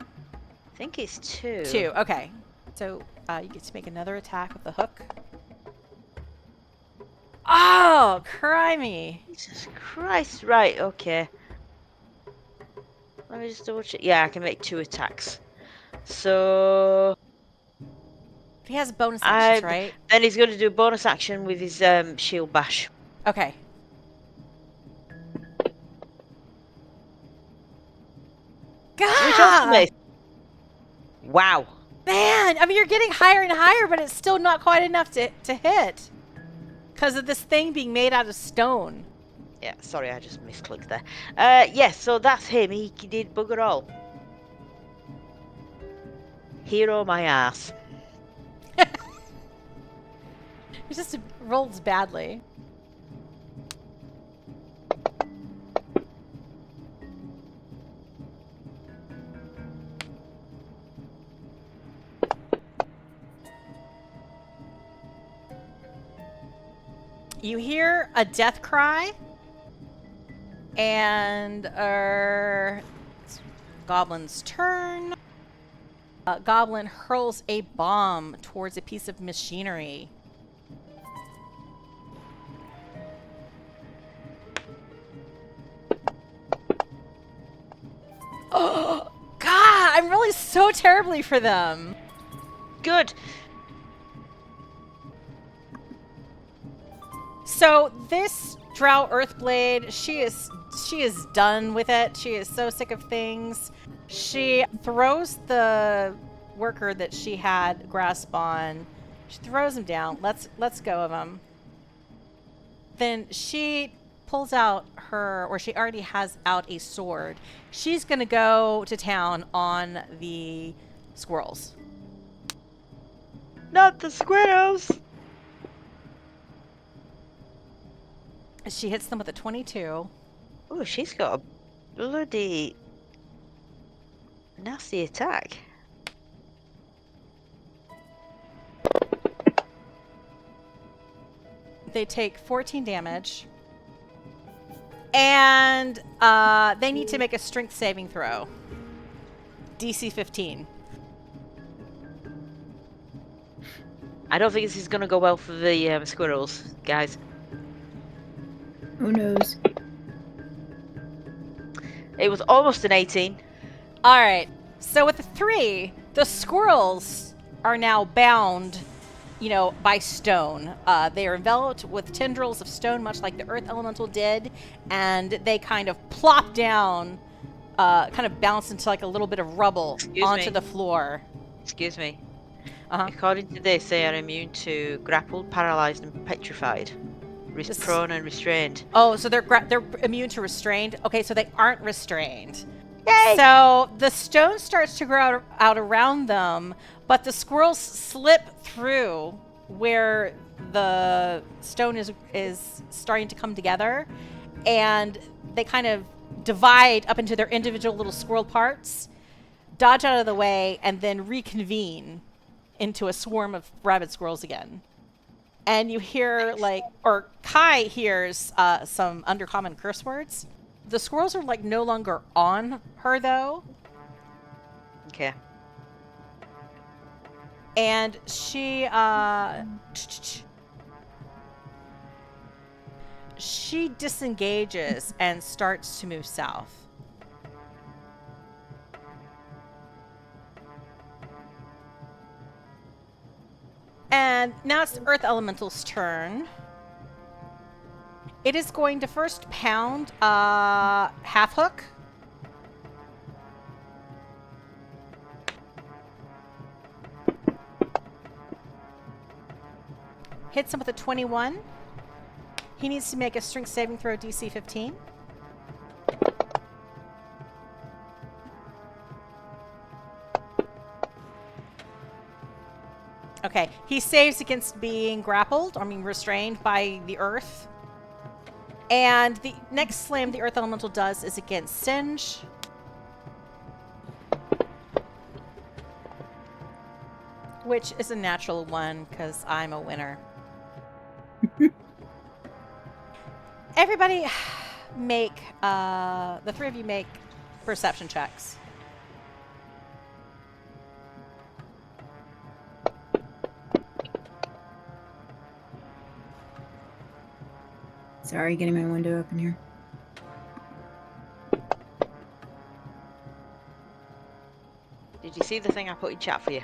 I think it's 2. 2. Okay. So you get to make another attack with the hook. Oh, crimey. Jesus Christ. Right, okay. Let me just double check. Yeah, I can make 2 attacks. So... He has bonus actions, right? Then he's going to do a bonus action with his shield bash. Okay. Which also God! Wow. Man! I mean, you're getting higher and higher, but it's still not quite enough to hit. Because of this thing being made out of stone. Yeah, sorry, I just misclicked there. Yes, so that's him. He did bugger all. Hero my ass. It just rolls badly. You hear a death cry, and it's Goblin's turn. Goblin hurls a bomb towards a piece of machinery. Oh, God, I'm really so terribly for them. Good. So this Drow Earthblade, she is done with it. She is so sick of things. She throws the worker that she had grasp on. She throws him down. Let's go of him. Then she pulls out she already has out a sword. She's gonna go to town on the squirrels. Not the squirrels. She hits them with a 22. Oh, she's got a bloody nasty attack. They take 14 damage. And they need to make a strength saving throw. DC 15. I don't think this is going to go well for the squirrels, guys. Who knows? It was almost an 18. All right. So with the 3, the squirrels are now bound, by stone. They are enveloped with tendrils of stone, much like the earth elemental did, and they kind of plop down, kind of bounce into like a little bit of rubble onto the floor. Excuse me. Uh-huh. According to this, they are immune to grappled, paralyzed, and petrified. Prone and restrained. Oh, so they're immune to restrained? Okay, so they aren't restrained. Yay! So the stone starts to grow out around them, but the squirrels slip through where the stone is starting to come together, and they kind of divide up into their individual little squirrel parts, dodge out of the way, and then reconvene into a swarm of rabid squirrels again. And you hear or Kai hears some undercommon curse words. The squirrels are no longer on her though. Okay. And she disengages and starts to move south. And now it's the Earth Elemental's turn. It is going to first pound Half Hook. hits him with a 21. He needs to make a strength saving throw DC 15. Okay, he saves against being grappled, restrained by the earth. And the next slam the earth elemental does is against Singe. Which is a natural 1, because I'm a winner. Everybody make, the 3 of you make perception checks. Sorry, getting my window open here. Did you see the thing I put in chat for you?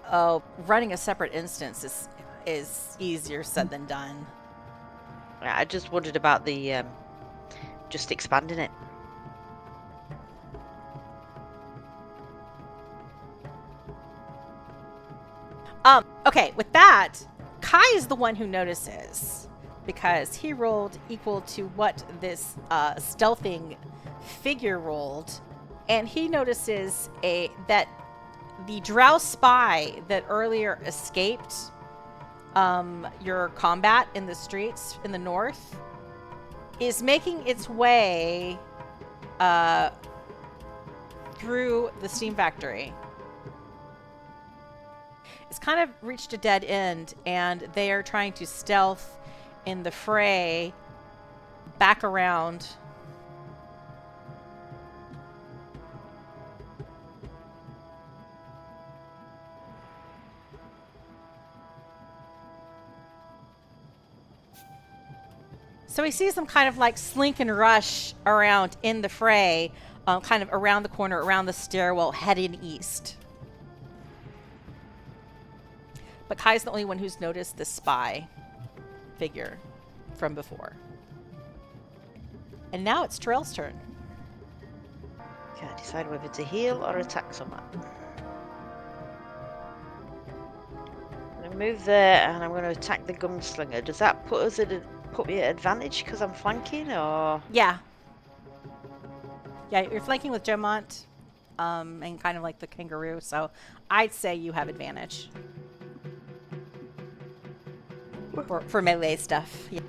Oh, running a separate instance is easier said than done. I just wondered about the just expanding it. Okay, with that, Kai is the one who notices because he rolled equal to what this stealthing figure rolled, and he notices that the drow spy that earlier escaped your combat in the streets in the north is making its way through the steam factory. It's kind of reached a dead end, and they are trying to stealth in the fray back around. So he sees them kind of like slink and rush around in the fray, kind of around the corner, around the stairwell, heading east. But Kai's the only one who's noticed the spy figure from before. And now it's Terrell's turn. Can't decide whether to heal or attack someone. I'm going to move there and I'm going to attack the gunslinger. Does that put me at advantage because I'm flanking, or? Yeah. Yeah, you're flanking with Jomont, and kind of like the kangaroo, so I'd say you have advantage. For melee stuff. Yeah.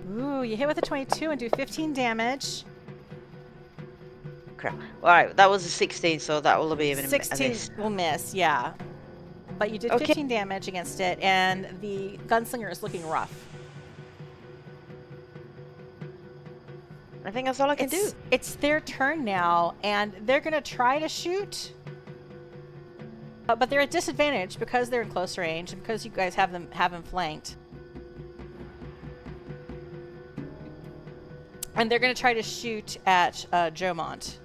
Ooh, you hit with a 22 and do 15 damage. Crap. Alright, that was a 16, so that will be even 16 will miss, yeah. But you did 15 damage against it, and the gunslinger is looking rough. I think that's all I can do. It's their turn now, and they're going to try to shoot. But they're at disadvantage because they're in close range, and because you guys have them flanked. And they're going to try to shoot at Jomont.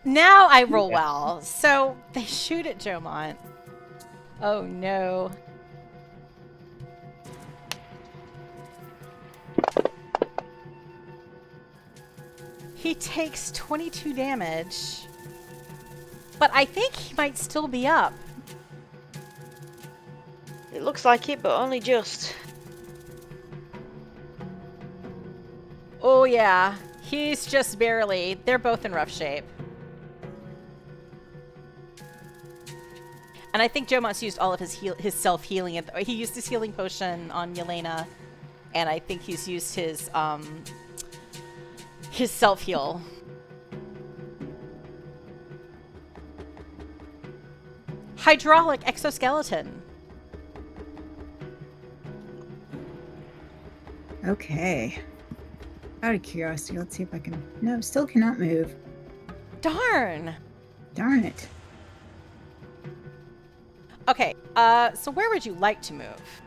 Now I roll well. So they shoot at Jomont. Oh no. He takes 22 damage. But I think he might still be up. It looks like it, but only just. Oh yeah. He's just barely. They're both in rough shape. And I think Jomont's used all of his self-healing. He used his healing potion on Yelena, and I think he's used his self-heal. Hydraulic exoskeleton. Okay. Out of curiosity, let's see if I can... No, still cannot move. Darn. Darn it. Okay, so where would you like to move?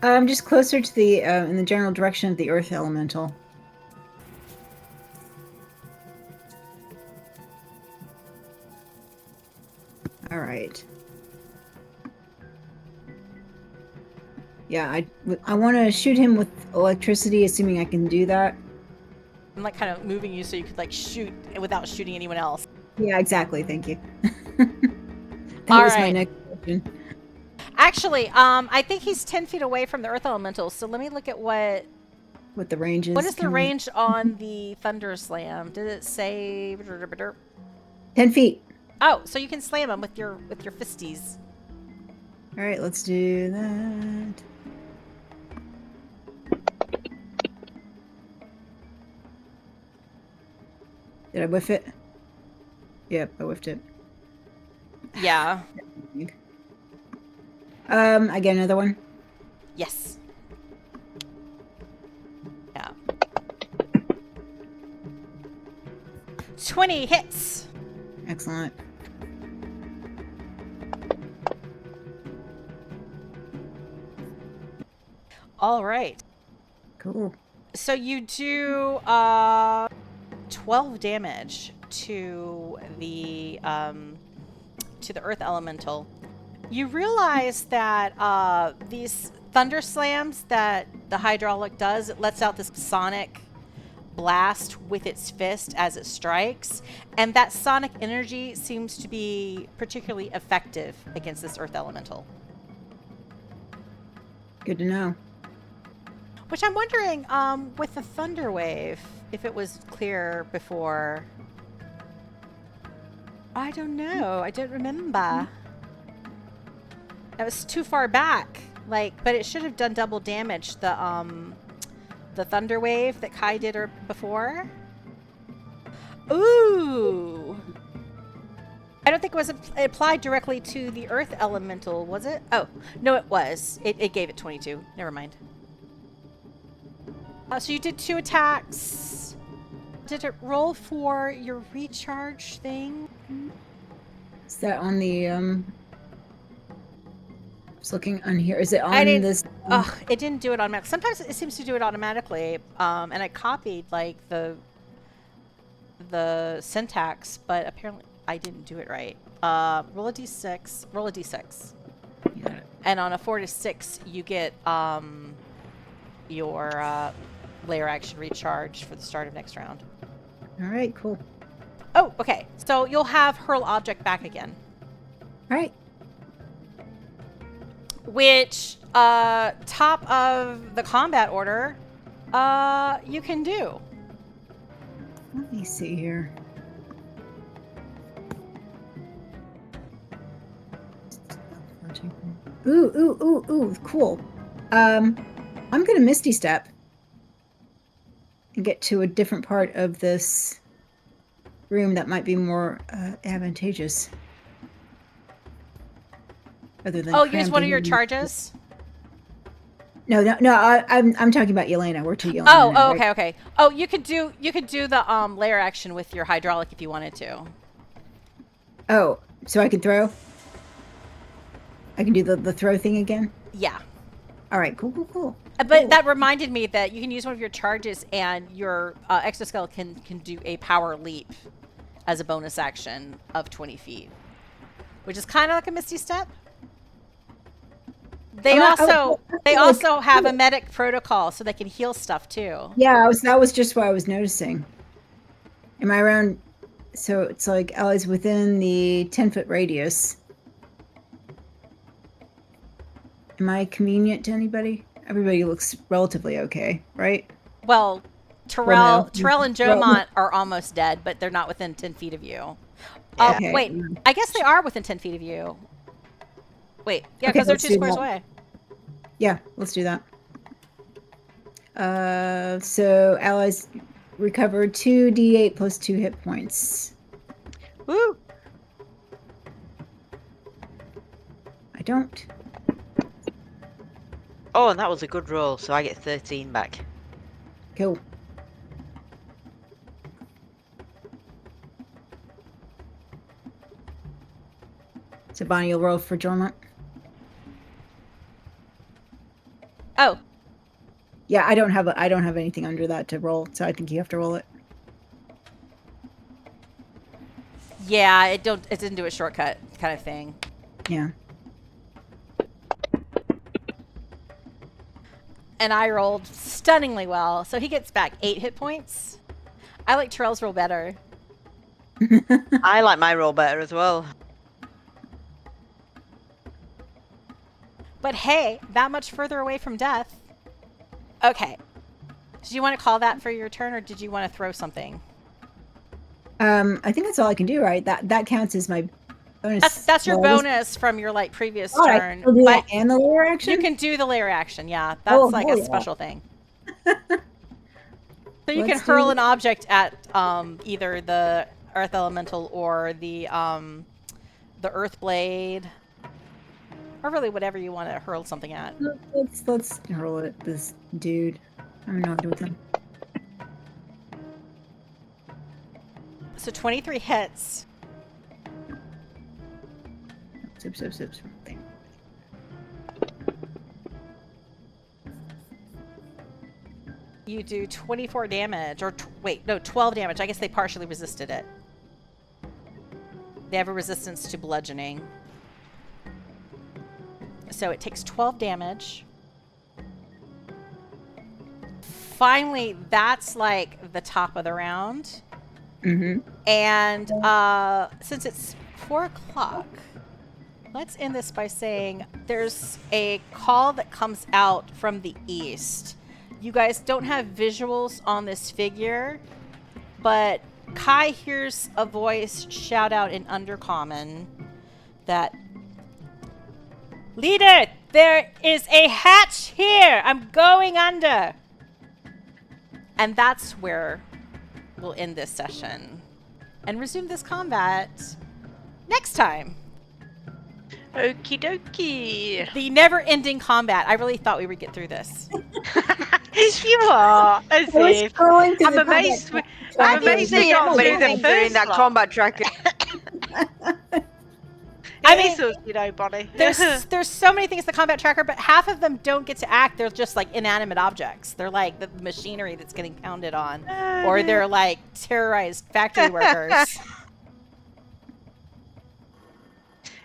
Just closer to the in the general direction of the earth elemental. All right. Yeah, I want to shoot him with electricity, assuming I can do that. I'm like kind of moving you so you could like shoot without shooting anyone else. Yeah, exactly. Thank you. That All was my right. next question. Actually, I think he's 10 feet away from the earth elemental. So let me look at what What the range is? is the range on the thunder slam. Did it say 10 feet. Oh, so you can slam him with your fisties. All right, let's do that. Did I whiff it? Yep, I whiffed it. Yeah. I get another one. Yes. Yeah. 20 hits. Excellent. All right. Cool. So you do 12 damage to the earth elemental. You realize that these thunder slams that the hydraulic does, it lets out this sonic blast with its fist as it strikes, and that sonic energy seems to be particularly effective against this earth elemental. Good to know. Which I'm wondering, with the thunder wave, if it was clear before. I don't know. I don't remember. That was too far back. But it should have done double damage. The thunder wave that Kai did before. Ooh. I don't think it was applied directly to the earth elemental, was it? Oh, no, it was. It gave it 22. Never mind. So you did 2 attacks. Did it roll for your recharge thing? Is that on the Just looking on here. Is it on this? Ugh, it didn't do it automatically. Sometimes it seems to do it automatically. And I copied like the syntax, but apparently I didn't do it right. Roll a d6. Roll a d6. Yeah. And on a 4 to 6, you get your layer action recharge for the start of next round. All right, cool. Oh, okay. So you'll have hurl object back again. All right. Which, top of the combat order, you can do. Let me see here. Ooh, cool. I'm gonna Misty Step and get to a different part of this room that might be more advantageous. Other than Use one of your cramping. charges? No. I'm talking about Yelena. We're to Yelena. now, right? Okay. Oh, you could do the layer action with your hydraulic if you wanted to. Oh, so I can throw? I can do the throw thing again? Yeah. All right, cool. But Cool. that reminded me that you can use one of your charges and your exoskeleton can do a power leap as a bonus action of 20 feet, which is kind of like a Misty Step. They also have a medic protocol, so they can heal stuff too. Yeah, that was just what I was noticing. Am I around? So it's like allies within the 10-foot radius. Am I convenient to anybody? Everybody looks relatively okay, right? Well, Well, no. Terrell and Jomont are almost dead, but they're not within 10 feet of you. Okay. Wait, I guess they are within 10 feet of you. Wait, yeah, Okay, because they're let's 2 do squares that. away. Yeah, let's do that. So allies recover 2d8 plus 2 hit points. Woo! I don't. Oh, and that was a good roll, so I get 13 back. Cool. So Bonnie will roll for Jormont. Yeah, I don't have anything under that to roll, so I think you have to roll it. Yeah, it didn't do a shortcut kind of thing. Yeah. And I rolled stunningly well, so he gets back 8 hit points. I like Terrell's roll better. I like my roll better as well. But hey, that much further away from death. Okay. Did you want to call that for your turn, or did you want to throw something? I think that's all I can do, right? That counts as my bonus. That's your Well, bonus from your previous all right, turn. I'll do that But and the layer action. you can do the layer action, yeah. That's like a yeah. special thing. So you can Let's do hurl it. an object at either the earth elemental or the earth blade, or really whatever you want to hurl something at. Let's hurl it at this dude. I don't know what to do with him. So 23 hits. Zip. Thing. You do 24 damage, or 12 damage. I guess they partially resisted it. They have a resistance to bludgeoning. So it takes 12 damage. Finally, that's like the top of the round. Mm-hmm. And since it's 4 o'clock, let's end this by saying there's a call that comes out from the east. You guys don't have visuals on this figure, but Kai hears a voice shout out in Undercommon that, "Leader, there is a hatch here! I'm going under!" And that's where we'll end this session and resume this combat next time. Okie dokie. The never-ending combat. I really thought we would get through this. You are, as if. I'm amazed. I'm amazed we got through the during first that lot. combat tracker. I It mean, is us, you know, Bonnie. there's so many things in the combat tracker, but half of them don't get to act. They're just like inanimate objects. They're like the machinery that's getting pounded on, or they're like terrorized factory workers.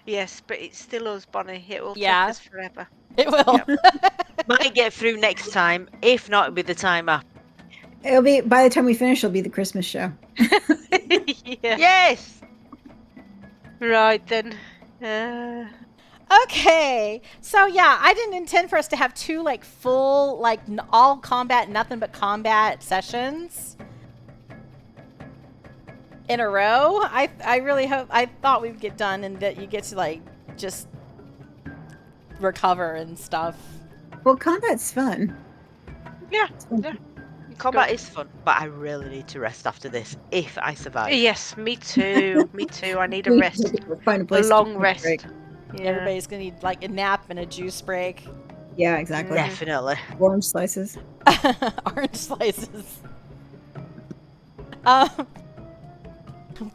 Yes, but it's still us, Bonnie. It will Yeah. take us forever. It will. Might get through next time. If not, it'll be the time after. It'll be by the time we finish. It'll be the Christmas show. Yeah. Yes! Right then. Okay, so yeah, I didn't intend for us to have 2 like full like all combat, nothing but combat sessions in a row. I really thought we'd get done and that you get to like just recover and stuff. Well, combat's fun. Yeah. It's fun. Yeah. Combat is fun, but I really need to rest after this, if I survive. Yes, me too. Me too. I need a We rest. Find a A place. to long take a rest. break. Yeah. Everybody's gonna need like a nap and a juice break. Yeah, exactly. Definitely. Orange slices. Orange slices.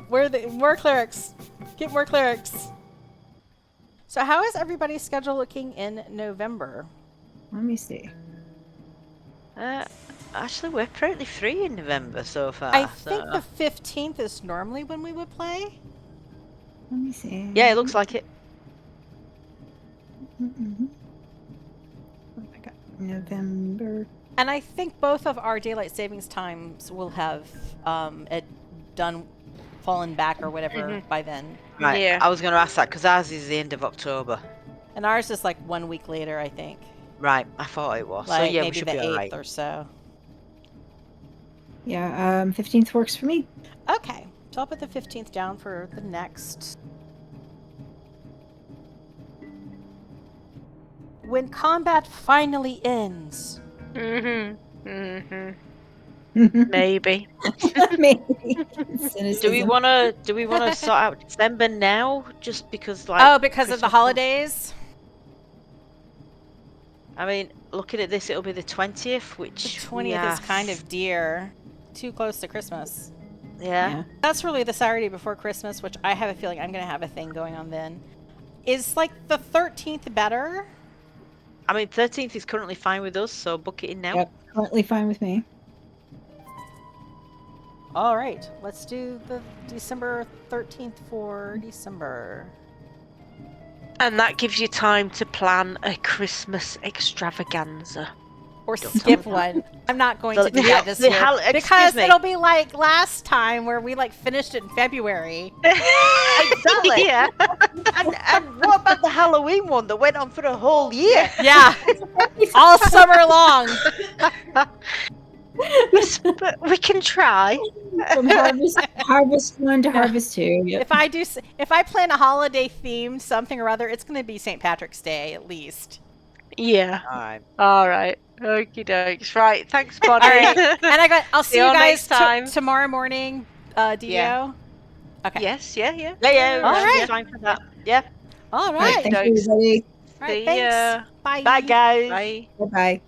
More clerics. Get more clerics. So how is everybody's schedule looking in November? Let me see. Actually, we're pretty free in November so far. I think the 15th is normally when we would play. Let me see. Yeah, it looks like it. Mhm. What have I got? November. And I think both of our daylight savings times will have fallen back or whatever by then. Right, Yeah. I was going to ask that because ours is the end of October. And ours is like 1 week later, I think. Right, I thought it was. Like so yeah, we maybe should the be 8th alright. or so. Yeah, 15th works for me. Okay, so I'll put the 15th down for the next. When combat finally ends. Maybe. Maybe. Do we want to sort out December now, just because like? Oh, because of the Christmas- holidays? I mean, looking at this, it'll be the 20th, The which 20th is kind of dear. Too close to Christmas. yeah. That's really the Saturday before Christmas, which I have a feeling I'm going to have a thing going on then. Is like the 13th better? I mean, 13th is currently fine with us, so book it in now. Yep, currently fine with me. All right, let's do the December 13th for December. And that gives you time to plan a Christmas extravaganza. Or Don't skip tell me that. one. I'm not going The- to do the- that this the year. hal- excuse Because me. it'll be like last time where we like finished it in February. Exactly. Yeah. And what about the Halloween one that went on for a whole year? Yeah. All summer long. Yes, but we can try. From harvest 1 to harvest 2. Yep. If I plan a holiday themed something or other, it's going to be St. Patrick's Day at least. Yeah. Alright. All right. Okie dokes. Right. Thanks, Bonnie. All right. And I'll see See you you guys next time. tomorrow morning. DO. Yeah. Okay. Yes. Yeah. Yeah, All she's right. fine for that. Yeah. All All right, right. thank you, Dokes. everybody. All right. See Thanks. ya. Bye. Bye, guys. Bye. Bye-bye.